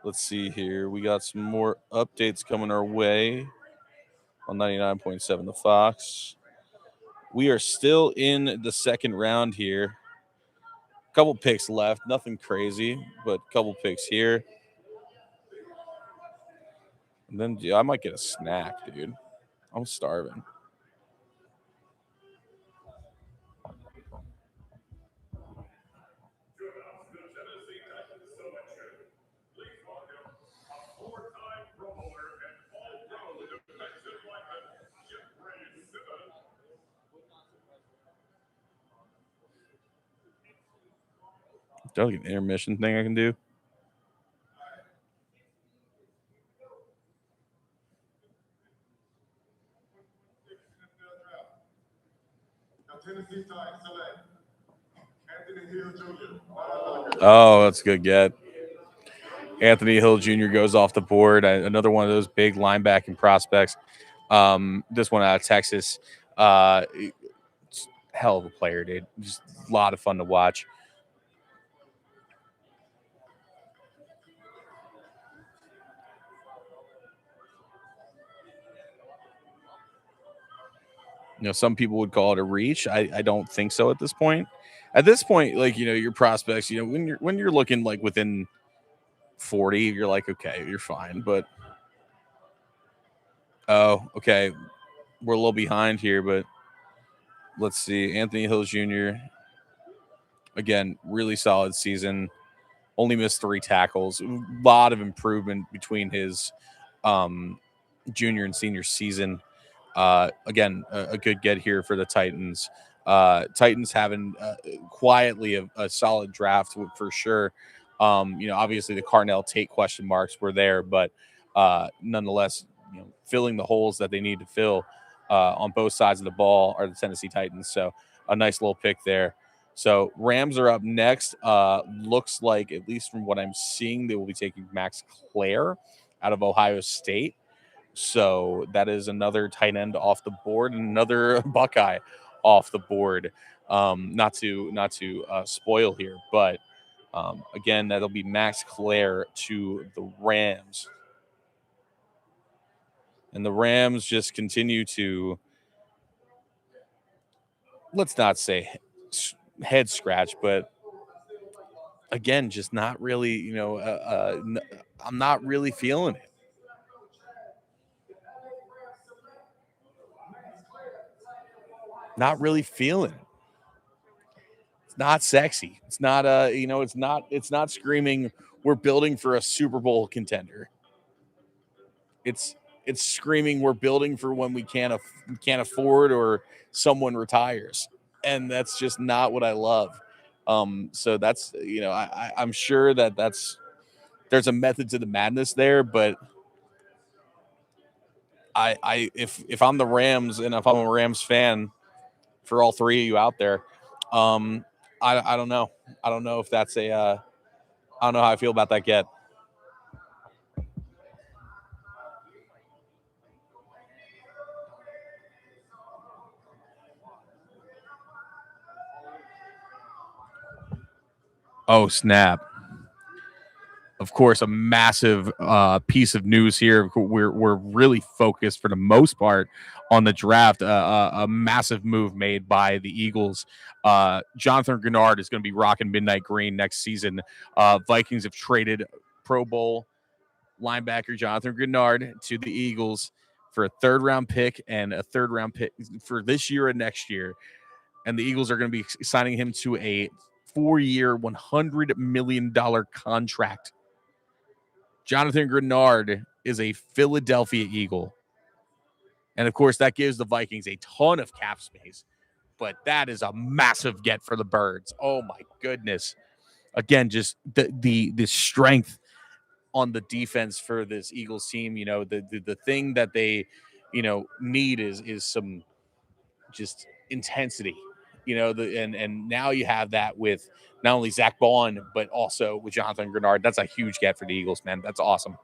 Let's see here. We got some more updates coming our way on 99.7 The Fox. We are still in the second round here. A couple picks left. Nothing crazy, but a couple picks here. And then I might get a snack, dude. I'm starving. Do I have an intermission thing I can do? Oh, that's a good get. Anthony Hill Jr. goes off the board. Another one of those big linebacking prospects. This one out of Texas. Hell of a player, dude. Just a lot of fun to watch. Some people would call it a reach. I don't think so at this point. At this point, your prospects, when you're looking within 40, you're like, okay, you're fine. But okay, we're a little behind here, but let's see. Anthony Hill Jr. Again, really solid season. Only missed 3 tackles. A lot of improvement between his junior and senior season. Again, a good get here for the Titans. Titans having quietly a solid draft for sure. Obviously the Carnell Tate question marks were there, but nonetheless, filling the holes that they need to fill on both sides of the ball are the Tennessee Titans. So a nice little pick there. So Rams are up next. Looks like, at least from what I'm seeing, they will be taking Max Clare out of Ohio State. So that is another tight end off the board and another Buckeye off the board. Not to spoil here, but again, that'll be Max Clare to the Rams. And the Rams just continue to let's not say head scratch, but again, just not really, I'm not really feeling it. Not really feeling it. It's not sexy. It's not it's not screaming we're building for a Super Bowl contender. It's it's screaming we're building for when we can't afford or someone retires. And that's just not what I love. So that's I'm sure that's there's a method to the madness there, but if I'm the Rams and if I'm a Rams fan, for all three of you out there, um, I don't know. I don't know if that's I don't know how I feel about that yet. Oh snap! Of course, a massive piece of news here. We're really focused for the most part on the draft. A massive move made by the Eagles. Jonathan Grenard is going to be rocking midnight green next season. Vikings have traded Pro Bowl linebacker Jonathan Grenard to the Eagles for a third round pick and a third round pick for this year and next year. And the Eagles are going to be signing him to a 4-year, $100 million contract. Jonathan Grenard is a Philadelphia Eagle. And of course, that gives the Vikings a ton of cap space. But that is a massive get for the Birds. Oh my goodness. Again, just the strength on the defense for this Eagles team. The thing that they, need is some just intensity. And now you have that with not only Zach Bond, but also with Jonathan Grenard. That's a huge get for the Eagles, man. That's awesome.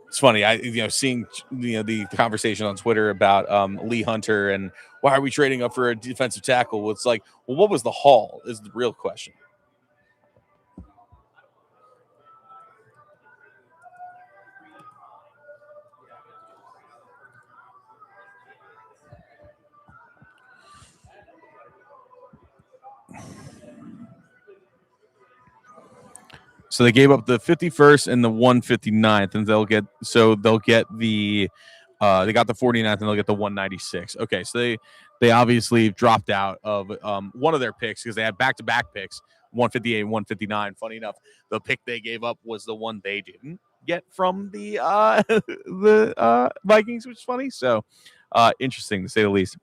It's funny, seeing the conversation on Twitter about Lee Hunter and why are we trading up for a defensive tackle? Well, it's like, well, what was the haul? Is the real question. So they gave up the 51st and the 159th, and they'll get the they got the 49th and they'll get the 196. Okay, so they obviously dropped out of one of their picks because they had back-to-back picks, 158 and 159. Funny enough, the pick they gave up was the one they didn't get from the the Vikings, which is funny. So interesting to say the least.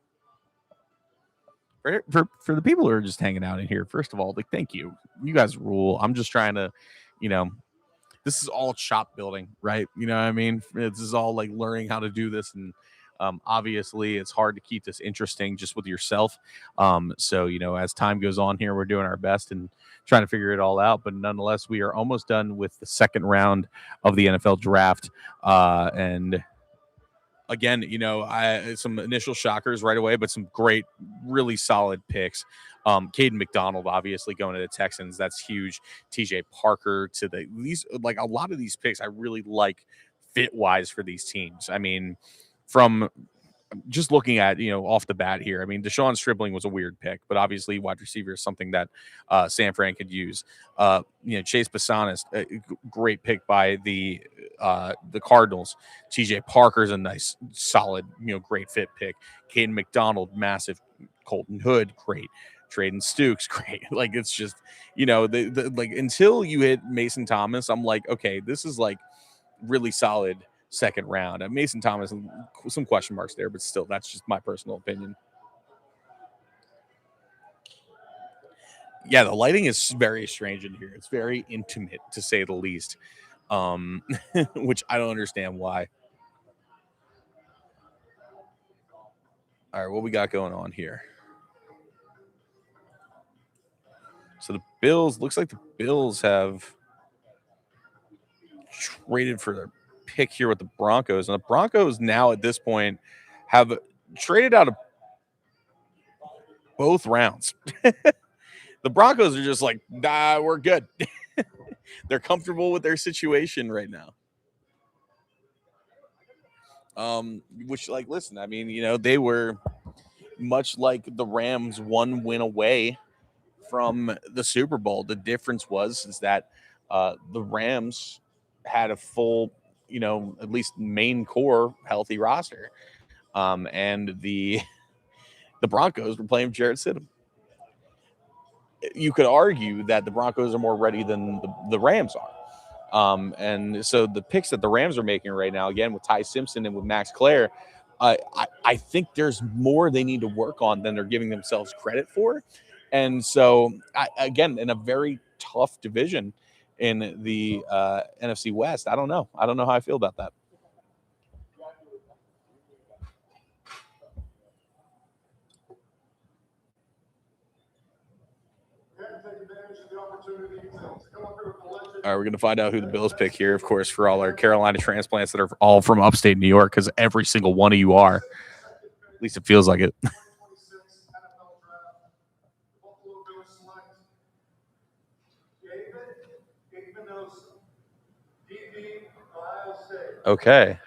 For the people who are just hanging out in here, first of all, like, thank you. You guys rule. I'm just trying to, this is all shop building, right? You know what I mean? This is all like learning how to do this. And obviously, it's hard to keep this interesting just with yourself. So, as time goes on here, we're doing our best and trying to figure it all out. But nonetheless, we are almost done with the second round of the NFL draft. And again, some initial shockers right away, but some great, really solid picks. Caden McDonald, obviously going to the Texans, that's huge. TJ Parker to these, like a lot of these picks, I really like fit wise for these teams. I mean, from just looking at off the bat here, I mean, Deshaun Stribling was a weird pick, but obviously wide receiver is something that San Fran could use. Chase Basanis, a great pick by the Cardinals. TJ Parker's a nice, solid, great fit pick. Caden McDonald, massive. Colton Hood, great. Traden Stukes, great. Like, it's just like until you hit Mason Thomas, I'm like, okay, this is like really solid second round. Mason Thomas, some question marks there, but still, that's just my personal opinion. Yeah, the lighting is very strange in here. It's very intimate, to say the least, which I don't understand why. All right, what we got going on here? So the Bills, looks like the Bills have traded for their pick here with the Broncos. And the Broncos now at this point have traded out of both rounds. The Broncos are just like, nah, we're good. They're comfortable with their situation right now. Which, like, listen, I mean, they were much like the Rams, one win away from the Super Bowl. The difference is that the Rams had a full, at least main core healthy roster, and the Broncos were playing Jarrett Stidham. You could argue that the Broncos are more ready than the Rams are. And so the picks that the Rams are making right now, again, with Ty Simpson and with Max Clare, I think there's more they need to work on than they're giving themselves credit for. And so, again, in a very tough division in the NFC West, I don't know. I don't know how I feel about that. All right, we're going to find out who the Bills pick here, of course, for all our Carolina transplants that are all from upstate New York, because every single one of you are. At least it feels like it. Okay.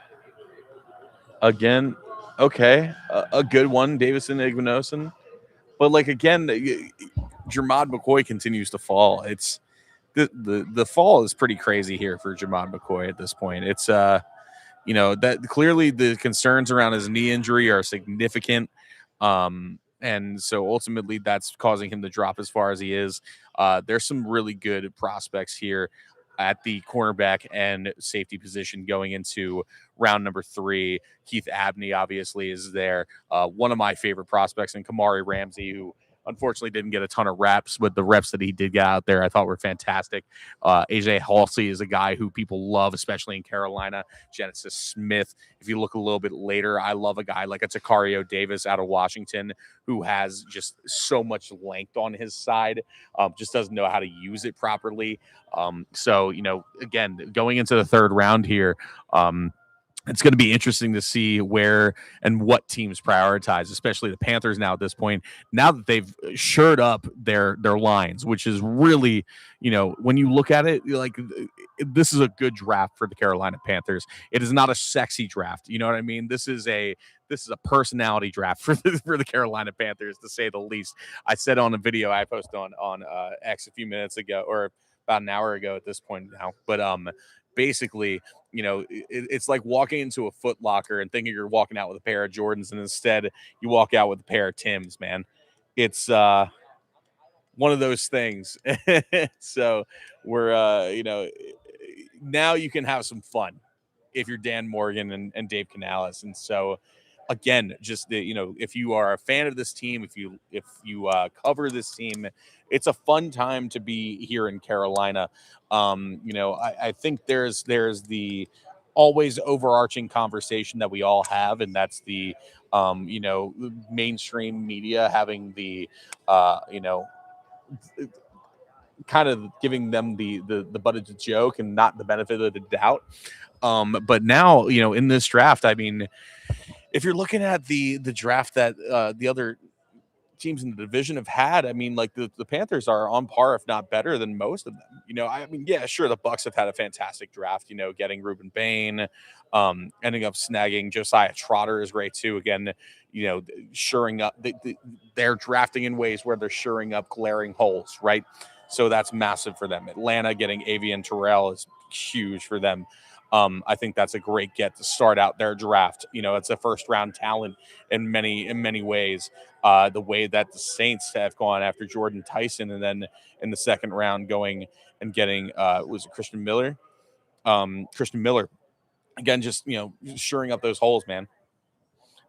Again, okay. A good one, Davison Igbinosun. But, like, again, Jermod McCoy continues to fall. It's the fall is pretty crazy here for Jermod McCoy at this point. It's that clearly the concerns around his knee injury are significant. And so ultimately that's causing him to drop as far as he is. There's some really good prospects here at the cornerback and safety position going into round number 3. Keith Abney obviously is there. One of my favorite prospects, and Kamari Ramsey, who unfortunately didn't get a ton of reps, but the reps that he did get out there I thought were fantastic. AJ Halsey is a guy who people love, especially in Carolina. Genesis Smith, if you look a little bit later, I love a guy like a Takario Davis out of Washington who has just so much length on his side, just doesn't know how to use it properly. So, again, going into the 3rd round here, it's going to be interesting to see where and what teams prioritize, especially the Panthers now at this point, now that they've shored up their lines, which is really, when you look at it, like, this is a good draft for the Carolina Panthers. It is not a sexy draft. You know what I mean? This is a personality draft for the Carolina Panthers, to say the least. I said on a video I posted on X a few minutes ago, or about an hour ago at this point now, but basically, it's like walking into a Foot Locker and thinking you're walking out with a pair of Jordans, and instead you walk out with a pair of Tims, man. It's one of those things. So we're, now you can have some fun if you're Dan Morgan and Dave Canales. And so, again, just if you are a fan of this team, if you cover this team, it's a fun time to be here in Carolina. I think there's the always overarching conversation that we all have, and that's the mainstream media having the kind of giving them the butt of the joke and not the benefit of the doubt. But now, in this draft, I mean, if you're looking at the draft that the other teams in the division have had, I mean, like, the Panthers are on par, if not better than most of them. I mean, yeah, sure, the Bucs have had a fantastic draft, getting Ruben Bain, ending up snagging Josiah Trotter is great too. Again, shoring up, they're drafting in ways where they're shoring up glaring holes, right? So that's massive for them. Atlanta getting Avian Terrell is huge for them. I think that's a great get to start out their draft. It's a first round talent in many ways. The way that the Saints have gone after Jordan Tyson, and then in the 2nd round going and getting was it Christian Miller? Christian Miller, again, just shoring up those holes, man.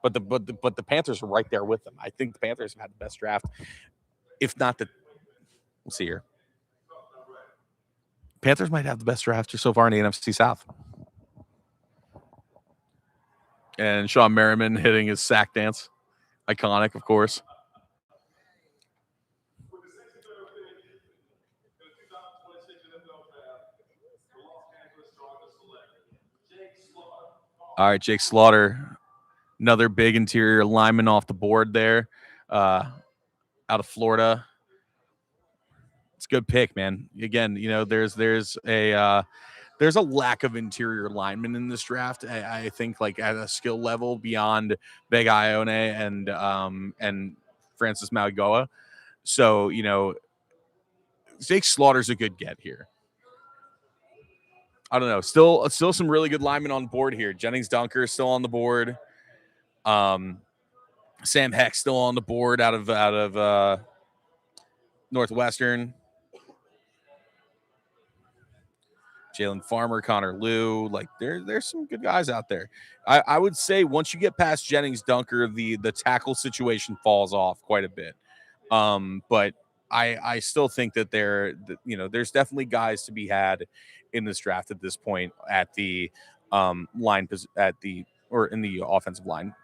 But the Panthers are right there with them. I think the Panthers have had the best draft, if not the. We'll see here. Panthers might have the best draft so far in the NFC South. And Sean Merriman hitting his sack dance. Iconic, of course. All right, Jake Slaughter, another big interior lineman off the board there, out of Florida. It's a good pick, man. Again, there's there's a lack of interior linemen in this draft. I think like at a skill level beyond Big Ione and Francis Mauigoa. So, Jake Slaughter's a good get here. I don't know. Still some really good linemen on the board here. Jennings Dunker is still on the board. Sam Heck still on the board out of Northwestern. Jalen Farmer, Connor Liu, like there's some good guys out there. I would say once you get past Jennings Dunker, the tackle situation falls off quite a bit. But I still think that there's definitely guys to be had in this draft at this point at the in the offensive line.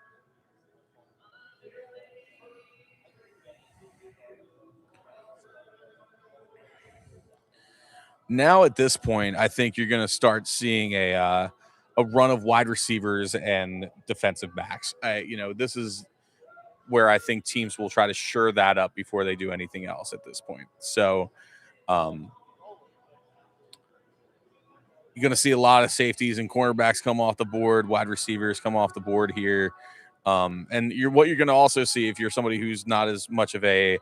Now at this point, I think you're going to start seeing a run of wide receivers and defensive backs. This is where I think teams will try to shore that up before they do anything else at this point. So you're going to see a lot of safeties and cornerbacks come off the board, wide receivers come off the board here. And what you're going to also see if you're somebody who's not as much of a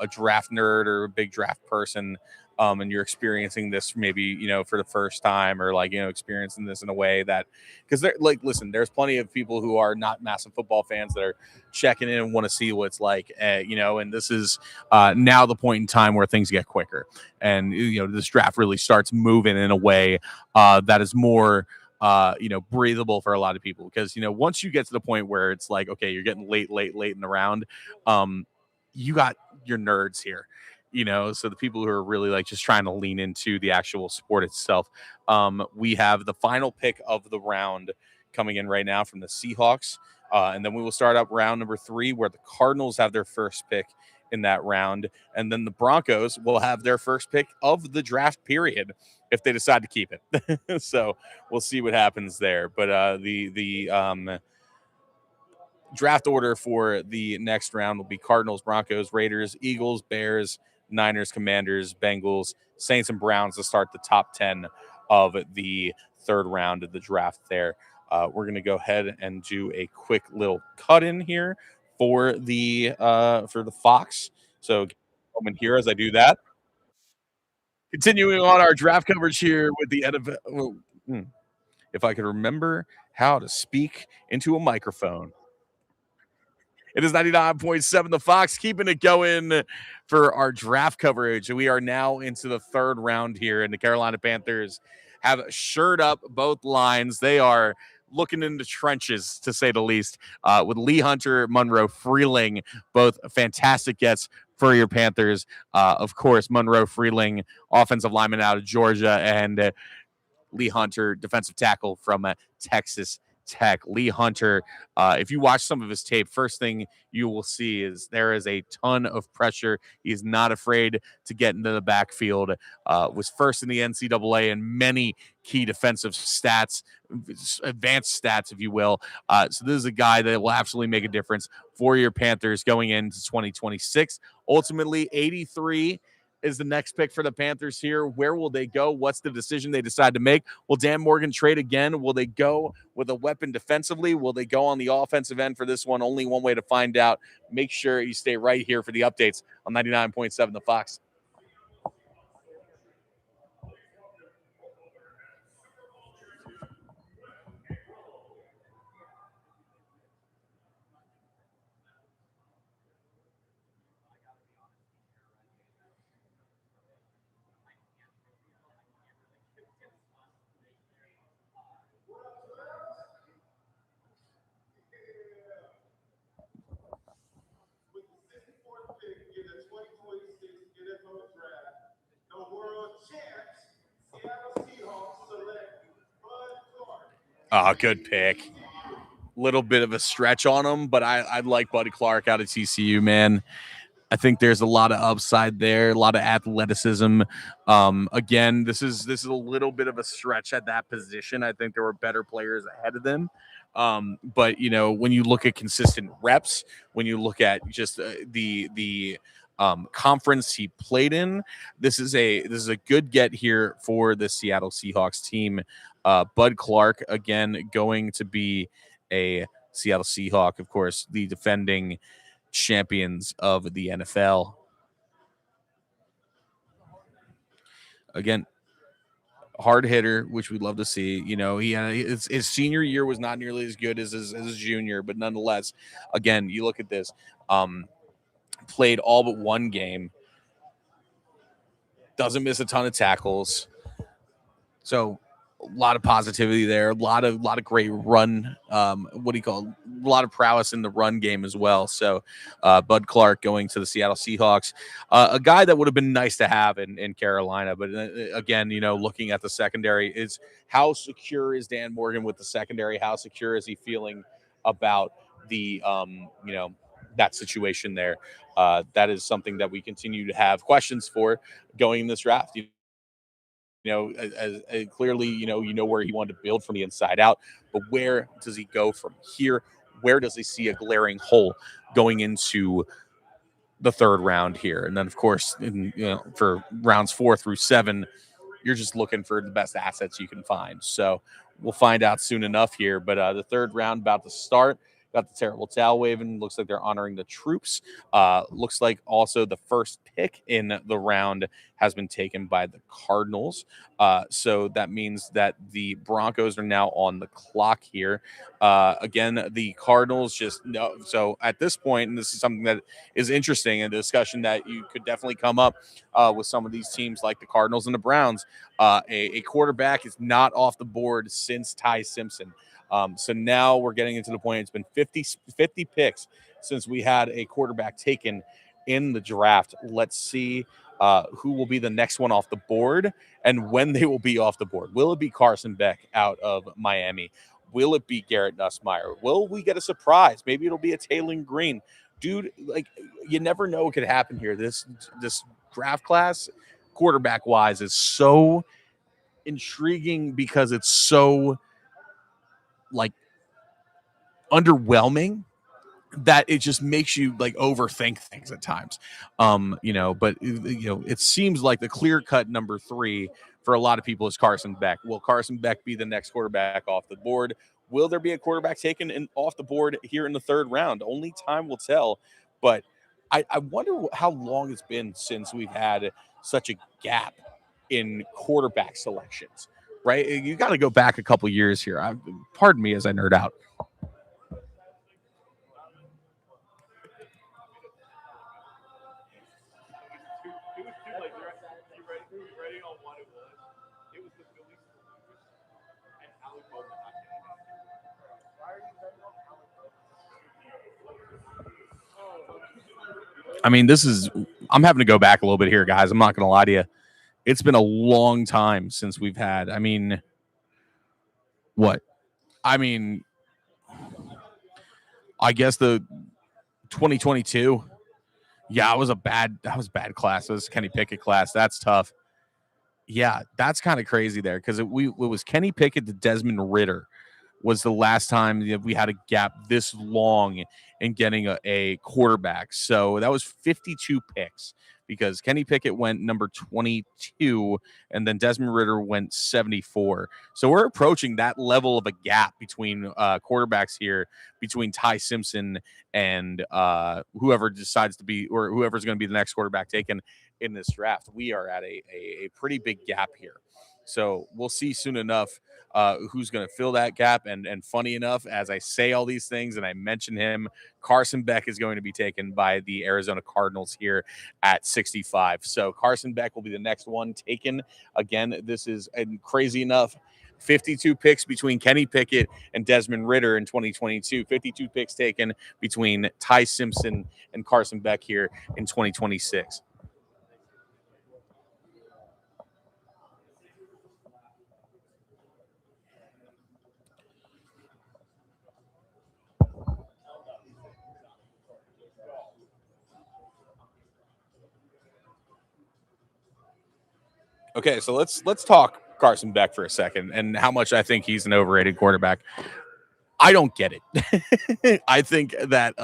draft nerd or a big draft person, and you're experiencing this maybe, for the first time or experiencing this in a way that, because there's plenty of people who are not massive football fans that are checking in and want to see what it's like, and this is now the point in time where things get quicker. And, this draft really starts moving in a way that is more, breathable for a lot of people. Because, once you get to the point where it's like, okay, you're getting late in the round, you got your nerds here. So the people who are really just trying to lean into the actual sport itself. We have the final pick of the round coming in right now from the Seahawks. And then we will start up round number 3, where the Cardinals have their first pick in that round. And then the Broncos will have their first pick of the draft period if they decide to keep it. So we'll see what happens there. But the draft order for the next round will be Cardinals, Broncos, Raiders, Eagles, Bears, Niners, Commanders, Bengals, Saints, and Browns to start the top 10 of the third round of the draft there. We're going to go ahead and do a quick little cut in here for the Fox. So moment here as I do that. Continuing on our draft coverage here with the NFL. If I could remember how to speak into a microphone. It is 99.7 The Fox, keeping it going for our draft coverage. We are now into the third round here, and the Carolina Panthers have shored up both lines. They are looking into trenches, to say the least, with Lee Hunter, Monroe Freeling, both fantastic gets for your Panthers. Of course, Monroe Freeling, offensive lineman out of Georgia, and Lee Hunter, defensive tackle from Texas Tech. Lee Hunter, if you watch some of his tape, first thing you will see is there is a ton of pressure. He's not afraid to get into the backfield. Was first in the NCAA in many key defensive stats, advanced stats, if you will. So this is a guy that will absolutely make a difference for your Panthers going into 2026. Ultimately, 83 is the next pick for the Panthers here. Where will they go? What's the decision they decide to make? Will Dan Morgan trade again? Will they go with a weapon defensively? Will they go on the offensive end for this one? Only one way to find out. Make sure you stay right here for the updates on 99.7 The Fox. Oh, good pick. Little bit of a stretch on him, but I like Buddy Clark out of TCU, man. I think there's a lot of upside there, a lot of athleticism. Again, this is a little bit of a stretch at that position. I think there were better players ahead of them. But when you look at consistent reps, when you look at just the conference he played in. This is a good get here for the Seattle Seahawks team. Bud Clark, again, going to be a Seattle Seahawk, of course, the defending champions of the NFL. Again, hard hitter, which we'd love to see. You know, his senior year was not nearly as good as his junior, but nonetheless, again, you look at this, played all but one game, doesn't miss a ton of tackles, so a lot of positivity there, a lot of great run, a lot of prowess in the run game as well. So Bud Clark going to the Seattle Seahawks, a guy that would have been nice to have in Carolina, but again, you know, looking at the secondary, is how secure is Dan Morgan with the secondary? How secure is he feeling about the you know, that situation there? That is something that we continue to have questions for going in this draft. You know, as clearly, you know where he wanted to build from the inside out, but where does he go from here? Where does he see a glaring hole going into the third round here? And then, of course, for rounds 4 through 7, you're just looking for the best assets you can find. So we'll find out soon enough here. But the third round about to start. Got the terrible towel waving. Looks like they're honoring the troops. Looks like also the first pick in the round has been taken by the Cardinals. So that means that the Broncos are now on the clock here. Again, the Cardinals just know. So at this point, and this is something that is interesting, and a discussion that you could definitely come up with some of these teams like the Cardinals and the Browns. A quarterback is not off the board since Ty Simpson. So now we're getting into the point. It's been 50 picks since we had a quarterback taken in the draft. Let's see who will be the next one off the board and when they will be off the board. Will it be Carson Beck out of Miami? Will it be Garrett Nussmeier? Will we get a surprise? Maybe it'll be a Taylor Green. Dude, like, you never know what could happen here. This draft class, quarterback-wise, is so intriguing because it's so like underwhelming that it just makes you like overthink things at times. You know, but it seems like the clear-cut number 3 for a lot of people is Carson Beck. Will Carson Beck be the next quarterback off the board? Will there be a quarterback taken off the board here in the third round? Only time will tell. But I wonder how long it's been since we've had such a gap in quarterback selections. Right, you got to go back a couple years here. Pardon me as I nerd out. I mean, I'm having to go back a little bit here, guys. I'm not going to lie to you. It's been a long time since we've had. I mean, what? I mean, I guess the 2022. Yeah, it was a bad class. It was Kenny Pickett class. That's tough. Yeah, that's kind of crazy there because it was Kenny Pickett to Desmond Ridder was the last time we had a gap this long in getting a quarterback. So that was 52 picks because Kenny Pickett went number 22 and then Desmond Ridder went 74. So we're approaching that level of a gap between quarterbacks here, between Ty Simpson and whoever decides to be or whoever's going to be the next quarterback taken in this draft. We are at a pretty big gap here. So we'll see soon enough who's going to fill that gap. And funny enough, as I say all these things and I mention him, Carson Beck is going to be taken by the Arizona Cardinals here at 65. So Carson Beck will be the next one taken. Again, this is crazy enough. 52 picks between Kenny Pickett and Desmond Ridder in 2022. 52 picks taken between Ty Simpson and Carson Beck here in 2026. Okay, so let's talk Carson Beck for a second and how much I think he's an overrated quarterback. I don't get it. I think that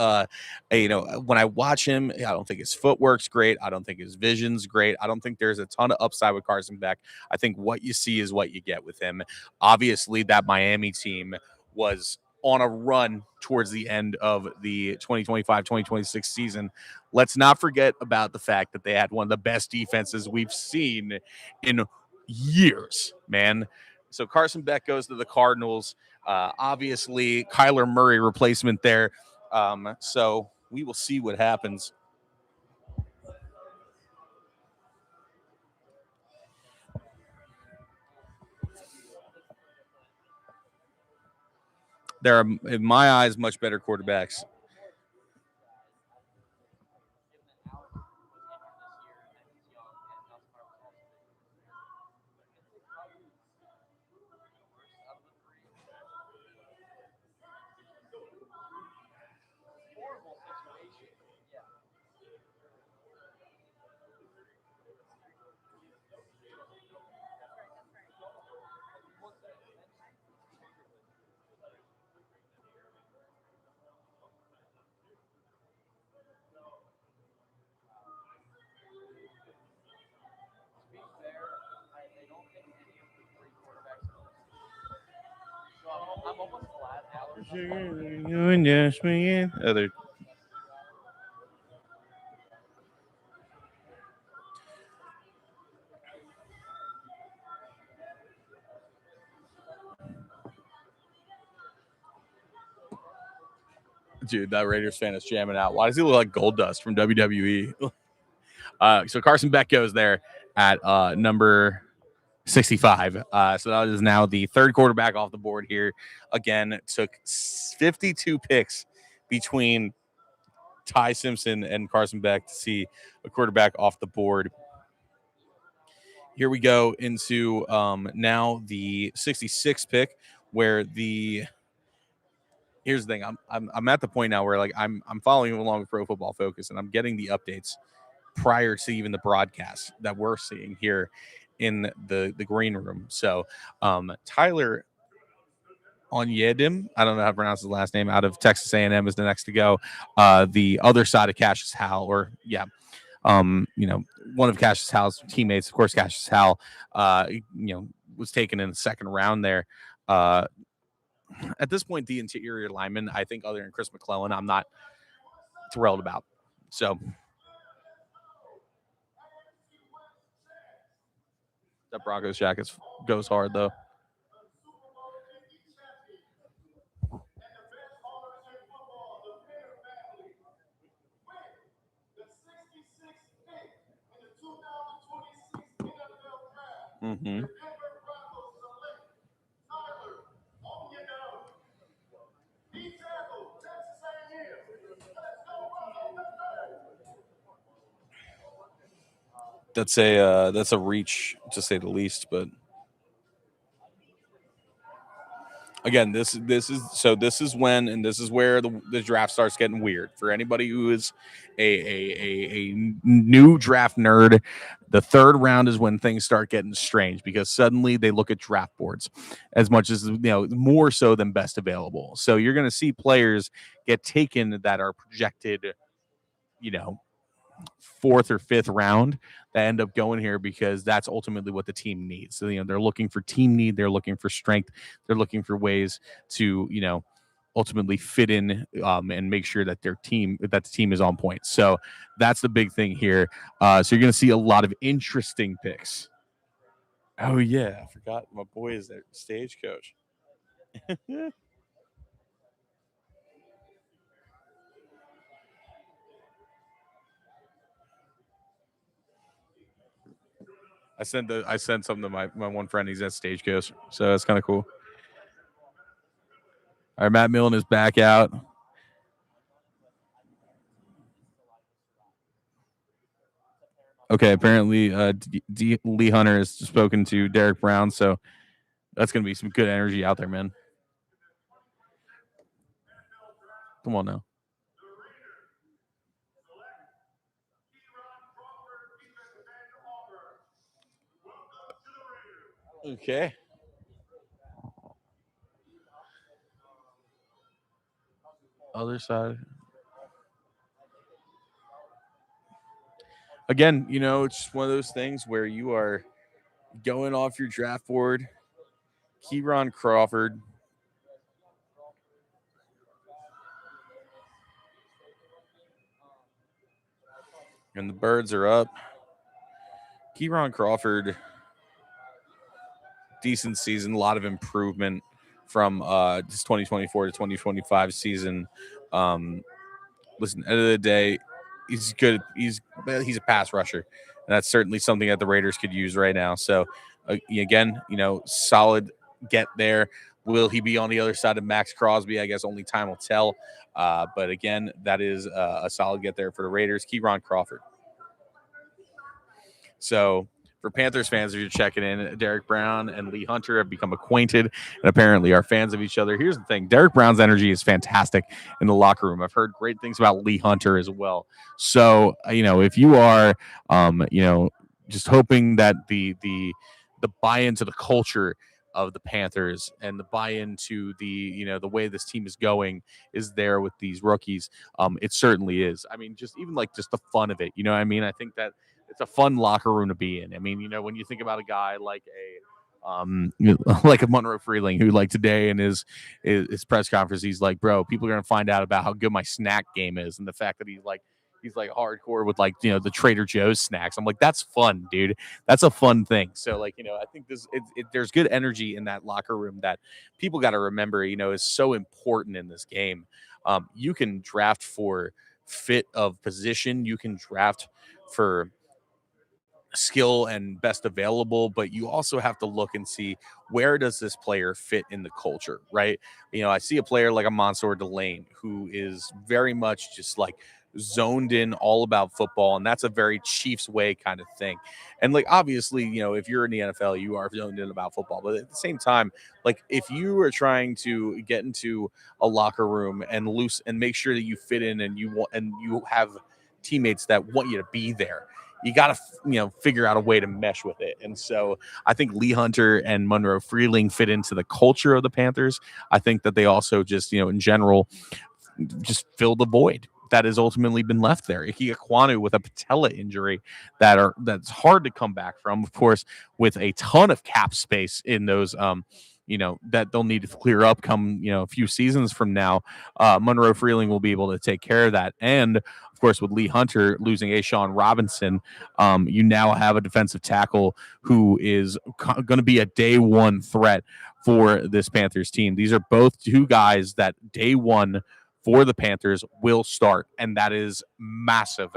when I watch him, I don't think his footwork's great. I don't think his vision's great. I don't think there's a ton of upside with Carson Beck. I think what you see is what you get with him. Obviously, that Miami team was on a run towards the end of the 2025-2026 season. Let's not forget about the fact that they had one of the best defenses we've seen in years, man. So Carson Beck goes to the Cardinals. Obviously, Kyler Murray replacement there. So we will see what happens. There are, in my eyes, much better quarterbacks. Other dude, that Raiders fan is jamming out. Why does he look like Goldust from WWE? So Carson Beck goes there at number 65. So that is now the third quarterback off the board here. Again, it took 52 picks between Ty Simpson and Carson Beck to see a quarterback off the board. Here we go into now the 66th pick, where here's the thing. I'm at the point now where like I'm following along with Pro Football Focus, and I'm getting the updates prior to even the broadcast that we're seeing here in the green room. So Tyler Onyedim, I don't know how to pronounce his last name, out of Texas A&M is the next to go. The other side of Cassius Howell, one of Cassius Howell's teammates, of course, Cassius Howell, was taken in the second round there. At this point, the interior lineman, I think, other than Chris McClellan, I'm not thrilled about. So that Broncos jacket goes hard, though. Mm-hmm. That's a reach, to say the least, but again, this is when, and this is where the draft starts getting weird for anybody who is a new draft nerd. The third round is when things start getting strange, because suddenly they look at draft boards as much as, more so than best available. So you're going to see players get taken that are projected, fourth or fifth round, that end up going here because that's ultimately what the team needs. So, they're looking for team need, they're looking for strength, they're looking for ways to, ultimately fit in and make sure that the team is on point. So that's the big thing here. So you're going to see a lot of interesting picks. Oh yeah, I forgot my boy is their Stagecoach. I sent something to my one friend. He's at Stagecoach, so that's kind of cool. All right, Matt Millen is back out. Okay, apparently Lee Hunter has spoken to Derek Brown, so that's going to be some good energy out there, man. Come on now. Okay. other side. Again, it's just one of those things where you are going off your draft board. Kieran Crawford. And the birds are up. Kieran Crawford, decent season, a lot of improvement from this 2024 to 2025 season. Listen, end of the day, he's good. He's a pass rusher, and that's certainly something that the Raiders could use right now. So, again, solid get there. Will he be on the other side of Max Crosby? I guess only time will tell. But again, that is a solid get there for the Raiders. Kieran Crawford. So for Panthers fans, if you're checking in, Derek Brown and Lee Hunter have become acquainted and apparently are fans of each other. Here's the thing. Derek Brown's energy is fantastic in the locker room. I've heard great things about Lee Hunter as well. So, if you are, just hoping that the buy-in to the culture of the Panthers and the buy-in to the way this team is going is there with these rookies. It certainly is. I mean, just the fun of it. I think that it's a fun locker room to be in. I mean, when you think about a guy like like a Monroe Freeling, who today in his press conference, he's like, bro, people are going to find out about how good my snack game is. And the fact that he's hardcore with the Trader Joe's snacks. I'm like, that's fun, dude. That's a fun thing. So I think there's good energy in that locker room that people got to remember, is so important in this game. You can draft for fit of position. You can draft for skill and best available, but you also have to look and see where does this player fit in the culture, right? I see a player like a Mansour Delane who is very much just zoned in all about football, and that's a very Chiefs way kind of thing. And obviously, if you're in the NFL, you are zoned in about football, but at the same time, if you are trying to get into a locker room and make sure that you fit in and you have teammates that want you to be there, you got to, figure out a way to mesh with it. And so I think Lee Hunter and Monroe Freeling fit into the culture of the Panthers. I think that they also just, in general, just fill the void that has ultimately been left there. Ike Ekwonu with a patella injury that's hard to come back from, of course, with a ton of cap space in those that they'll need to clear up come, a few seasons from now. Monroe Freeling will be able to take care of that. And of course, with Lee Hunter losing Ashawn Robinson, you now have a defensive tackle who is going to be a day one threat for this Panthers team. These are both two guys that day one for the Panthers will start. And that is massive,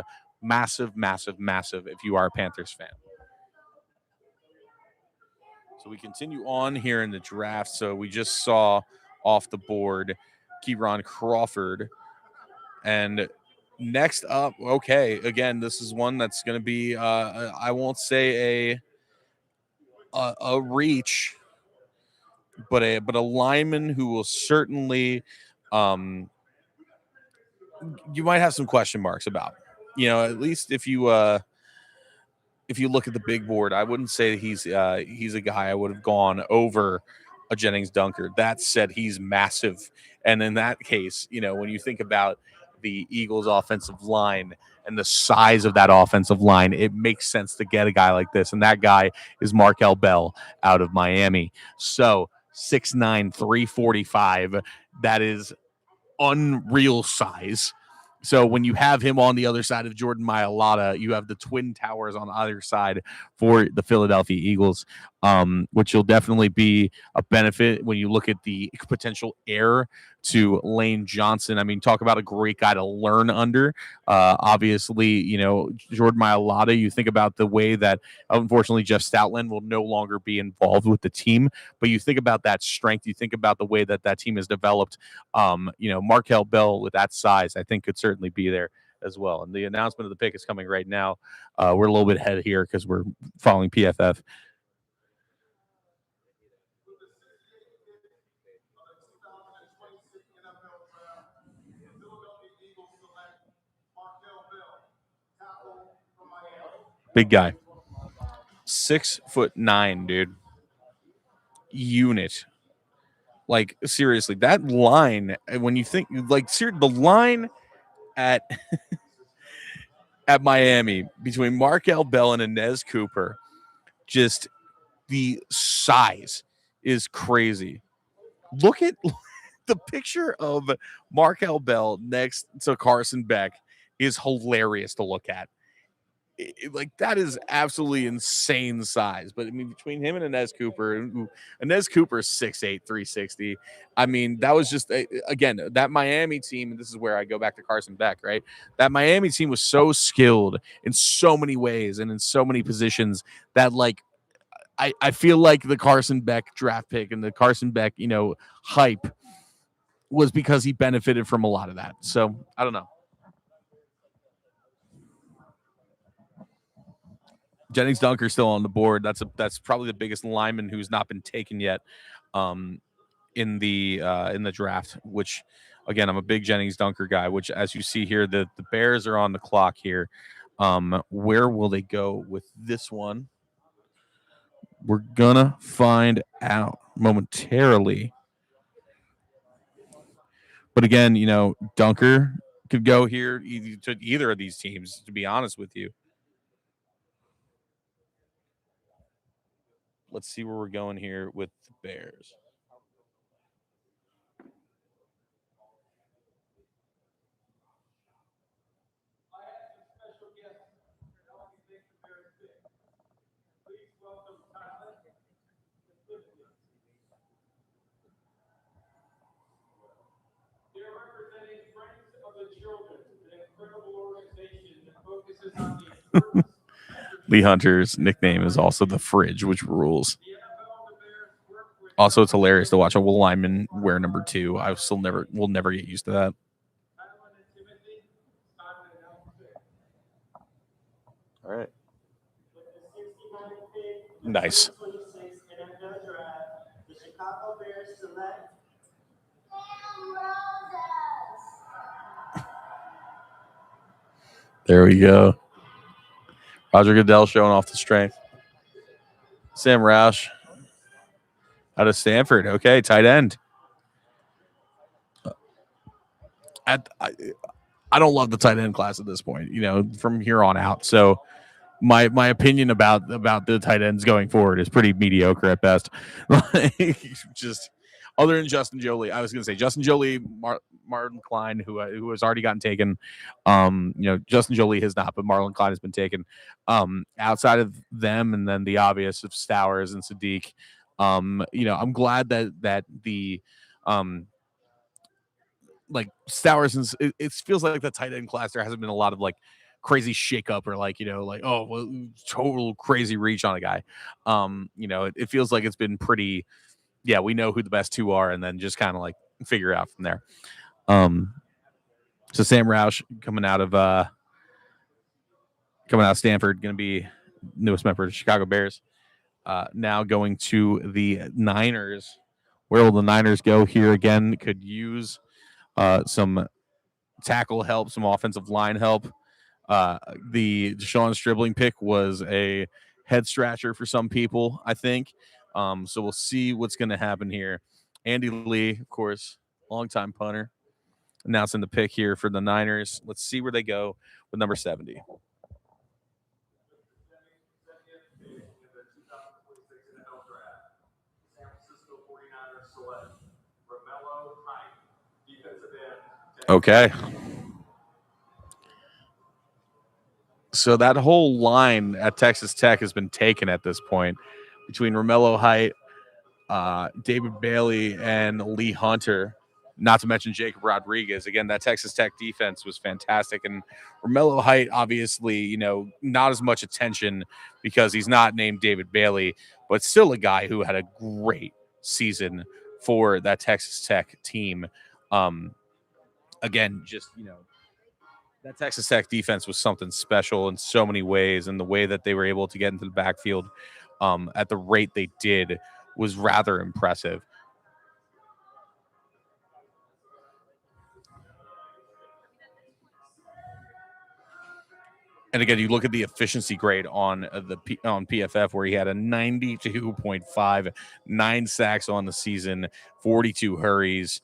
massive, massive, massive if you are a Panthers fan. So we continue on here in the draft. So we just saw off the board Kieran Crawford. And next up, okay, again, this is one that's going to be, I won't say a reach, but a lineman who will certainly, you might have some question marks about. At least if you look at the big board, I wouldn't say he's a guy I would have gone over a Jennings Dunker. That said, he's massive. And in that case, when you think about the Eagles offensive line and the size of that offensive line, it makes sense to get a guy like this. And that guy is Markel Bell out of Miami. So 6'9", 345, that is unreal size. So when you have him on the other side of Jordan Mailata, you have the twin towers on either side for the Philadelphia Eagles, which will definitely be a benefit when you look at the potential heir to Lane Johnson. I mean, talk about a great guy to learn under. Obviously, Jordan Mailata, you think about the way that, unfortunately, Jeff Stoutland will no longer be involved with the team, but you think about that strength, you think about the way that team is developed. Markel Bell with that size, I think could certainly be there as well. And the announcement of the pick is coming right now. We're a little bit ahead here because we're following PFF. Big guy. 6'9", dude. Unit. Like, seriously, that line, when you think, like, the line at at Miami between Markel Bell and Inez Cooper, just the size is crazy. Look at the picture of Markel Bell next to Carson Beck is hilarious to look at. Like, that is absolutely insane size. But I mean, between him and Inez Cooper, Inez Cooper is 6'8", 360. I mean, that was just again, that Miami team, and this is where I go back to Carson Beck, right? That Miami team was so skilled in so many ways and in so many positions that, like, I feel like the Carson Beck draft pick and the Carson Beck, hype was because he benefited from a lot of that. So I don't know. Jennings Dunker still on the board. That's probably the biggest lineman who's not been taken yet in the draft. Which, again, I'm a big Jennings Dunker guy. Which, as you see here, the Bears are on the clock here. Where will they go with this one? We're gonna find out momentarily. But again, Dunker could go here to either of these teams. To be honest with you. Let's see where we're going here with the Bears. They're representing Friends of the Children, an incredible organization that focuses on the importance. Lee Hunter's nickname is also the Fridge, which rules. Also, it's hilarious to watch a lineman wear number 2. I will never get used to that. All right. Nice. There we go. Roger Goodell showing off the strength. Sam Roush out of Stanford. Okay, tight end. I don't love the tight end class at this point, from here on out. So my opinion about the tight ends going forward is pretty mediocre at best. Just other than Justin Jolie. I was going to say Justin Jolie, Marlon Klein, who has already gotten taken. Justin Jolie has not, but Marlon Klein has been taken. Outside of them, and then the obvious of Stowers and Sadiq. I'm glad that the like Stowers, and it feels like the tight end class, there hasn't been a lot of like crazy shakeup or total crazy reach on a guy. It feels like it's been pretty. Yeah, we know who the best 2 are, and then just kind of like figure out from there. So Sam Roush coming out of Stanford, going to be newest member of the Chicago Bears. Now going to the Niners. Where will the Niners go here again? Could use some tackle help, some offensive line help. The Deshaun Stribling pick was a head scratcher for some people, I think. So we'll see what's going to happen here. Andy Lee, of course, longtime punter, announcing the pick here for the Niners. Let's see where they go with number 70. Okay. So that whole line at Texas Tech has been taken at this point between Romello Height, David Bailey, and Lee Hunter, not to mention Jacob Rodriguez. Again, that Texas Tech defense was fantastic. And Romello Height, obviously, not as much attention because he's not named David Bailey, but still a guy who had a great season for that Texas Tech team. Again, just, that Texas Tech defense was something special in so many ways, and the way that they were able to get into the backfield at the rate they did was rather impressive. And again, you look at the efficiency grade on on PFF, where he had a 92.5, 9 sacks on the season, 42 hurries.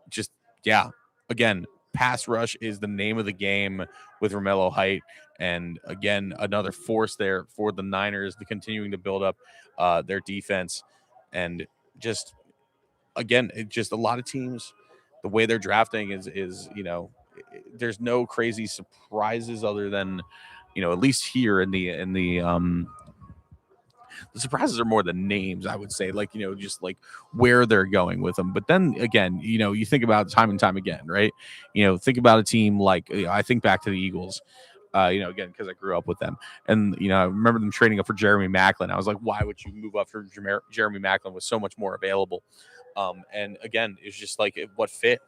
Just yeah, again, pass rush is the name of the game with Romello Height, and again, another force there for the Niners, the continuing to build up their defense, and just again, just a lot of teams, the way they're drafting is there's no crazy surprises other than at least here the surprises are more the names, I would say, like just like where they're going with them. But then again, you think about time and time again, right? Think about a team like I think back to the Eagles. Again, because I grew up with them. And, I remember them trading up for Jeremy Maclin. I was like, why would you move up for Jeremy Maclin with so much more available? And again, it's just like what fit,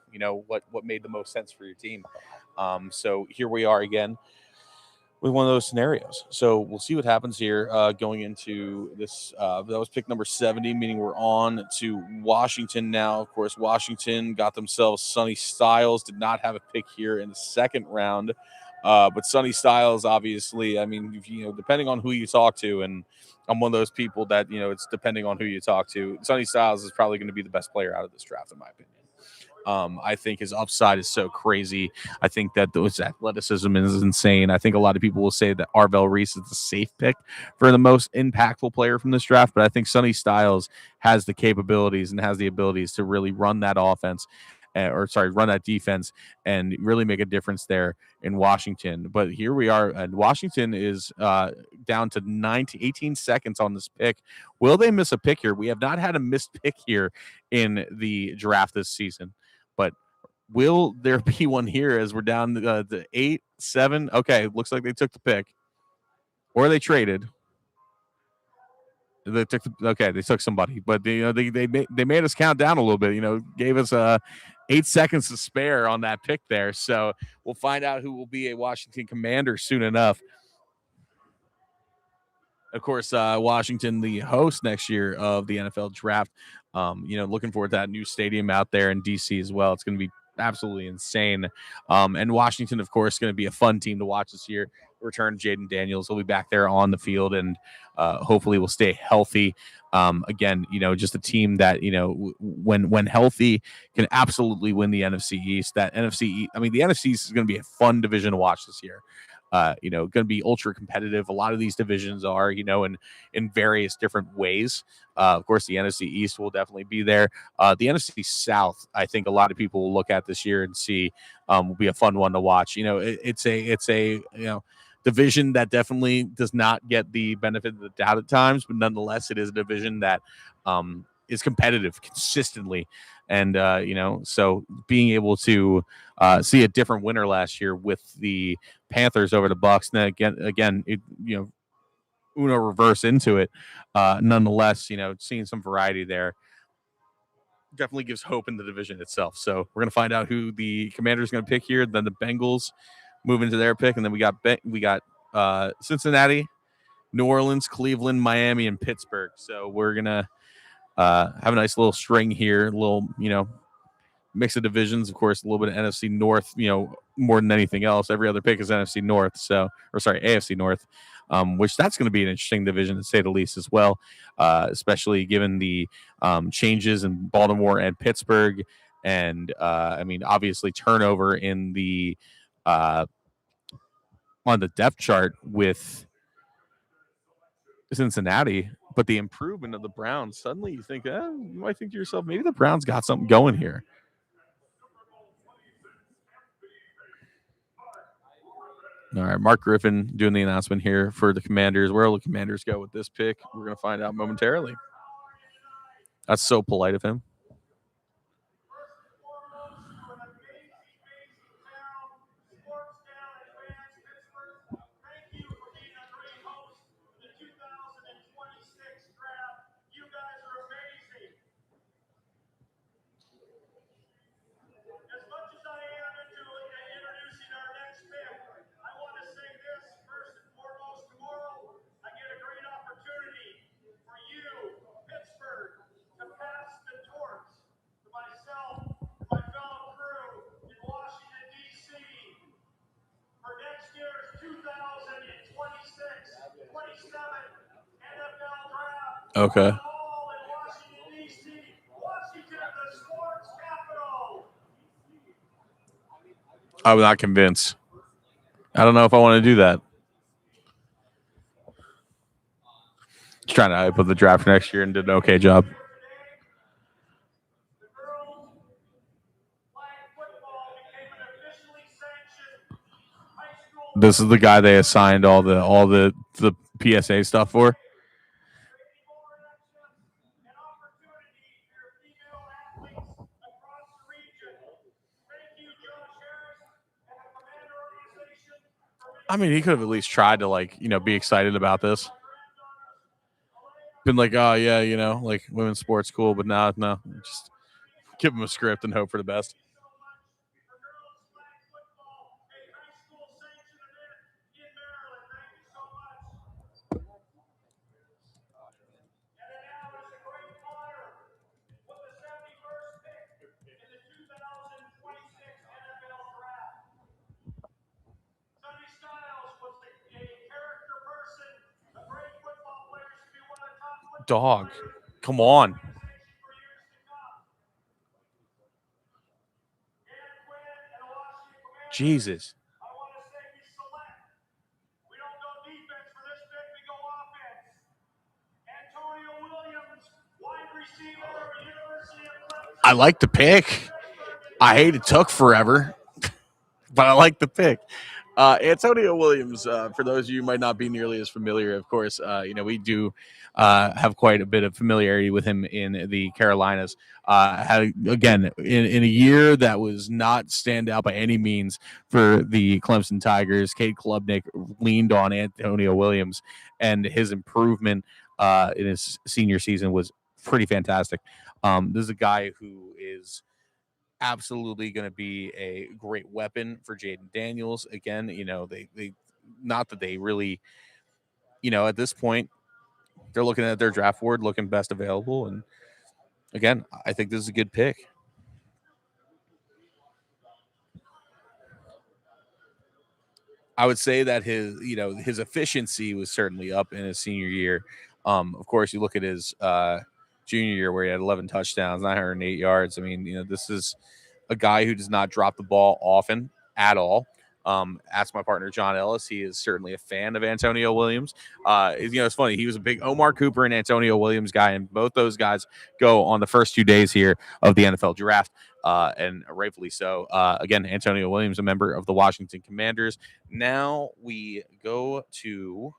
what made the most sense for your team. So here we are again with one of those scenarios. So we'll see what happens here going into this. That was pick number 70, meaning we're on to Washington now. Of course, Washington got themselves Sonny Styles, did not have a pick here in the second round. But Sonny Styles, obviously, I mean, depending on who you talk to, and I'm one of those people that, it's depending on who you talk to. Sonny Styles is probably going to be the best player out of this draft, in my opinion. I think his upside is so crazy. I think that his athleticism is insane. I think a lot of people will say that Arvell Reese is the safe pick for the most impactful player from this draft, but I think Sonny Styles has the capabilities and has the abilities to really run that offense. Run that defense and really make a difference there in Washington. But here we are, and Washington is down to 18 seconds on this pick. Will they miss a pick here? We have not had a missed pick here in the draft this season, but will there be one here as we're down to 8-7? Okay, looks like they took the pick, or they traded. They took somebody, but they made us count down a little bit. Gave us 8 seconds to spare on that pick there. So we'll find out who will be a Washington Commander soon enough. Of course, Washington, the host next year of the NFL draft. Looking forward to that new stadium out there in DC as well. It's going to be absolutely insane. And Washington, of course, going to be a fun team to watch this year. Return Jaden Daniels. He'll be back there on the field, and hopefully will stay healthy. Again, just a team that, when healthy, can absolutely win the NFC East. The NFC East is going to be a fun division to watch this year. Going to be ultra competitive. A lot of these divisions are, in various different ways. Of course, the NFC East will definitely be there. The NFC South, I think a lot of people will look at this year and see will be a fun one to watch. It's a division that definitely does not get the benefit of the doubt at times, but nonetheless, it is a division that is competitive consistently. And, so being able to see a different winner last year with the Panthers over the Bucks, and again, Uno reverse into it. Nonetheless, seeing some variety there definitely gives hope in the division itself. So we're going to find out who the Commander is going to pick here. Then the Bengals move into their pick, and then we got Cincinnati, New Orleans, Cleveland, Miami, and Pittsburgh. So we're gonna have a nice little string here, a little mix of divisions. Of course, a little bit of NFC North. More than anything else, every other pick is NFC North. AFC North, which that's going to be an interesting division to say the least as well, especially given the changes in Baltimore and Pittsburgh, and obviously turnover in the on the depth chart with Cincinnati, but the improvement of the Browns, suddenly you think, you might think to yourself, maybe the Browns got something going here. All right, Mark Griffin doing the announcement here for the Commanders. Where will the Commanders go with this pick? We're going to find out momentarily. That's so polite of him. Okay. I'm not convinced. I don't know if I want to do that. Just trying to hype up the draft next year and did an okay job. This is the guy they assigned all the PSA stuff for. I mean, he could have at least tried to, like, you know, be excited about this. Been like, oh yeah, you know, like women's sports cool, but no, just give him a script and hope for the best. Dog, come on. Jesus. I like the pick. I hate it took forever, but I like the pick. Antonio Williams, for those of you who might not be nearly as familiar, of course, you know, we do have quite a bit of familiarity with him in the Carolinas. Again, in a year that was not stand out by any means for the Clemson Tigers, Cade Klubnik leaned on Antonio Williams, and his improvement in his senior season was pretty fantastic. This is a guy who is absolutely going to be a great weapon for Jaden Daniels. Again, you know, they not that they really, you know, at this point, they're looking at their draft board, looking best available. And again, I think this is a good pick. I would say that his efficiency was certainly up in his senior year. Of course, you look at his junior year where he had 11 touchdowns, 908 yards. I mean, you know, this is a guy who does not drop the ball often at all. Ask my partner John Ellis. He is certainly a fan of Antonio Williams. You know, it's funny. He was a big Omar Cooper and Antonio Williams guy, and both those guys go on the first 2 days here of the NFL draft, and rightfully so. Again, Antonio Williams, a member of the Washington Commanders. Now we go to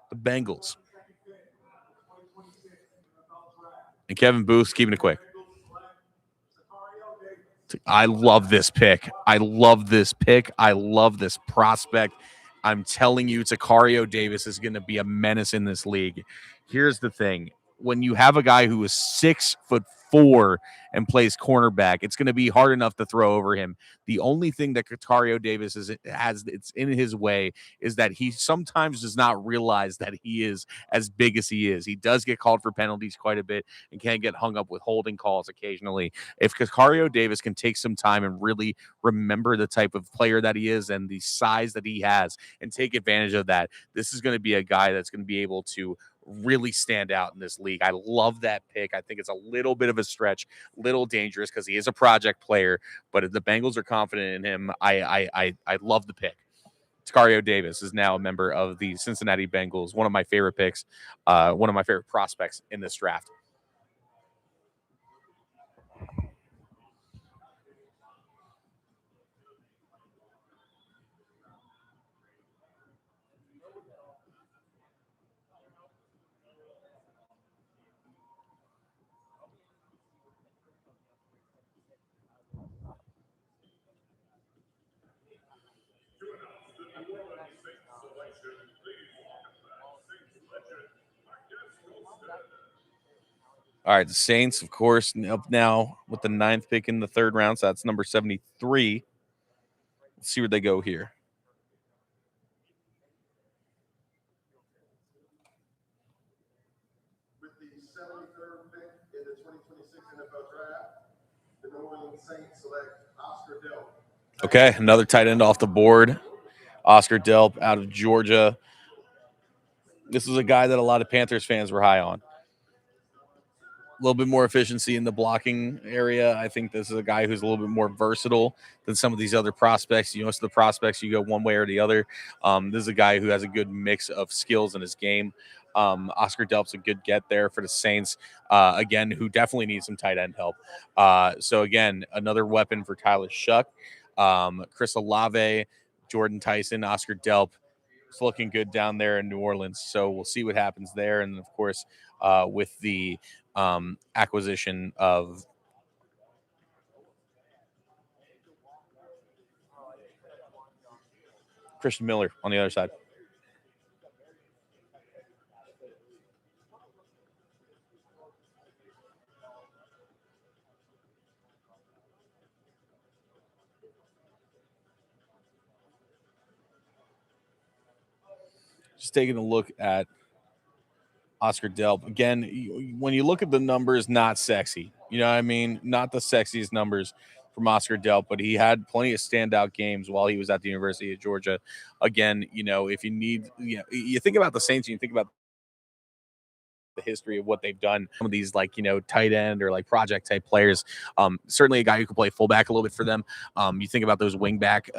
the Bengals. And Kevin Booth keeping it quick. I love this pick. I love this pick. I love this prospect. I'm telling you, Tacario Davis is going to be a menace in this league. Here's the thing. When you have a guy who is 6'4" and plays cornerback, it's going to be hard enough to throw over him. The only thing that Tacario Davis it's in his way is that he sometimes does not realize that he is as big as he is. He does get called for penalties quite a bit and can get hung up with holding calls occasionally. If Tacario Davis can take some time and really remember the type of player that he is and the size that he has and take advantage of that, this is going to be a guy that's going to be able to really stand out in this league. I love that pick. I think it's a little bit of a stretch, little dangerous because he is a project player, but if the Bengals are confident in him, I love the pick. Tacario Davis is now a member of the Cincinnati Bengals, one of my favorite picks, one of my favorite prospects in this draft. All right, the Saints, of course, up now with the 9th pick in the 3rd round. So that's number 73. Let's see where they go here. With the 73rd pick in the 2026 NFL Draft, the New Orleans Saints select Oscar Delp. Okay, another tight end off the board. Oscar Delp out of Georgia. This was a guy that a lot of Panthers fans were high on. A little bit more efficiency in the blocking area. I think this is a guy who's a little bit more versatile than some of these other prospects. Most of the prospects, you go one way or the other. This is a guy who has a good mix of skills in his game. Oscar Delp's a good get there for the Saints, again, who definitely needs some tight end help. So, again, another weapon for Tyler Shuck. Chris Olave, Jordan Tyson, Oscar Delp. It's looking good down there in New Orleans. So we'll see what happens there. And, of course, with the acquisition of Christian Miller on the other side. Just taking a look at Oscar Delp. Again, when you look at the numbers, not sexy. You know what I mean? Not the sexiest numbers from Oscar Delp, but he had plenty of standout games while he was at the University of Georgia. Again, if you need, you think about the Saints, and you think about the history of what they've done. Some of these tight end or project type players. Certainly a guy who could play fullback a little bit for them. You think about those wing back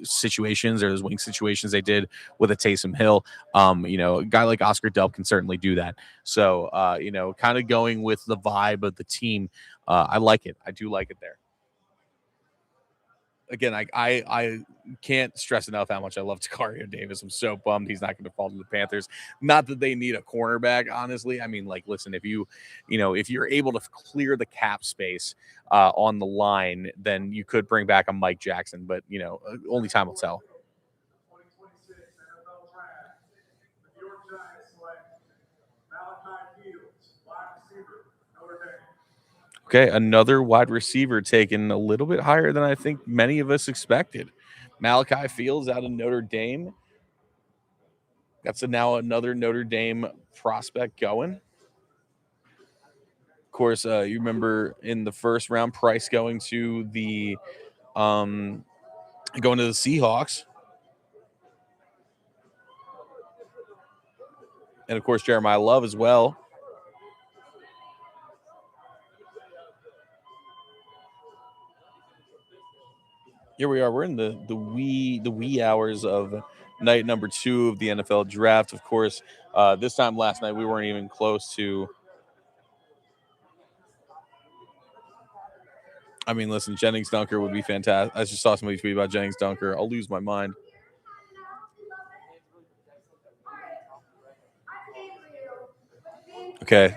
situations or those wing situations they did with a Taysom Hill. A guy like Oscar Delp can certainly do that. So kind of going with the vibe of the team. I like it. I do like it there. Again, I can't stress enough how much I love Takario Davis. I'm so bummed he's not going to fall to the Panthers. Not that they need a cornerback, honestly. I mean, listen, if you're able to clear the cap space on the line, then you could bring back a Mike Jackson. But only time will tell. 2026 NFL Draft. The New York Giants select Malachi Fields, wide receiver, Notre Dame. Okay, another wide receiver taken a little bit higher than I think many of us expected. Malachi Fields out of Notre Dame. That's now another Notre Dame prospect going. Of course, you remember in the first round, Price going to the Seahawks. And of course, Jeremiah Love as well. Here we are. We're in the wee hours of night number 2 of the NFL draft. Of course, this time last night we weren't even close to. I mean, listen, Jennings Dunker would be fantastic. I just saw somebody tweet about Jennings Dunker. I'll lose my mind. Okay,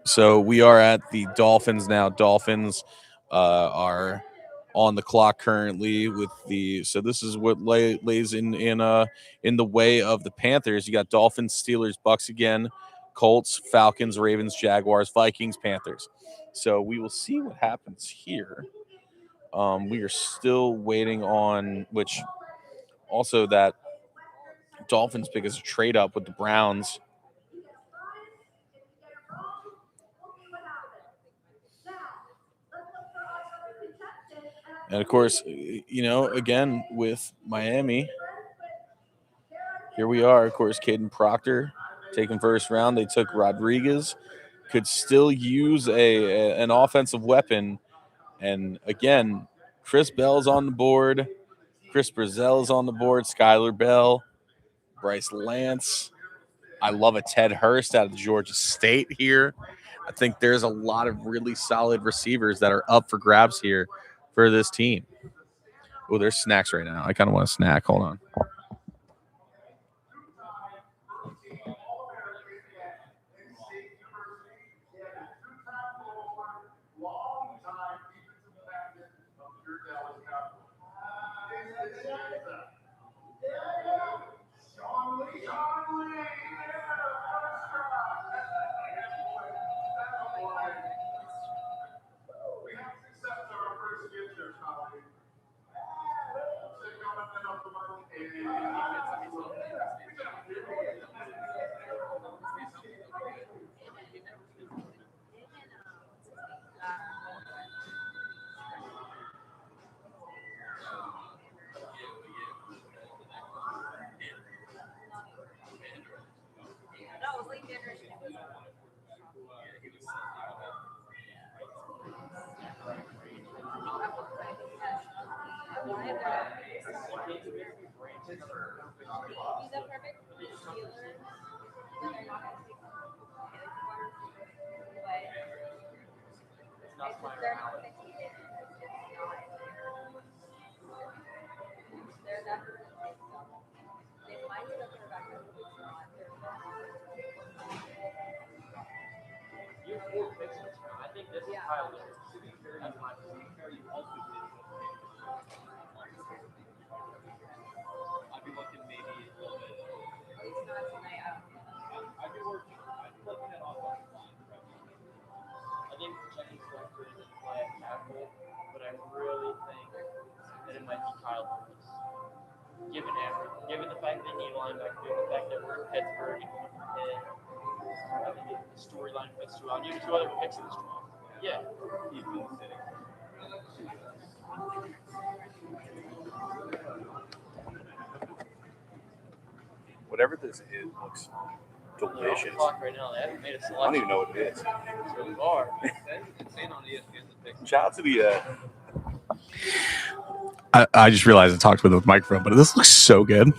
so we are at the Dolphins now. Dolphins are on the clock currently with so this is what lays in the way of the Panthers. You got Dolphins, Steelers, Bucks again, Colts, Falcons, Ravens, Jaguars, Vikings, Panthers. So we will see what happens here. We are still waiting on which also that Dolphins pick is a trade up with the Browns. And of course, again with Miami, here we are. Of course, Caden Proctor taken first round. They took Rodriguez. Could still use an offensive weapon. And again, Chris Bell's on the board. Chris Brazel's on the board. Skylar Bell, Bryce Lance. I love a Ted Hurst out of Georgia State here. I think there's a lot of really solid receivers that are up for grabs here for this team. Oh, there's snacks right now. I kind of want a snack. Hold on. Kyle as my I'd be looking maybe a little bit. I'd be working. I'd be looking at offensive line. I think Jenny's record is play at tackle, but I really think that it might be Kyle Lewis. Given the fact that they need a linebacker, given the fact that we're in Pittsburgh and I think the storyline fits too well. You have 2 other picks in this draft. Yeah. He's been sitting. Whatever this is looks delicious. Clock right now. They haven't made a selection. I don't even know what it is. So far. It's saying on ESPN the pick. Shout out to the. I just realized I talked with it with microphone, but this looks so good.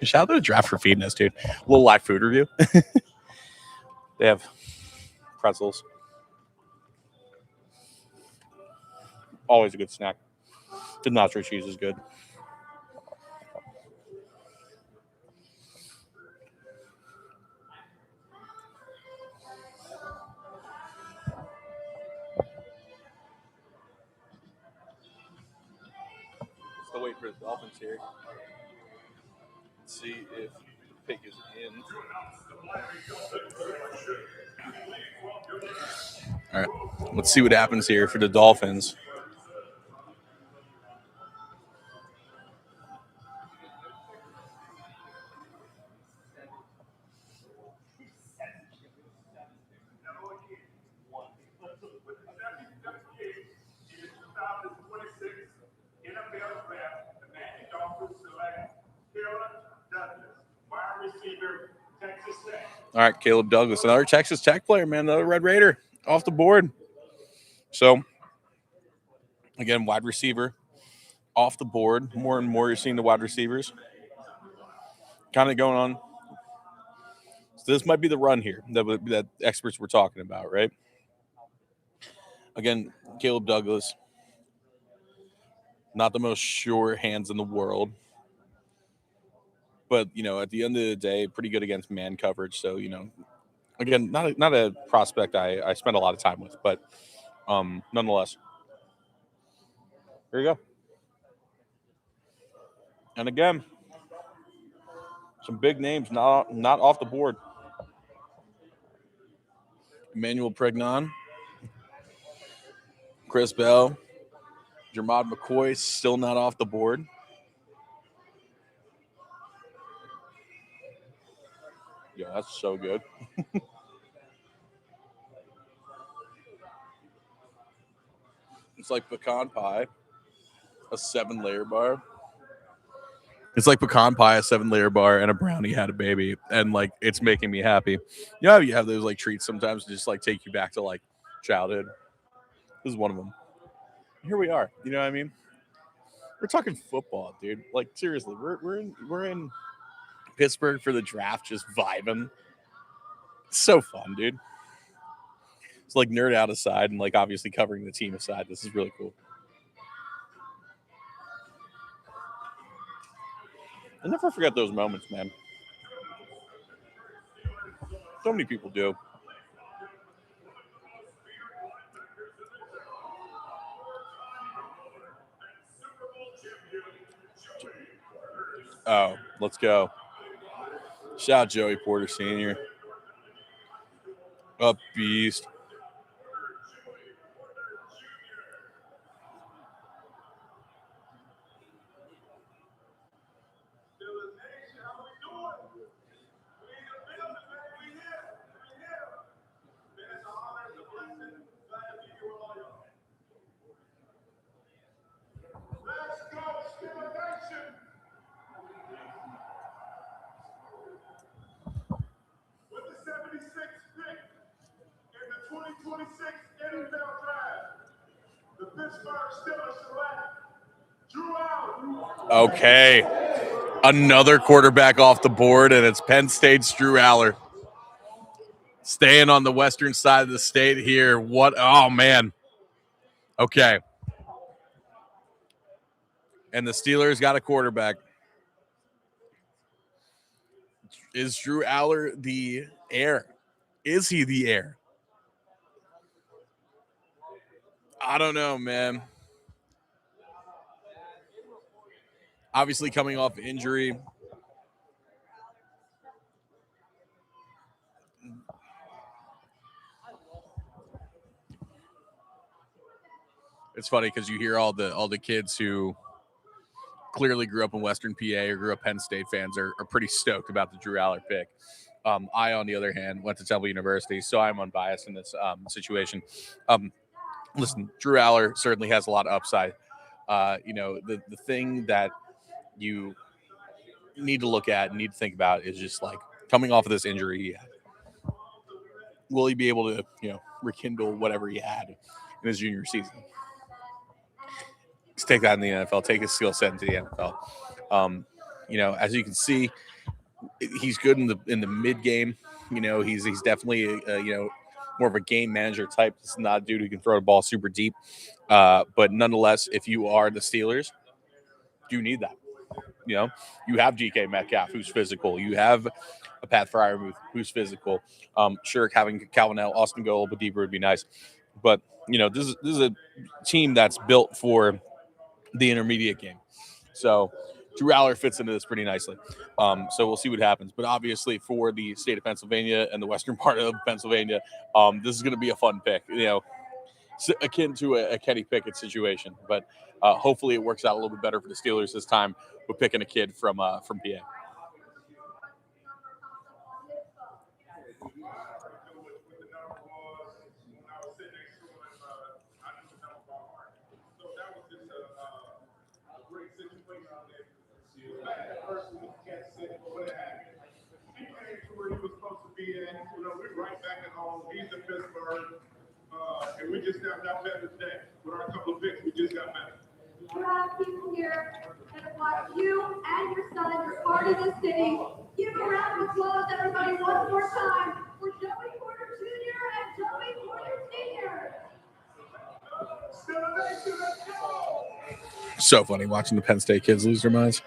Shout out to the draft for feeding us, dude. A little live food review. They have pretzels. Always a good snack. The nacho cheese is good. Still waiting for the Dolphins here. Let's see if the pick is in. All right, let's see what happens here for the Dolphins. All right, Caleb Douglas, another Texas Tech player, man, another Red Raider off the board. So, again, wide receiver off the board. More and more you're seeing the wide receivers kind of going on. So this might be the run here that experts were talking about, right? Again, Caleb Douglas, not the most sure hands in the world. But, at the end of the day, pretty good against man coverage. So, again, not a prospect I spent a lot of time with, but nonetheless. Here you go. And again, some big names not off the board. Emmanuel Pregnon, Chris Bell, Jermod McCoy still not off the board. Yeah, that's so good. It's like pecan pie, a 7-layer bar. It's like pecan pie, a 7-layer bar, and a brownie had a baby, and like it's making me happy. You have those like treats sometimes to just like take you back to like childhood. This is one of them. Here we are. You know what I mean? We're talking football, dude. Like seriously, we're in Pittsburgh for the draft, just vibing. It's so fun, dude. It's like nerd out aside and like obviously covering the team aside. This is really cool. I never forget those moments, man. So many people do. Oh, let's go. Shout out Joey Porter Sr. Up beast. Okay. Another quarterback off the board, and it's Penn State's Drew Aller. Staying on the western side of the state here. Oh, man. Okay. And the Steelers got a quarterback. Is Drew Aller the heir? Is he the heir? I don't know, man. Obviously, coming off injury. It's funny because you hear all the kids who clearly grew up in Western PA or grew up Penn State fans are pretty stoked about the Drew Aller pick. I, on the other hand, went to Temple University, so I'm unbiased in this situation. Listen, Drew Aller certainly has a lot of upside. The thing that you need to look at and need to think about is just like coming off of this injury, will he be able to, rekindle whatever he had in his junior season? Let's take that in the NFL, take his skill set into the NFL. As you can see, he's good in the mid game. He's definitely more of a game manager type. It's not a dude who can throw the ball super deep. But nonetheless, if you are the Steelers, you need that. You have DK Metcalf, who's physical. You have a Pat Freiermuth, who's physical. Sure, having Calvin L, Austin Go a little bit deeper would be nice. But, this is a team that's built for the intermediate game. So Drew Aller fits into this pretty nicely. So we'll see what happens. But obviously for the state of Pennsylvania and the western part of Pennsylvania, this is going to be a fun pick, akin to a Kenny Pickett situation. But hopefully it works out a little bit better for the Steelers this time with picking a kid from PA. Where he was supposed to be in, we're right back at home. He's in Pittsburgh, and we just got better today. With our couple of picks, we just got better. You have people here that have watched you and your son. You're part of the city. Give a round of applause, everybody, one more time for Joey Porter Jr. and Joey Porter Sr. So funny watching the Penn State kids lose their minds.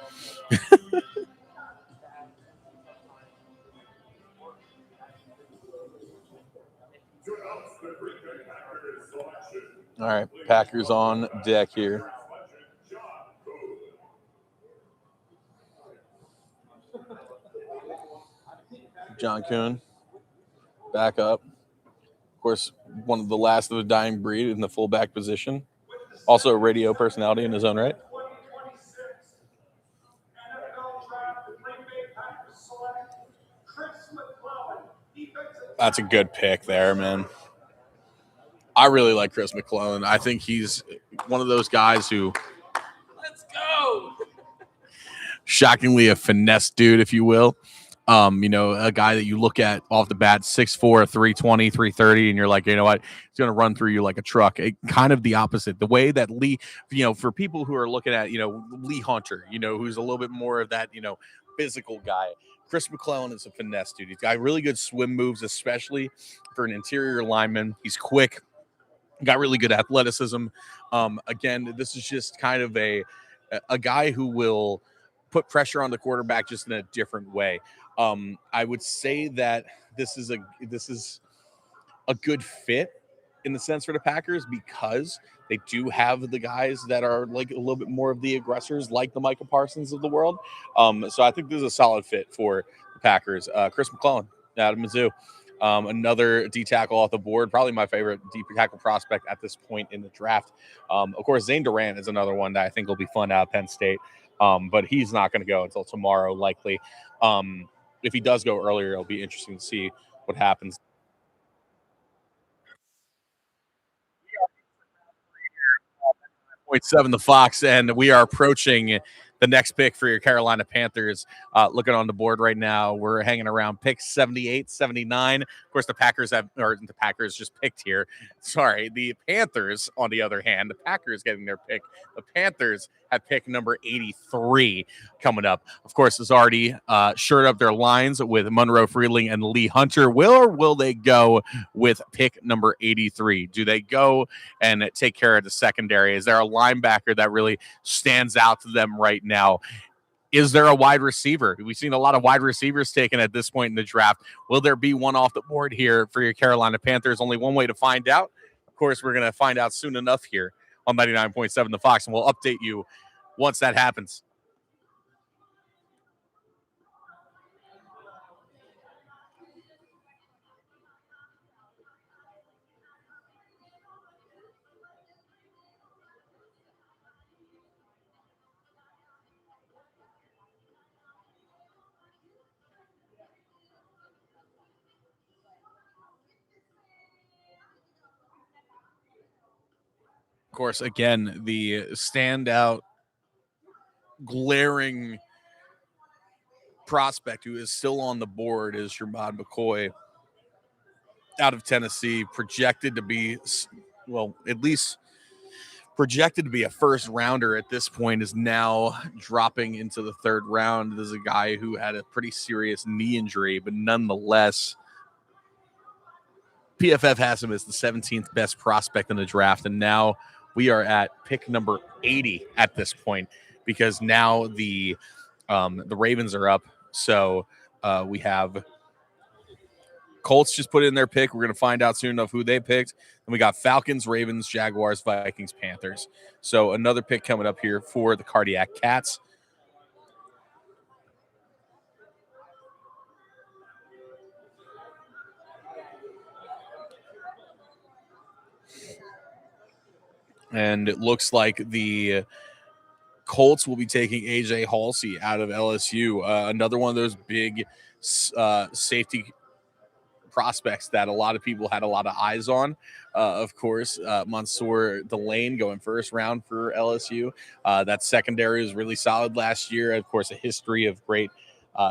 All right, Packers on deck here. John Kuhn, back up. Of course, one of the last of the dying breed in the fullback position. Also a radio personality in his own right. That's a good pick there, man. I really like Chris McClellan. I think he's one of those guys who, let's go, shockingly a finesse dude, if you will. A guy that you look at off the bat, 6'4", 320, 330, and you're like, you know what? He's going to run through you like a truck. Kind of the opposite. The way that Lee, for people who are looking at, Lee Hunter, who's a little bit more of that, physical guy. Chris McClellan is a finesse dude. He's got really good swim moves, especially for an interior lineman. He's quick. Got really good athleticism. Again, this is just kind of a guy who will put pressure on the quarterback just in a different way. I would say that this is a good fit in the sense for the Packers because they do have the guys that are like a little bit more of the aggressors, like the Micah Parsons of the world. So I think this is a solid fit for the Packers. Chris McClellan out of Mizzou. Another D tackle off the board, probably my favorite D tackle prospect at this point in the draft. Of course, Zane Durant is another one that I think will be fun out of Penn State, but he's not going to go until tomorrow, likely. If he does go earlier, it'll be interesting to see what happens. .7 the Fox, and we are approaching the next pick for your Carolina Panthers. Looking on the board right now, we're hanging around pick 78, 79. Of course, the Packers just picked here. Sorry, the Panthers, on the other hand, the Packers getting their pick. The Panthers have pick number 83 coming up. Of course, has already shored up their lines with Monroe Freeling and Lee Hunter. Will they go with pick number 83? Do they go and take care of the secondary? Is there a linebacker that really stands out to them right now? Is there a wide receiver? We've seen a lot of wide receivers taken at this point in the draft. Will there be one off the board here for your Carolina Panthers? Only one way to find out. course, we're going to find out soon enough here on 99.7 The Fox, and we'll update you once that happens. Of course, again, the standout, glaring prospect who is still on the board is Jermod McCoy out of Tennessee, projected to be, well, at least projected to be a first rounder at this point, is now dropping into the third round. This is a guy who had a pretty serious knee injury, but nonetheless, PFF has him as the 17th best prospect in the draft, and now we are at pick number 80 at this point because now the Ravens are up. So we have Colts just put in their pick. We're going to find out soon enough who they picked. And we got Falcons, Ravens, Jaguars, Vikings, Panthers. So another pick coming up here for the Cardiac Cats. And it looks like the Colts will be taking A.J. Halsey out of LSU. Another one of those big safety prospects that a lot of people had a lot of eyes on. Of course, Mansour Delane going first round for LSU. That secondary was really solid last year. Of course, a history of great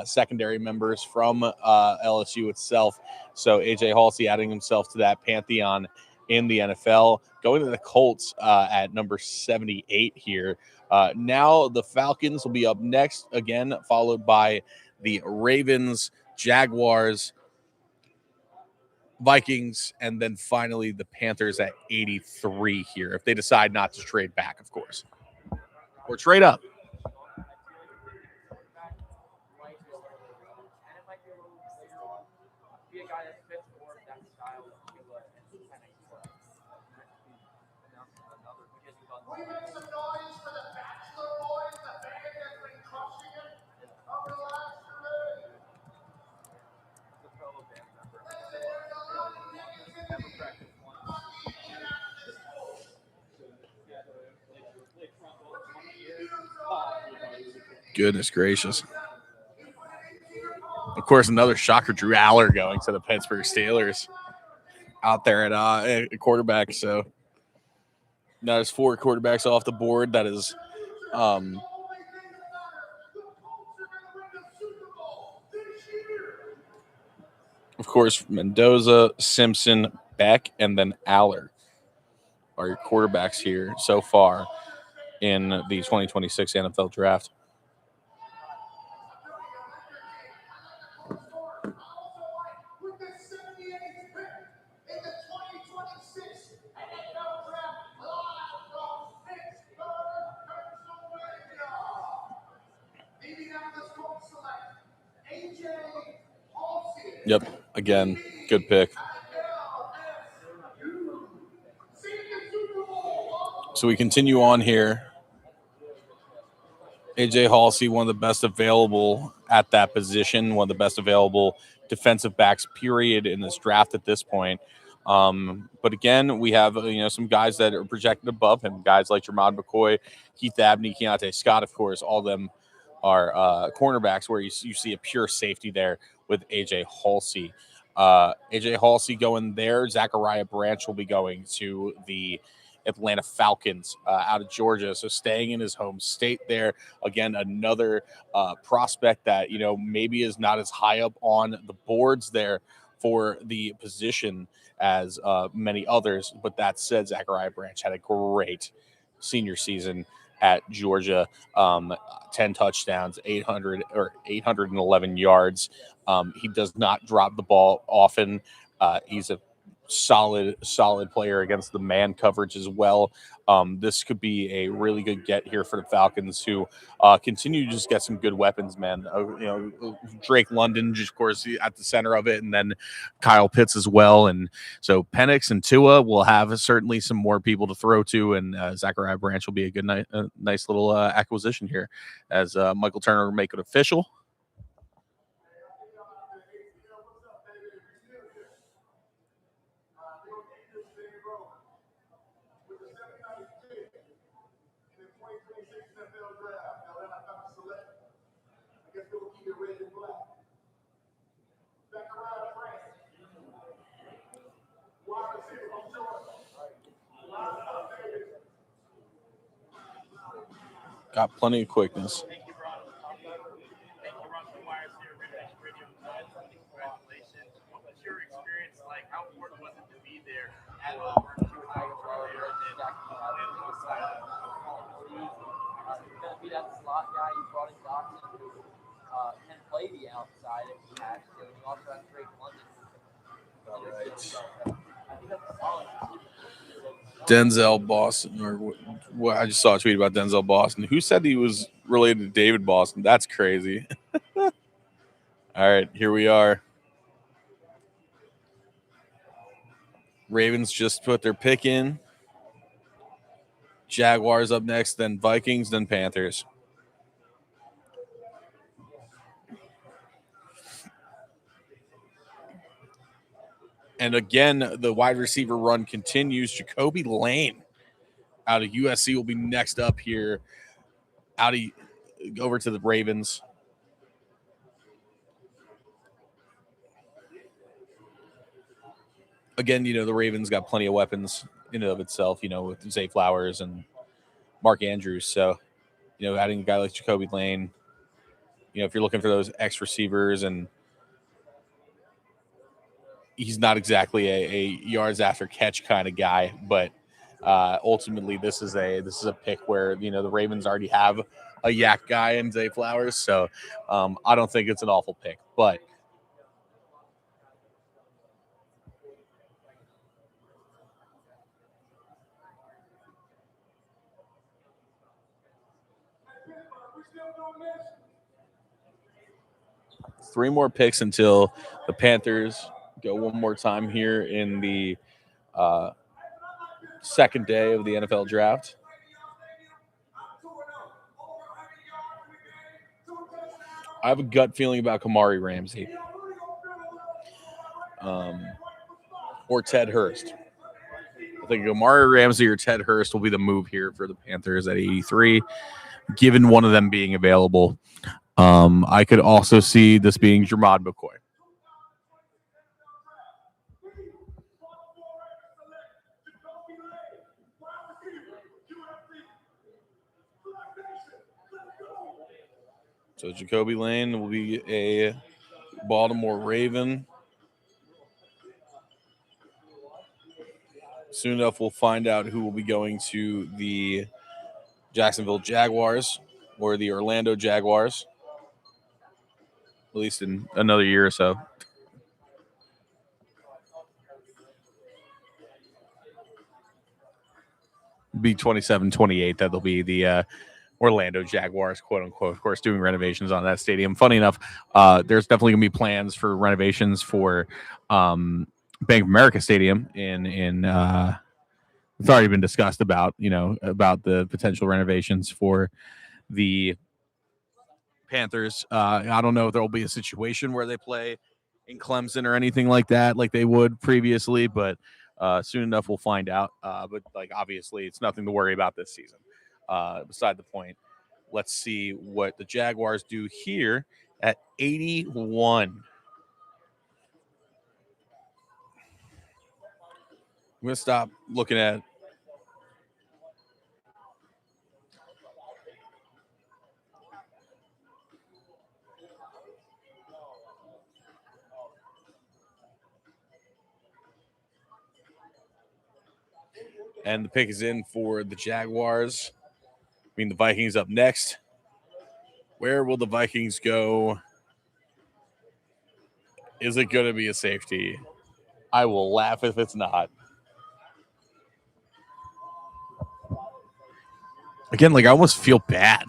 secondary members from LSU itself. So A.J. Halsey adding himself to that pantheon in the NFL, going to the Colts at number 78 here. Now the Falcons will be up next again, followed by the Ravens, Jaguars, Vikings, and then finally the Panthers at 83 here, if they decide not to trade back, of course, or trade up. We make some noise for the Bachelor Boys, the band that's been crushing it over the last 2 days. Listen, there's a lot of negativity about the Indianapolis Colts. Goodness gracious. Of course, another shocker, Drew Aller going to the Pittsburgh Steelers out there at quarterback. So now there's 4 quarterbacks off the board. That is of course, Mendoza, Simpson, Beck, and then Aller are your quarterbacks here so far in the 2026 NFL Draft. Yep, again, good pick. So we continue on here. A.J. Halsey, one of the best available at that position, one of the best available defensive backs, period, in this draft at this point. But again, we have some guys that are projected above him, guys like Jermod McCoy, Keith Abney, Keontae Scott, of course. All of them are cornerbacks where you see a pure safety there with A.J. Halsey. A.J. Halsey going there. Zachariah Branch will be going to the Atlanta Falcons out of Georgia. So staying in his home state there. Again, another prospect that, maybe is not as high up on the boards there for the position as many others. But that said, Zachariah Branch had a great senior season at Georgia, 10 touchdowns, 811 yards. He does not drop the ball often. He's a solid player against the man coverage as well. This could be a really good get here for the Falcons, who continue to just get some good weapons, man. Drake London, just of course, at the center of it, and then Kyle Pitts as well. And so Penix and Tua will have certainly some more people to throw to, and Zachariah Branch will be a good, nice little acquisition here as Michael Turner will make it official. Got plenty of quickness. Thank you, Ron, for Wires here, Redneck Radio. Congratulations. What was your experience like? How important was it to be there at Auburn? He's going to be that slot guy. You brought in Dotson, who can play the outside if he has to. And you also have Drake London. All right. I think that's a solid receiver. Denzel Boston, or what? I just saw a tweet about Denzel Boston. Who said he was related to David Boston? That's crazy. All right, here we are. Ravens just put their pick in. Jaguars up next, then Vikings, then Panthers. And again, the wide receiver run continues. Jacoby Lane out of USC will be next up here. Over to the Ravens. Again, the Ravens got plenty of weapons in and of itself, with Zay Flowers and Mark Andrews. So, adding a guy like Jacoby Lane, if you're looking for those X receivers, and he's not exactly a yards after catch kind of guy, but ultimately this is a pick where the Ravens already have a yak guy in Zay Flowers, so I don't think it's an awful pick. But three more picks until the Panthers go one more time here in the second day of the NFL draft. I have a gut feeling about Kamari Ramsey or Ted Hurst. I think Kamari Ramsey or Ted Hurst will be the move here for the Panthers at 83, given one of them being available. I could also see this being Jermod McCoy. So Jacoby Lane will be a Baltimore Raven. Soon enough, we'll find out who will be going to the Jacksonville Jaguars or the Orlando Jaguars, at least in another year or so. Be 27-28. That'll be the Orlando Jaguars, quote unquote, of course, doing renovations on that stadium. Funny enough, there's definitely going to be plans for renovations for Bank of America Stadium in it's already been discussed about the potential renovations for the Panthers. I don't know if there will be a situation where they play in Clemson or anything like that, like they would previously, but soon enough we'll find out. But obviously, it's nothing to worry about this season. Beside the point, let's see what the Jaguars do here at 81. I'm going to stop looking at and the pick is in for the Jaguars. The Vikings up next. Where will the Vikings go? Is it going to be a safety? I will laugh if it's not. Again, like I almost feel bad.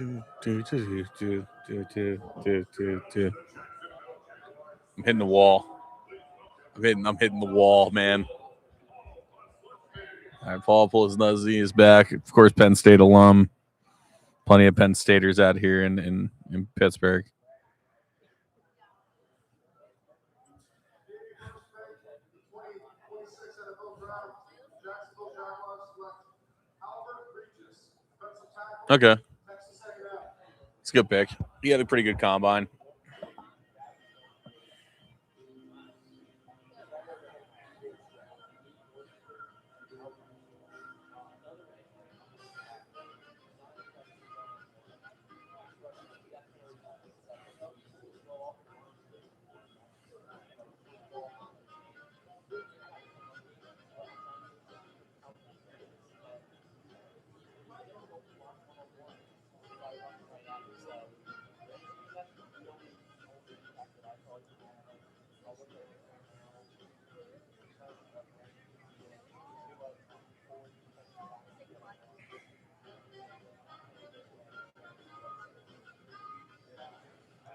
I'm hitting the wall. I'm hitting the wall, man. All right, Paul Polesnuzzi is back. Of course, Penn State alum. Plenty of Penn Staters out here in Pittsburgh. Okay. It's a good pick. He had a pretty good combine.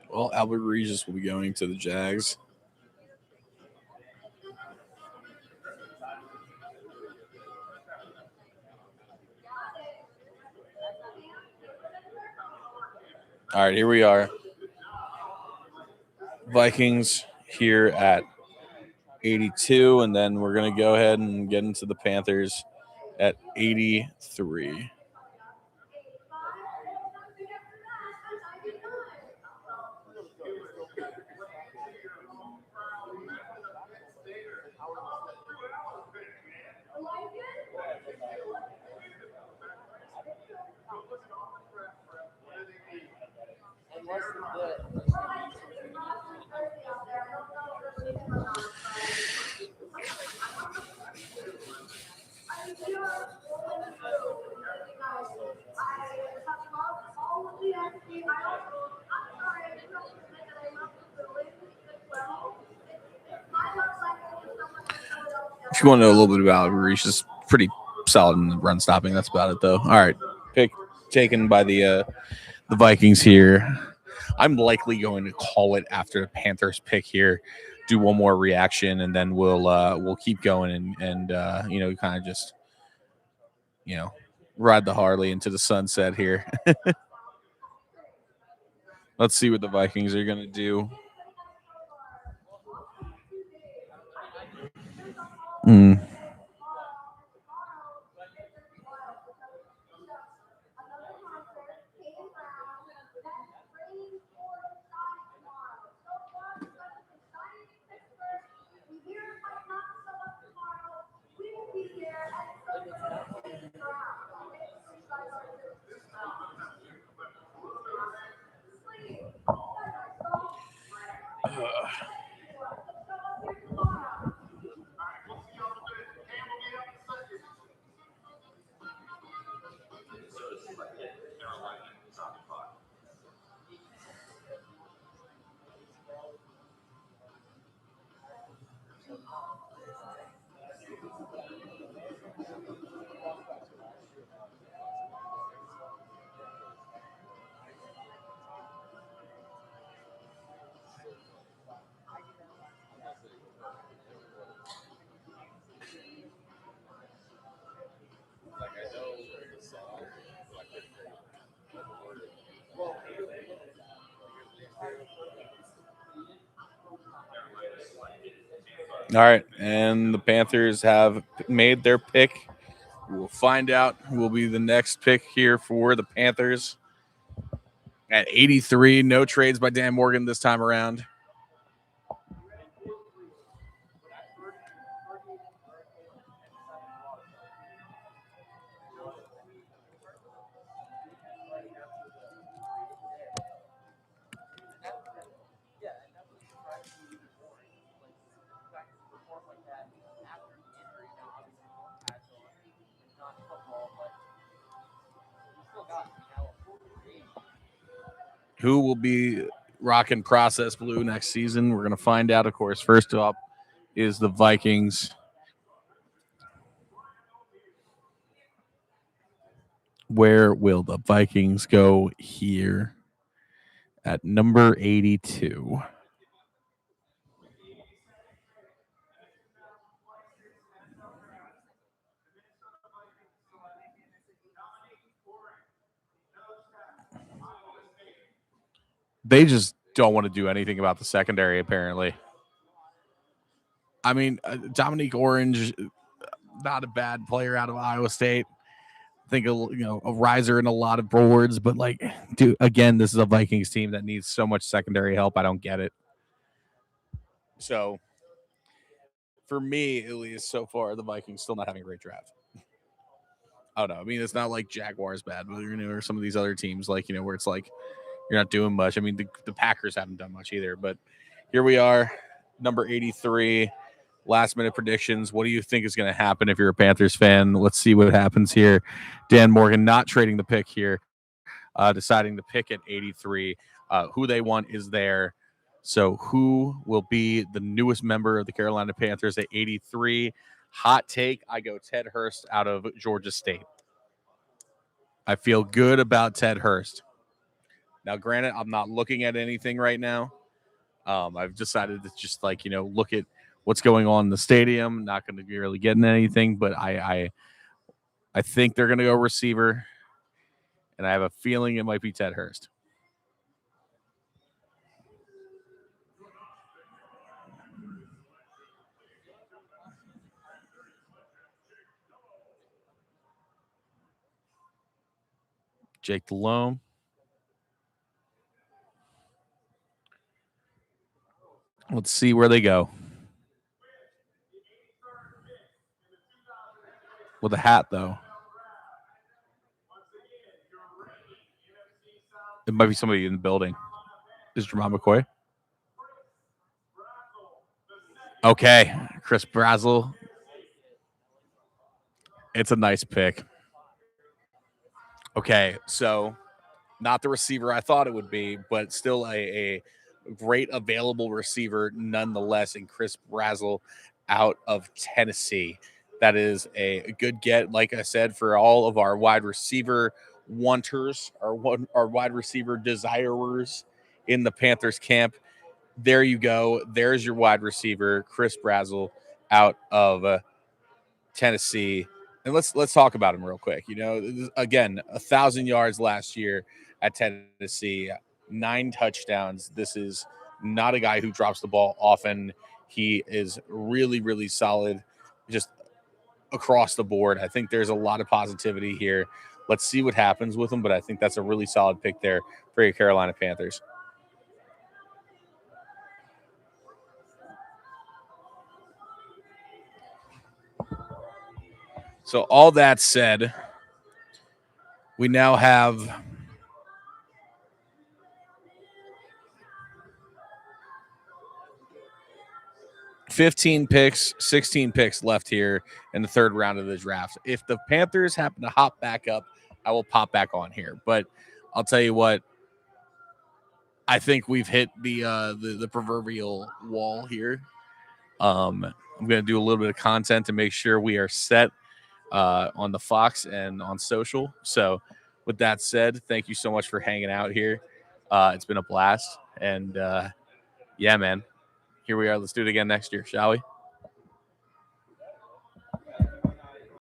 Well, Albert Regis will be going to the Jags. All right, here we are. Vikings here at 82, and then we're going to go ahead and get into the Panthers at 83. If you want to know a little bit about Reach, is pretty solid in run stopping. That's about it, though. All right, pick taken by the Vikings here. I'm likely going to call it after the Panthers pick here. Do one more reaction, and then we'll keep going and kind of just ride the Harley into the sunset here. Let's see what the Vikings are going to do. All right, and the Panthers have made their pick. We'll find out who will be the next pick here for the Panthers. At 83, no trades by Dan Morgan this time around. Who will be rocking process blue next season? We're going to find out, of course. First up is the Vikings. Where will the Vikings go here at number 82? They just don't want to do anything about the secondary, apparently. I mean, Dominique Orange, not a bad player out of Iowa State. I think a riser in a lot of boards, but like, dude, again, this is a Vikings team that needs so much secondary help. I don't get it. So, for me, at least so far, the Vikings still not having a great draft. I don't know. I mean, it's not like Jaguars bad, but or some of these other teams, like where it's like you're not doing much. I mean, the Packers haven't done much either. But here we are, number 83. Last minute predictions. What do you think is going to happen if you're a Panthers fan? Let's see what happens here. Dan Morgan not trading the pick here, deciding to pick at 83. Who they want is there. So who will be the newest member of the Carolina Panthers at 83? Hot take, I go Ted Hurst out of Georgia State. I feel good about Ted Hurst. Now, granted, I'm not looking at anything right now. I've decided to just look at what's going on in the stadium. Not going to be really getting anything, but I think they're going to go receiver, and I have a feeling it might be Ted Hurst. Jake Delhomme. Let's see where they go. With a hat, though. It might be somebody in the building. Is Jermon McCoy? Okay, Chris Brazzell. It's a nice pick. Okay, so not the receiver I thought it would be, but still a great available receiver nonetheless, in Chris Brazzell out of Tennessee. That is a good get, like I said, for all of our wide receiver wanters, our wide receiver desirers in the Panthers camp. There you go. There's your wide receiver, Chris Brazzell out of Tennessee. And let's talk about him real quick. Again, 1,000 yards last year at Tennessee, 9 touchdowns. This is not a guy who drops the ball often. He is really, really solid just across the board. I think there's a lot of positivity here. Let's see what happens with him, but I think that's a really solid pick there for your Carolina Panthers. So all that said, we now have 15 picks, 16 picks left here in the third round of the draft. If the Panthers happen to hop back up, I will pop back on here. But I'll tell you what, I think we've hit the proverbial wall here. I'm going to do a little bit of content to make sure we are set on the Fox and on social. So with that said, thank you so much for hanging out here. It's been a blast. And yeah, man, here we are. Let's do it again next year, shall we?